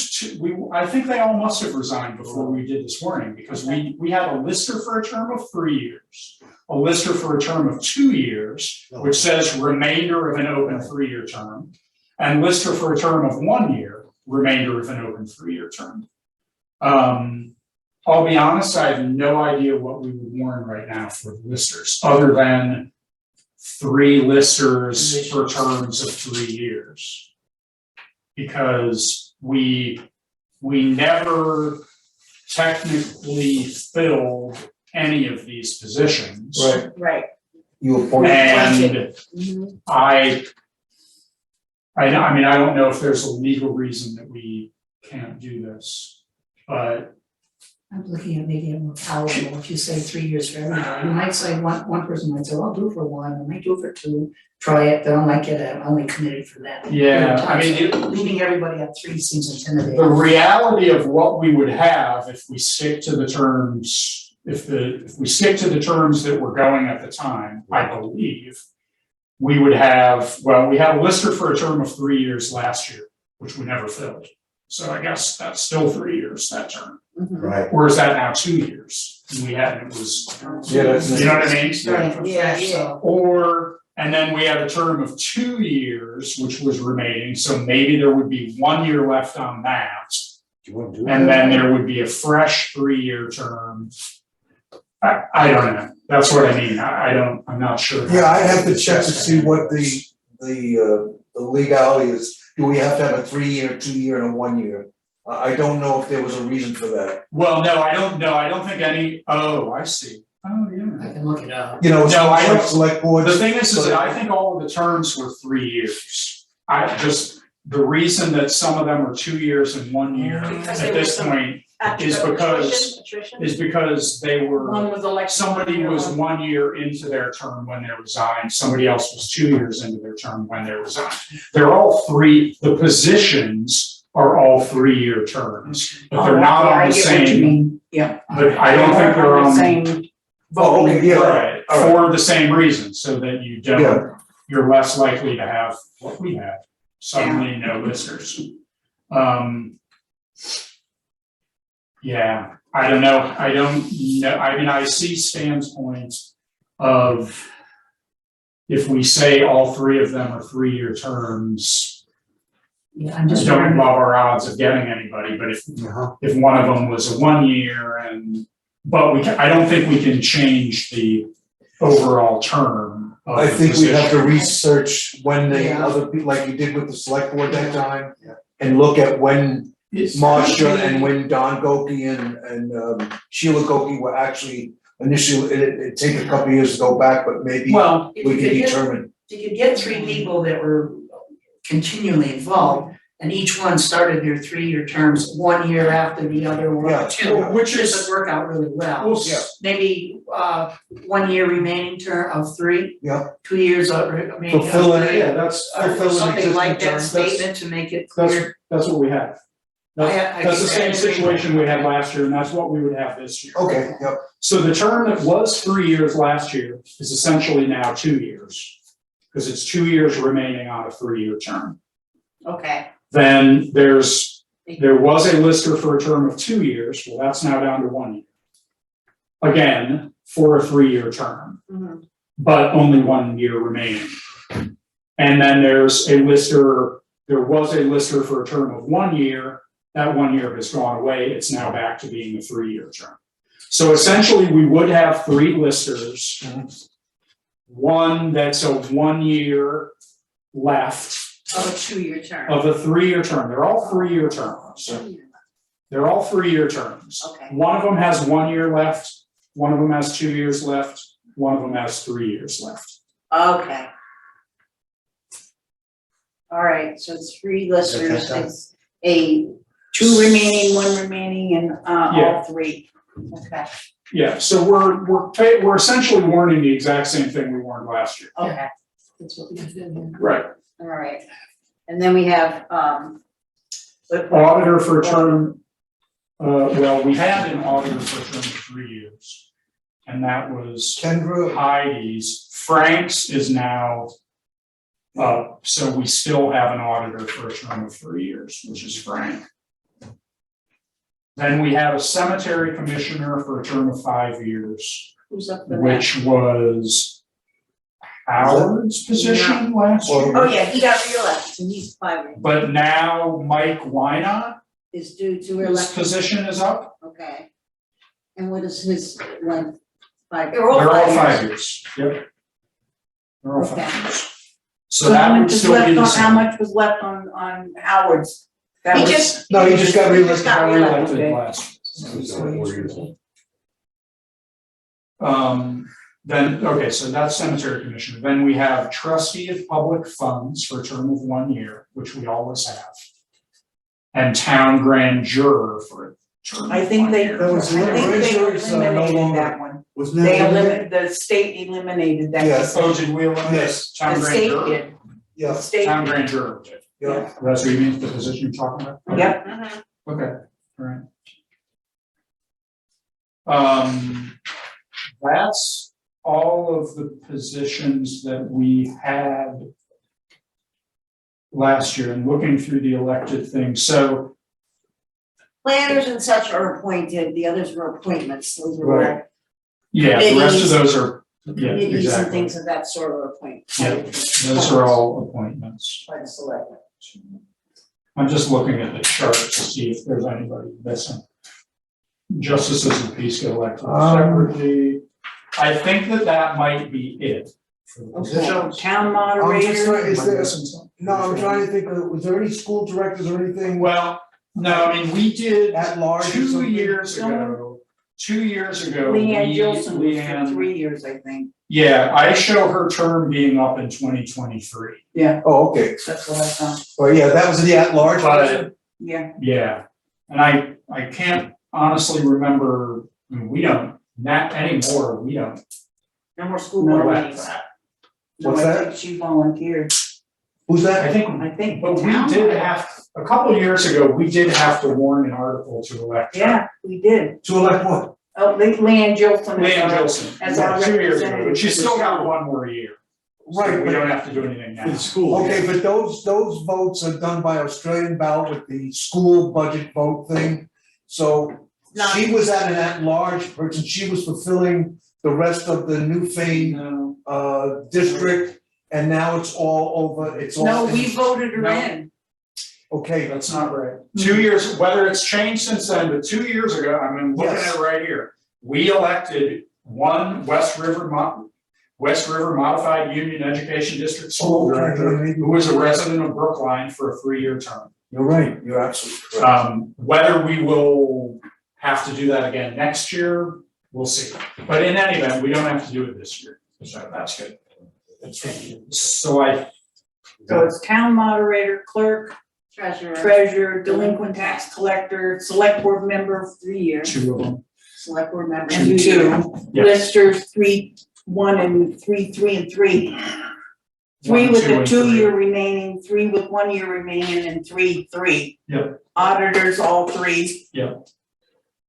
S4: I think they all must have resigned before we did this warning, because we had a lister for a term of 3 years, a lister for a term of 2 years, which says remainder of an open 3-year term, and lister for a term of 1 year, remainder of an open 3-year term. I'll be honest, I have no idea what we would warn right now for listers, other than 3 listers for terms of 3 years. Because we never technically filled any of these positions.
S6: Right,
S1: Right.
S6: you appointed.
S4: And
S1: Mhm.
S4: I mean, I don't know if there's a legal reason that we can't do this, but
S3: I'm looking at making it more palatable, if you say 3 years for everybody, you might say one person might say, well, I'll do it for 1, I might do it for 2, try it, then I might get it, I'm only committed for that.
S4: yeah, I mean,
S3: So leaving everybody at 3 seems intimidating.
S4: the reality of what we would have if we stick to the terms, if we stick to the terms that were going at the time, I believe, we would have, well, we had a lister for a term of 3 years last year, which we never filled. So I guess that's still 3 years, that term.
S5: Right.
S4: Or is that now 2 years? And we had, it was,
S6: Yeah, that's-
S4: you know what I mean?
S3: Starting from
S1: Yeah,
S3: fresh, so.
S4: Or, and then we had a term of 2 years, which was remaining, so maybe there would be 1 year left on that.
S5: Do you want to do that?
S4: And then there would be a fresh 3-year term. I don't know, that's what I mean, I'm not sure.
S6: Yeah, I'd have to check to see what the legality is. Do we have to have a 3-year, 2-year, and a 1 year? I don't know if there was a reason for that.
S4: Well, no, I don't think any, oh, I see. Oh, yeah.
S3: I can look it up.
S6: You know, it's
S4: No, I
S6: like
S4: don't-
S6: select boards.
S4: The thing is that I think all of the terms were 3 years. The reason that some of them are 2 years and 1 year
S1: Because
S4: at
S1: there
S4: this
S1: was some
S4: point is because,
S1: Attrition?
S4: is because they were,
S7: One was elected.
S4: somebody was 1 year into their term when they resigned, somebody else was 2 years into their term when they resigned. They're all 3, the positions are all 3-year terms, but they're not on the same,
S7: Yeah.
S4: but I don't think they're on.
S7: Same.
S6: Oh, okay, yeah.
S4: Right,
S6: All right.
S4: for the same reason, so that you
S6: Yeah.
S4: don't, you're less likely to have what we had, suddenly no listeners. Yeah, I don't know, I mean, I see Stan's point of if we say all 3 of them are 3-year terms,
S3: Yeah, I'm
S4: we
S3: just
S4: don't
S3: wondering,
S4: love our odds of getting anybody, but
S5: Uh-huh.
S4: if one of them was a 1 year but I don't think we can change the overall term of
S6: I
S4: the
S6: think we have to
S4: position.
S6: research when the
S3: Yeah.
S6: other people, like you did with the select board that time.
S5: Yeah.
S6: And look at when
S4: It's-
S6: Marcia and when Don Goki and Sheila Goki were actually initially, it'd take a couple years to go back, but maybe
S4: Well,
S3: if
S6: we
S3: you
S6: can
S3: could get,
S6: determine.
S3: if you could get 3 people that were continually involved, and each one started their 3-year terms 1 year after the other,
S6: Yeah,
S3: or two,
S6: yeah.
S4: Which
S3: this
S4: is,
S3: would work out really well.
S4: well,
S6: Yeah.
S3: Maybe 1 year remaining term of 3.
S6: Yeah.
S3: 2 years of remaining of
S6: Fulfilling it,
S3: 3.
S4: yeah, that's,
S6: fulfilling
S3: Something like
S6: existing
S3: that
S6: terms.
S3: statement to make it clear.
S4: that's what we have.
S3: I
S4: That's the
S3: think
S4: same
S3: I agree.
S4: situation we had last year, and that's what we would have this year.
S6: Okay, yep,
S4: So the term that was 3 years last year is essentially now 2 years, because it's 2 years remaining on a 3-year term.
S1: Okay,
S4: Then there was a lister for a term of 2 years, well, that's now down to 1 year. Again, for a 3-year term,
S1: mhm,
S4: but only 1 year remaining. And then there was a lister for a term of 1 year, that 1 year has gone away, it's now back to being a 3-year term. So essentially, we would have 3 listers. One that's a 1 year left
S1: of a 2-year term.
S4: of a 3-year term, they're all 3-year terms. They're all 3-year terms.
S1: Okay.
S4: One of them has 1 year left, one of them has 2 years left, one of them has 3 years left.
S1: Okay. All right, so 3 listers,
S5: Okay.
S1: it's a,
S7: 2 remaining, 1 remaining, and
S4: Yeah.
S7: all 3.
S1: okay,
S4: Yeah, so we're essentially warning the exact same thing we warned last year.
S1: okay,
S3: That's what we did, yeah.
S4: Right.
S1: all right. And then we have,
S4: Auditor for a term, well, we had an auditor for a term of 3 years. And that was
S6: Kendra,
S4: Heidi's. Frank's is now up, so we still have an auditor for a term of 3 years, which is Frank. Then we have a cemetery commissioner for a term of 5 years,
S1: who's up for that?
S4: which was Howard's position last
S6: Well-
S4: year.
S1: Oh, yeah, he got reelected, and he's 5 years,
S4: But now Mike Wynot,
S1: is due to
S4: his
S1: election,
S4: position is up.
S1: okay. And what is his length? 5,
S4: They're all 5 years, yep. They're all
S1: Okay.
S4: 5 years. So
S7: So how
S4: that would
S7: much is
S4: still be
S7: left
S4: the
S7: on,
S4: same.
S7: how much was left on Howard's? That
S1: He
S7: was-
S1: just.
S6: No, he just got
S1: he
S6: reelected.
S1: got
S4: Got
S1: reelected.
S4: reelected last. Then, okay, so that's cemetery commissioner. Then we have trustee of public funds for a term of 1 year, which we always have. And town grand juror for a term
S7: I
S4: of
S7: think
S4: 1
S7: they,
S4: year.
S6: That was
S7: I think they
S6: Racers, no
S7: eliminated
S6: longer-
S7: that one.
S6: wasn't
S7: They
S6: that?
S7: eliminated, the state eliminated that.
S6: Yes.
S4: Oh, did we eliminate
S6: Yes.
S4: town
S7: The
S4: grand
S7: state
S4: juror?
S7: did, the
S6: Yeah,
S7: state
S4: Town
S7: did.
S4: grand juror did.
S6: yeah.
S4: That's what you mean, the position you're talking about? Okay.
S7: Yep.
S1: Mhm.
S4: Okay, alright. That's all of the positions that we had last year, and looking through the elected things, so,
S1: Planners and such are appointed, the others were appointments, those are all
S6: Right.
S4: yeah, the rest of
S1: Committees.
S4: those are, yeah,
S1: committees and
S4: exactly.
S1: things of that sort are appointed.
S4: Yeah, those are all appointments.
S1: By the selectmen.
S4: I'm just looking at the chart to see if there's anybody missing. Justices of peace get elected separately. I think that might be it for the
S1: Okay.
S7: So
S4: positions.
S7: town
S6: I'm
S7: moderator,
S6: just trying, is
S4: Am I
S6: there,
S4: missing something?
S6: no, I'm trying to think, was there any school directors or anything
S4: Well, no, I mean, we did
S6: at large or
S4: 2
S6: something?
S4: years ago, 2 years ago,
S7: Leanne Gilson was for
S4: Leanne,
S7: 3 years, I think.
S4: yeah, I show her term being up in 2023.
S6: Oh, okay,
S7: That's what I thought,
S6: well, yeah, that was the at-large person?
S7: yeah.
S4: Yeah, and I can't honestly remember, I mean, we don't, not anymore, we don't
S1: No more school
S7: No,
S1: board
S4: elect
S1: meetings.
S4: that.
S7: No,
S6: What's
S7: I
S6: that?
S7: think she volunteered,
S6: Who's that?
S4: I think,
S7: the
S4: but we
S7: town
S4: did
S7: might.
S4: have, a couple years ago, we did have to warn an article to elect her.
S7: Yeah, we did.
S6: To elect what?
S7: Oh, Leanne Gilson is
S4: Leanne
S7: our,
S4: Gilson,
S7: as our
S4: 2 years ago,
S7: representative
S4: but she's
S7: for
S4: still
S7: the
S4: got
S7: town.
S4: 1 more year. So
S6: Right,
S4: we
S6: but-
S4: don't have to do anything now.
S6: Okay, but those votes are done by Australian ballot with the school budget vote thing. So
S1: Not-
S6: she was at an at-large person, she was fulfilling the rest of the New Fane
S4: No,
S6: district, and now it's all over, it's all.
S7: No, we voted her
S4: No.
S7: in.
S6: Okay,
S4: that's not right. 2 years, whether it's changed since then, but 2 years ago, I mean, looking
S6: Yes.
S4: at it right here, we elected one West River Modified Union Education District School
S6: Okay,
S4: Director,
S6: maybe-
S4: who was a resident of Brookline for a 3-year term.
S6: you're right, you're absolutely correct.
S4: Whether we will have to do that again next year, we'll see. But in any event, we don't have to do it this year, so that's good. So
S7: So it's town moderator, clerk, treasurer, delinquent tax collector, select board member, 3 years.
S4: 2 of them.
S1: Select board member.
S7: And 2,
S4: Yeah.
S7: listers, 3, 1 and 3, 3 and 3. 3
S4: 1,
S7: with
S4: 2,
S7: a
S4: and
S7: 2-year
S4: 3.
S7: remaining, 3 with 1 year remaining, and 3, 3.
S4: Yep.
S7: Auditors, all 3.
S4: Yep.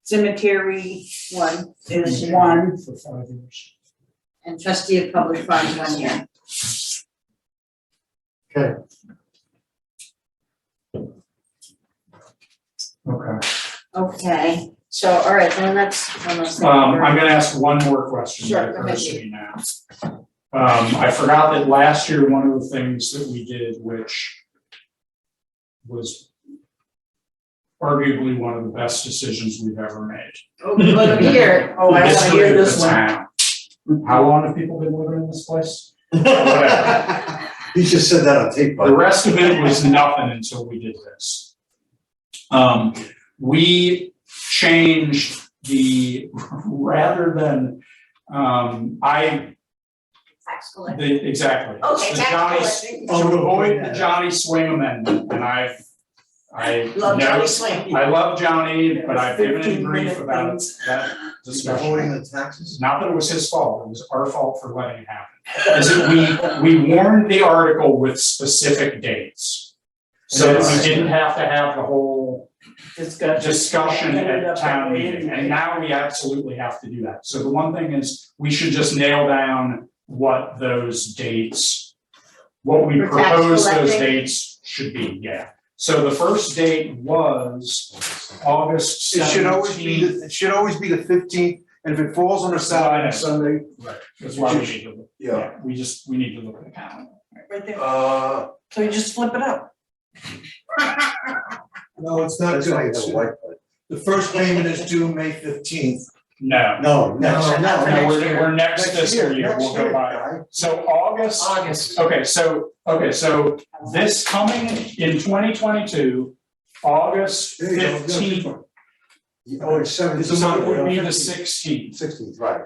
S7: Cemetery, 1 is 1.
S4: For 5 years.
S1: And trustee of public funds, 1 year.
S4: Okay.
S1: Okay, so, all right, then let's.
S4: I'm gonna ask one more question
S1: Sure,
S4: that
S1: go
S4: occurs
S1: ahead.
S4: to me now. I forgot that last year, one of the things that we did, which was arguably one of the best decisions we've ever made.
S1: Oh, let me hear it.
S7: Oh, I wanna
S4: History
S7: hear
S4: of the
S7: this one.
S4: town. How long have people been living in this place? Whatever.
S5: He just said that on tape,
S4: The
S5: but
S4: rest of it was nothing until we did this. We changed rather than,
S1: Tax collector.
S4: exactly.
S1: Okay,
S4: The
S1: tax
S4: Johnny,
S1: collecting.
S4: to avoid the Johnny Swing amendment, and I
S1: Love
S4: know-
S1: Johnny Swing.
S4: I love Johnny, but I've given him
S7: 15-minute
S4: grief about
S7: things.
S4: that discussion.
S5: avoiding the taxes.
S4: Not that it was his fault, it was our fault for letting it happen. Is that we warned the article with specific dates. So that we didn't have to have the whole discussion at town meeting, and now we absolutely have to do that. So the one thing is, we should just nail down what those dates, what we
S1: For tax
S4: propose those
S1: collecting?
S4: dates should be, yeah. So the first date was August
S6: It should always
S4: 17th.
S6: it should always be the 15th, and if it falls on a Saturday or Sunday,
S4: Right, that's why we need to look,
S6: yeah.
S4: we need to look at the calendar.
S7: Right there.
S6: So
S7: you just flip it up.
S6: no, it's not
S5: That's why you
S6: due.
S5: have a white plate.
S6: The first payment is due May 15th.
S4: No,
S5: No, next.
S1: No,
S4: no, we're next fiscal year,
S5: next
S4: we'll go
S5: year,
S4: by.
S5: guy.
S4: So August, okay, so this coming in 2022, August
S5: There you go,
S4: 15th,
S5: Oh, it's 17th.
S4: so it would be the 16th,
S5: 16th, right.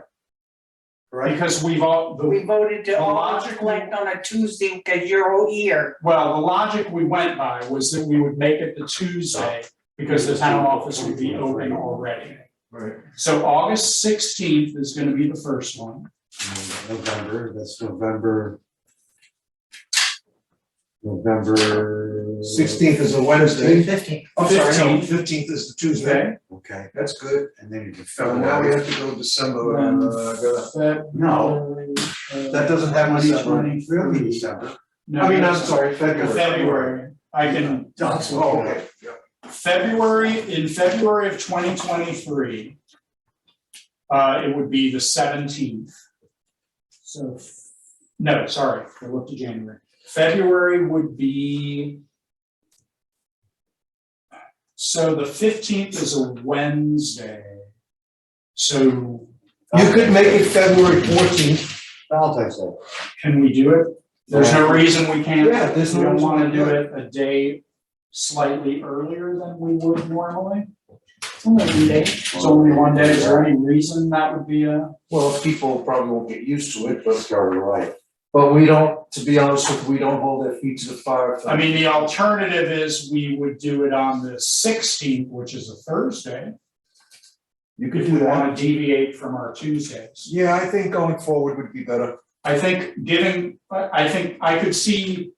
S5: Right?
S4: because we've all,
S7: We voted to
S4: The
S7: all
S4: logic-
S7: collect on a Tuesday because you're all here.
S4: well, the logic we went by was that we would make it the Tuesday, because the town office would be open already.
S6: Right.
S4: So August 16th is gonna be the first one.
S5: November, that's November. November.
S6: 16th is a Wednesday.
S3: 15.
S6: I'm sorry, no,
S4: 15th.
S6: 15th is the Tuesday.
S5: Okay,
S6: That's good.
S5: and then you do
S6: So now we
S5: February.
S6: have to go December,
S5: No.
S6: that doesn't have December.
S4: 2023.
S5: Really, December.
S4: No,
S6: I mean, I'm sorry, February.
S4: February, I can,
S6: Oh, okay, yeah.
S4: in February of 2023, it would be the 17th. So, no, sorry, I looked at January. February would be, so the 15th is a Wednesday. So
S6: You could make it February 14th.
S5: Valentine's Day.
S4: can we do it? There's no reason we can't.
S6: Yeah, there's no
S4: We don't
S6: reason
S4: wanna
S6: we
S4: do
S6: can't.
S4: it a day slightly earlier than we would normally.
S7: It's only one day.
S4: It's only one day, is there any reason that would be a?
S6: Well, people probably won't get used to it,
S5: Let's go right.
S6: but we don't, to be honest with you, we don't hold their feet to the fire.
S4: I mean, the alternative is we would do it on the 16th, which is a Thursday.
S6: You could
S4: If
S6: do
S4: we
S6: that.
S4: wanna deviate from our Tuesdays.
S6: Yeah, I think going forward would be better.
S4: I think I think I could see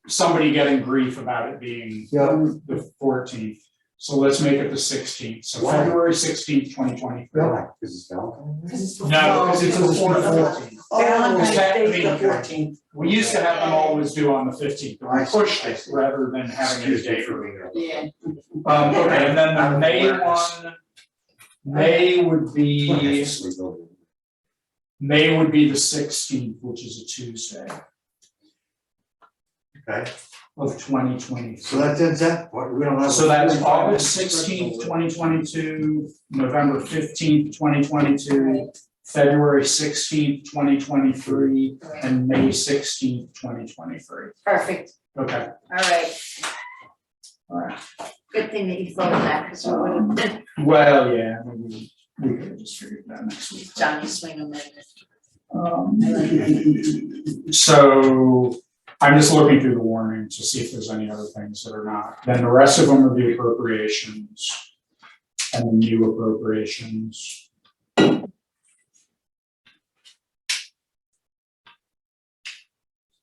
S4: somebody getting grief about it being
S6: Yeah.
S4: the 14th. So let's make it the 16th, so
S5: Why?
S4: February 16th, 2023.
S5: Really? Because it's Valentine's Day?
S4: No, because it's before the 14th.
S7: Valentine's
S4: that- I
S7: Day is
S4: mean,
S7: the
S4: okay.
S7: 14th.
S4: We used to have them always due on the 15th, but
S5: I
S4: we
S5: see,
S4: pushed
S5: I
S4: it
S5: see.
S4: rather than having it a
S5: Excuse me
S4: day
S5: for
S4: earlier.
S5: being
S1: Yeah.
S4: Okay, and then
S5: Out
S4: the
S5: of
S4: May
S5: awareness.
S4: one, May would be, May would be the 16th, which is a Tuesday
S5: Okay,
S4: of 2023.
S5: so that's that, what, we don't have.
S4: So that's August 16th, 2022, November 15th, 2022, February 16th, 2023, and May 16th, 2023.
S1: Perfect,
S4: Okay,
S1: all right, good thing that you thought of that, because we would have,
S4: well, yeah, we could have just figured that next week.
S1: Johnny Swing amendment.
S4: So I'm just looking through the warning. to see if there's any other things that are not. Then the rest of them are the appropriations and the new appropriations.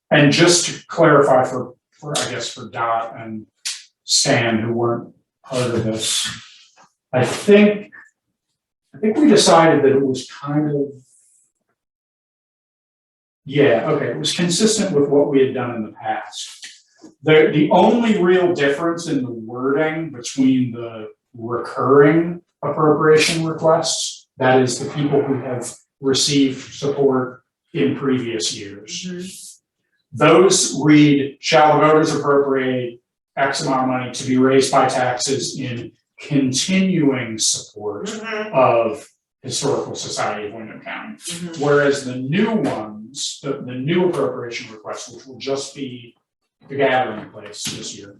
S4: And just to clarify for I guess for Dot and Stan who weren't part of this, I think we decided that it was kind of, yeah, okay, it was consistent with what we had done in the past. The only real difference in the wording between the recurring appropriation requests, that is the people who have received support in previous years. Those read, shall the voters appropriate X amount of money to be raised by taxes in continuing support of Historical Society of Wyndham County. Whereas the new ones, the new appropriation requests, which will just be the gathering place this year,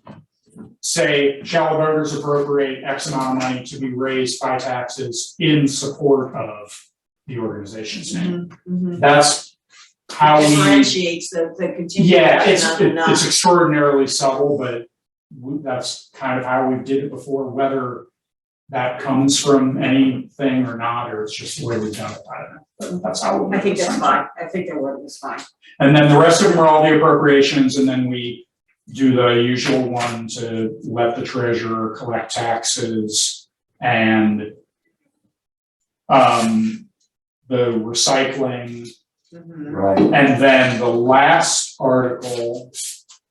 S4: say, shall the voters appropriate X amount of money to be raised by taxes in support of the organization's name. That's how we.
S1: Differentiates the continuation
S4: Yeah,
S1: of the
S4: it's extraordinarily subtle, but that's kind of how we did it before, whether that comes from anything or not, or it's just the way we've done it, I don't know. But that's how we.
S1: I think that's fine, I think the word is fine.
S4: And then the rest of them are all the appropriations, and then we do the usual one to let the treasurer collect taxes and the recycling.
S5: Right.
S4: And then the last article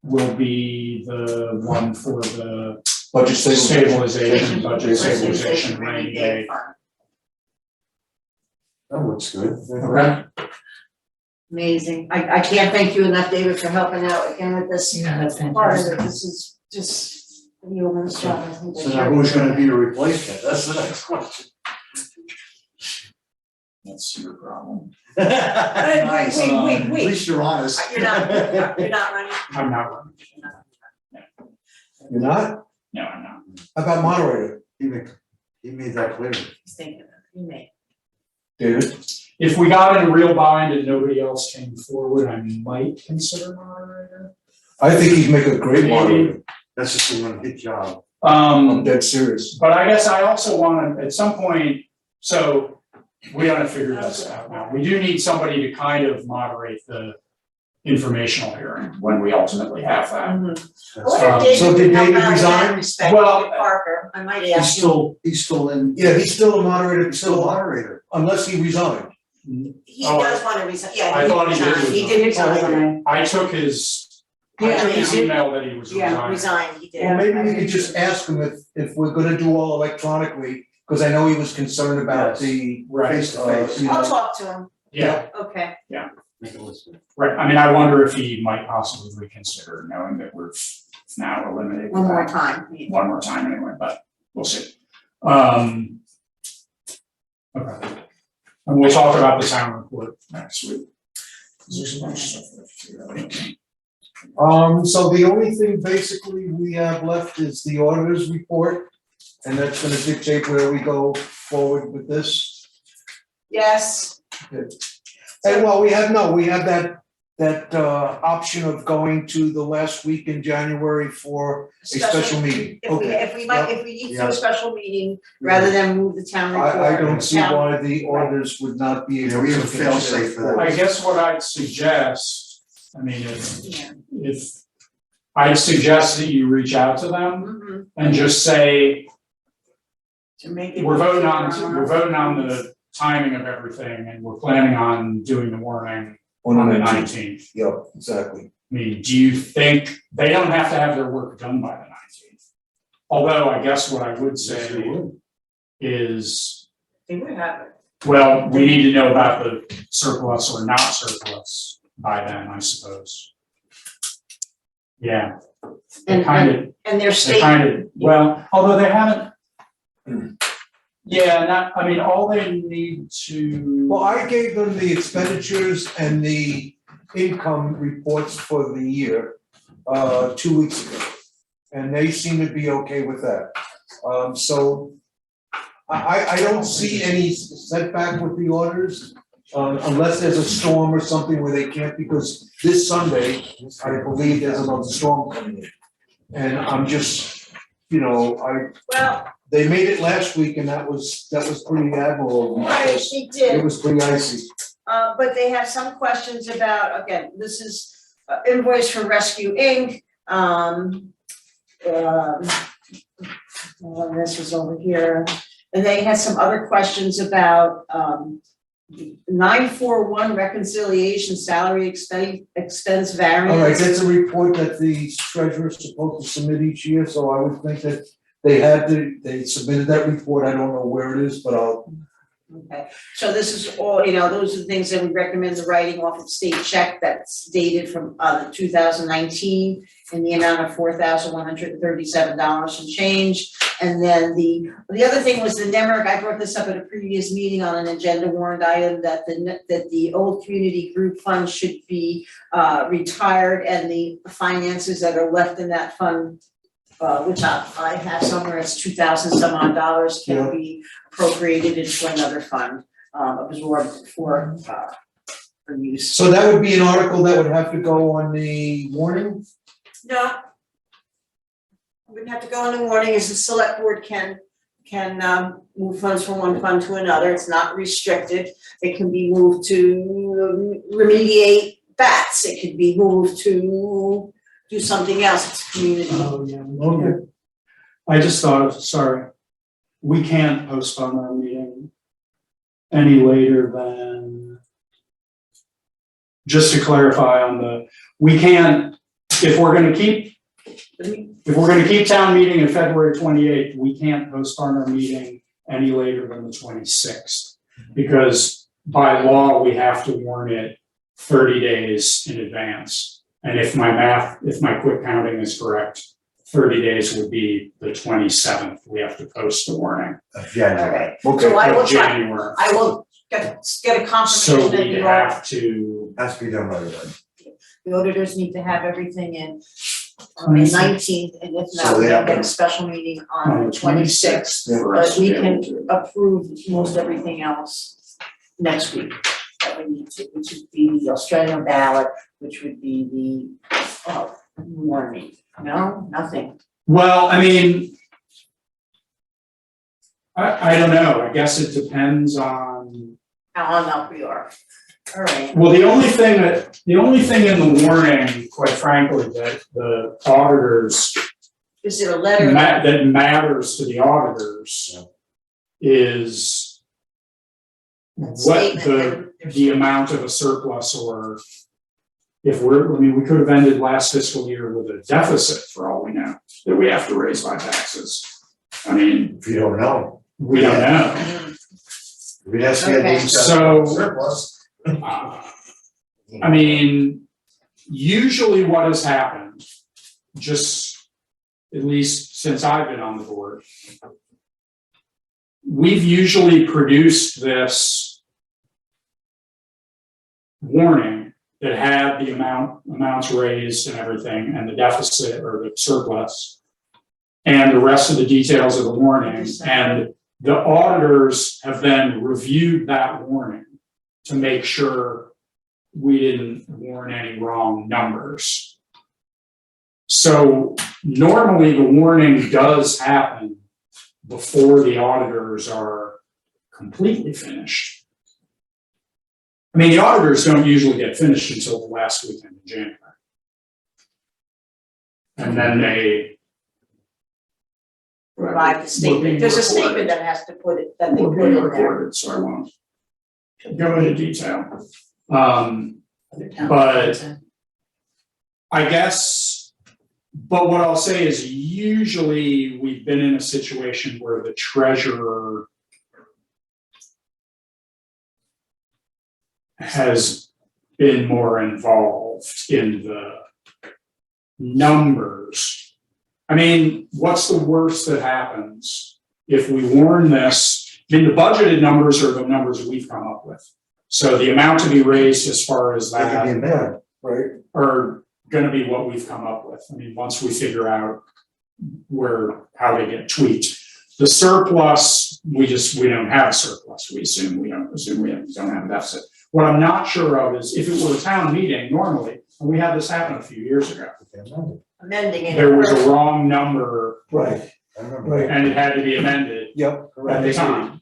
S4: will be the one for the
S6: Budget
S4: stabilization, budget stabilization, rainy day.
S5: That looks good.
S4: Okay.
S1: Amazing, I can't thank you enough, David, for helping out again with this
S3: Yeah, that's
S1: part of
S3: fantastic.
S1: it, this is just a yeoman's job, I think.
S5: So now who's gonna be the replacement? That's the next question.
S4: That's your problem.
S5: Nice.
S1: wait.
S5: At least you're honest.
S1: You're not running?
S4: I'm not running.
S6: You're not?
S4: No, I'm not.
S6: How about moderator?
S5: He made that clear.
S1: He's thinking of it, you may.
S6: David?
S4: If we got in a real bind and nobody else came forward, I might consider moderator.
S6: I think he'd make a great moderator.
S5: That's just a one hit job.
S6: I'm dead serious.
S4: But I guess I also want to, at some point, so we gotta figure this out now. We do need somebody to kind of moderate the informational hearing when we ultimately have that.
S1: What if
S6: So
S1: David
S6: did
S1: would help
S6: David
S1: out in
S6: resign?
S1: that respect,
S4: Well,
S1: David Parker, I might
S5: He's
S1: ask him.
S5: still in,
S6: Yeah, he's still a moderator,
S5: still a
S6: still,
S5: moderator.
S6: unless he resigned.
S1: He
S4: Oh,
S1: does wanna resign,
S4: I
S1: yeah, he
S4: thought he did
S1: resigned, he did resign,
S4: I took his email that he was resigning.
S1: resigned, he did.
S6: Well, maybe we could just ask him if we're gonna do all electronically, because I know he was concerned about
S5: Yes.
S6: the
S4: Right.
S6: face to face, you
S1: I'll
S6: know.
S1: talk to him,
S4: Yeah,
S1: okay,
S5: Make a list.
S4: right. I mean, I wonder if he might possibly reconsider, knowing that we've now eliminated
S1: one more
S4: that.
S1: time.
S4: One more time anyway, but we'll see. Okay. And we'll talk about the town report next week. There's a bunch of stuff there too.
S6: So the only thing basically we have left is the auditor's report, and that's gonna dictate where we go forward with this.
S1: Yes,
S6: And well, we have that option of going to the last week in January for a special meeting. Okay.
S1: if we need to do
S5: Yeah.
S1: a special meeting, rather than move the town report.
S6: I don't see
S1: town-
S6: why the auditors would not be able
S5: Yeah,
S6: to.
S5: we have a
S6: finish
S5: fail-safe
S6: it.
S5: for that.
S4: I guess what I'd suggest, I mean,
S1: Yeah.
S4: if I'd suggest that you reach out to them
S1: Mhm.
S4: and just say,
S7: To make it.
S4: we're voting on
S7: easier
S4: the timing of everything and we're planning on doing the warning
S6: On
S4: on the
S6: 19th.
S4: 19th.
S6: Yeah, exactly.
S4: I mean, do you think they don't have to have their work done by the 19th? Although I guess what I would
S5: Yes, they
S4: say
S5: would.
S4: is,
S1: They would have it.
S4: well, we need to know about the surplus or not surplus by then, I suppose. Yeah, they
S1: And
S4: kind
S1: their
S4: of, well, although they haven't. Yeah, I mean, all they need to.
S6: Well, I gave them the expenditures and the income reports for the year, 2 weeks ago. And they seem to be okay with that. So I don't see any setback with the orders. unless there's a storm or something where they can't, because this Sunday, I believe there's another storm coming in. And I'm just,
S1: Well,
S6: they made it last week and that was pretty admirable.
S1: right, she did.
S6: It was pretty icy.
S1: But they have some questions about, again, this is invoice for Rescue Inc. This was over here, and they had some other questions about, 941 reconciliation salary expense variance.
S6: All right, that's a report that the treasurer is supposed to submit each year, so I would think that they submitted that report, I don't know where it is, but I'll.
S1: Okay, so this is all, those are the things that we recommend the writing off of state check that's dated from the 2019 in the amount of $4,137 and change. And then the other thing was the NEMRC, I brought this up at a previous meeting on an agenda warrant item, that the old community group fund should be retired, and the finances that are left in that fund, which I have somewhere, it's 2,000 some odd dollars, can be appropriated into another fund, absorbed for use.
S6: So that would be an article that would have to go on the warning?
S1: No. Wouldn't have to go in the warning, as the select board can move funds from one fund to another, it's not restricted. It can be moved to remediate bats, it could be moved to do something else, it's community.
S8: Oh, yeah, okay. I just thought of, sorry, we can't postpone our meeting any later than, just to clarify on we can't, if we're gonna keep town meeting in February 28th, we can't postpone our meeting any later than the 26th. Because by law, we have to warn it 30 days in advance. And if my quick counting is correct, 30 days would be the 27th. We have to post the warning.
S5: January.
S1: Okay, so I will
S8: Of
S1: try,
S8: January.
S1: I will get a confirmation
S8: So
S1: that
S8: we
S1: you all,
S8: have to,
S5: Has to be done right away.
S1: the auditors need to have everything in on the 19th, and if not,
S5: So
S1: we'll
S5: they-
S1: get a special meeting on the 26th.
S8: for us
S1: But
S8: to
S1: we
S8: be able
S1: can
S8: to.
S1: approve most everything else next week that we need to, which would be the Australian ballot, which would be the warning. No, nothing.
S8: Well, I mean, I don't know, I guess it depends on,
S1: How hung up we are. All right.
S8: well, the only thing in the warning, quite frankly, that the auditors,
S1: Is it a letter?
S8: that matters to the auditors is what
S1: Statement.
S8: the amount of a surplus, or if we could have ended last fiscal year with a deficit for all we know, that we have to raise by taxes. I mean,
S5: If you don't know,
S8: we don't know.
S5: if it has to be a
S1: Okay.
S8: So-
S5: surplus.
S8: I mean, usually what has happened, just at least since I've been on the board, we've usually produced this warning that had the amounts raised and everything, and the deficit or the surplus, and the rest of the details of the warning, and the auditors have then reviewed that warning to make sure we didn't warn any wrong numbers. So normally the warning does happen before the auditors are completely finished. I mean, the auditors don't usually get finished until the last weekend in January. And then they
S1: Provide the statement, there's a statement that has to put it, that they
S8: will
S1: put
S8: be
S1: in there.
S8: recorded, so I won't go into detail. But I guess, but what I'll say is usually we've been in a situation where the treasurer has been more involved in the numbers. I mean, what's the worst that happens if we warn this? I mean, the budgeted numbers are the numbers we've come up with. So the amount to be raised as far as
S5: It could
S8: that
S5: be a minute.
S6: Right,
S8: are gonna be what we've come up with. I mean, once we figure out how they get tweaked. The surplus, we don't have a surplus. We assume we don't have a deficit. What I'm not sure of is if it were a town meeting normally, and we had this happen a few years ago,
S1: Amending it.
S8: there was a wrong number
S6: Right,
S5: I remember.
S6: right,
S8: and it had to be amended
S6: yep,
S8: at the time.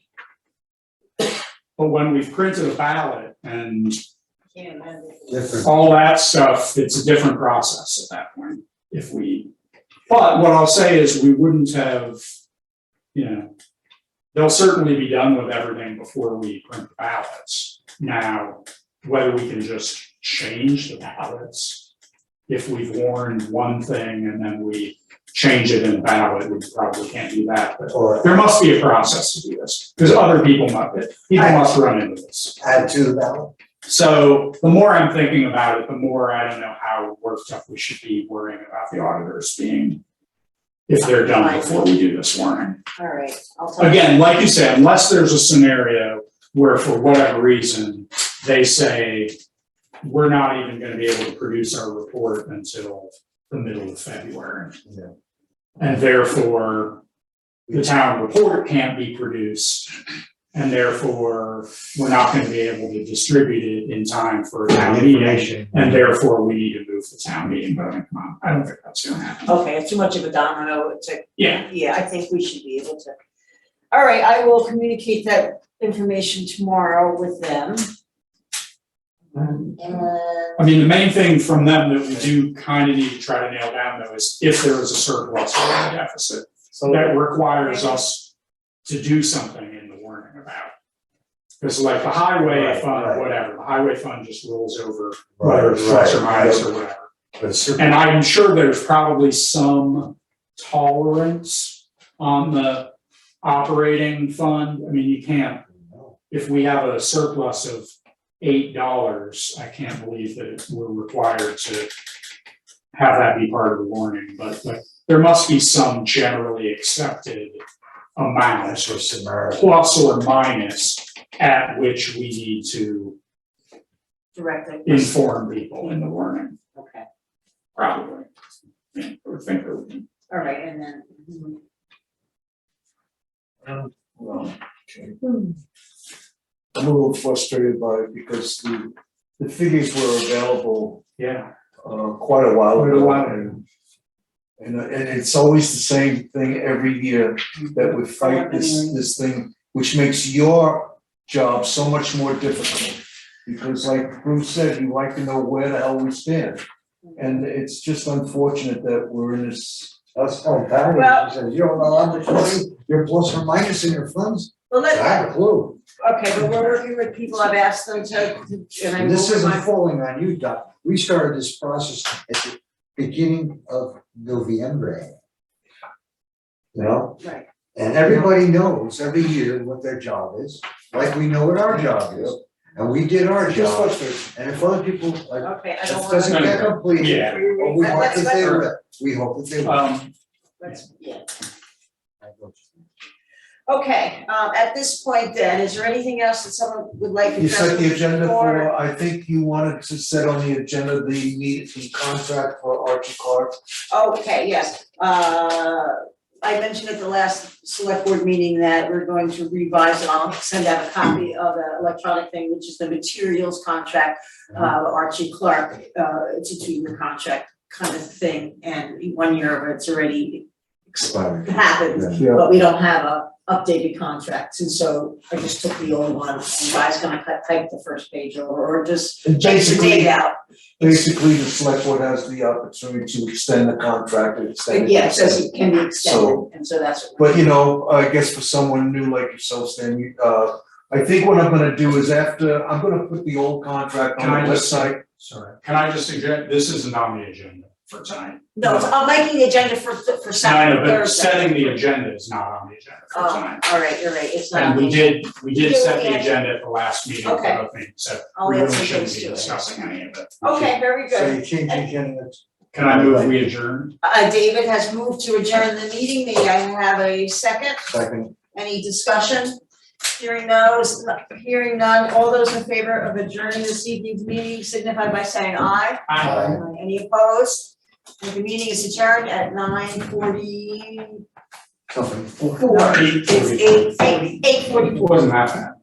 S8: But when we've printed a ballot and
S1: Can't amend it.
S5: Different.
S8: all that stuff, it's a different process at that point, but what I'll say is we wouldn't have, they'll certainly be done with everything before we print the ballots. Now, whether we can just change the ballots, if we've warned one thing and then we change it in the ballot, we probably can't do that, but
S5: Or
S8: there must be a process to do this, because other people must run into this.
S5: add to the ballot.
S8: So the more I'm thinking about it, the more I don't know how worked up we should be worrying about the auditors being, if they're done before we do this warning.
S1: All right, I'll tell you.
S8: Again, like you said, unless there's a scenario where for whatever reason, they say, we're not even gonna be able to produce our report until the middle of February.
S5: Yeah.
S8: And therefore, the town report can't be produced. And therefore, we're not gonna be able to distribute it in time for a town meeting. And therefore, we need to move the town meeting voting. Come on, I don't think that's gonna happen.
S1: Okay, it's too much of a domino to,
S8: Yeah,
S1: yeah, I think we should be able to. All right, I will communicate that information tomorrow with them. And,
S8: I mean, the main thing from them that we do kind of need to try to nail down though is if there is a surplus or a deficit. So that requires us to do something in the warning about. Because like the highway
S5: Right,
S8: fund,
S5: right.
S8: whatever, the highway fund just rolls over,
S5: Right,
S8: whether it's plus or
S5: right,
S8: minus
S5: right.
S8: or whatever.
S5: But it's super-
S8: And I'm sure there's probably some tolerance on the operating fund. I mean, you can't, if we have a surplus of $8, I can't believe that we're required to have that be part of the warning, but there must be some generally accepted amount,
S5: That's what's Samaritan.
S8: plus or minus, at which we need to
S1: directly.
S8: inform people in the warning,
S1: Okay,
S8: probably. Yeah, I would think there would be.
S1: all right, and then.
S6: well, okay. I'm a little frustrated by it because the figures were available
S8: Yeah.
S6: quite a while
S8: Quite a
S6: ago.
S8: while.
S6: And it's always the same thing every year that we fight this thing, which makes your job so much more difficult. Because like Bruce said, you like to know where the hell we stand. And it's just unfortunate that we're in this.
S5: That's called Patty,
S1: Well-
S5: she says, you don't know how much money you're plus or minus in your funds,
S1: Well,
S5: I have a clue.
S1: okay, but we're working with people, I've asked them to, and I
S5: And this
S1: will
S5: isn't
S1: remind-
S5: falling on you, Doc, we started this process at the beginning of November. You know,
S1: Right,
S5: and everybody knows every year what their job is, like we know what our job is. And we did our
S6: It's just
S5: job,
S6: frustrating.
S5: and if other people, like,
S1: okay, I
S5: this
S1: don't want
S5: doesn't
S1: to.
S5: get completed,
S8: Yeah.
S5: but we hope
S1: Let's-
S5: that they
S1: let's-
S5: will, we hope that they will.
S1: Let's, yeah. Okay, at this point then, is there anything else that someone would like to?
S6: You set the
S1: address
S6: agenda
S1: before?
S6: for, I think you wanted to set on the agenda the contract for Archie Clark.
S1: Okay, yes, I mentioned at the last select board meeting that we're going to revise and I'll send out a copy of the electronic thing, which is the materials contract. Archie Clark, it's a 2-year contract kind of thing, and 1 year of it's already
S5: Expired.
S1: happened,
S6: Yeah.
S1: but we don't have a updated contract, and so I just took the old one. You guys gonna type the first page over, or just
S6: And
S1: take the date
S6: basically,
S1: out?
S6: basically, the select board has the opportunity to extend the contract and extend it.
S1: Yeah, it says it can be extended,
S6: So-
S1: and so that's what.
S6: But you know, I guess for someone new like yourself, Stan, I think what I'm gonna do is I'm gonna put the old contract
S8: Can
S6: on
S8: I
S6: the
S8: just
S6: website.
S8: Sorry, can I just suggest, this isn't on the agenda for tonight.
S1: No, I'm making the agenda for
S8: No,
S1: Saturday,
S8: but
S1: Thursday.
S8: setting the agenda is not on the agenda for
S1: Oh,
S8: tonight.
S1: all right, you're right, it's not.
S8: And we did set the
S1: Yeah.
S8: agenda at the last meeting, for
S1: Okay.
S8: both meetings, so
S1: I'll
S8: we
S1: add
S8: really
S1: some
S8: shouldn't
S1: things
S8: be
S1: to it.
S8: discussing any of it.
S1: Okay, very
S5: So
S1: good.
S5: you change the agenda,
S8: Can I move we adjourn?
S1: David has moved to adjourn the meeting, may I have a second?
S5: second,
S1: Any discussion? Hearing none, all those in favor of adjourning this evening's meeting signify by saying aye.
S5: Aye.
S1: Any opposed? The meeting is adjourned at 9:44.
S5: something.
S1: It's 8:44.
S8: It wasn't that bad.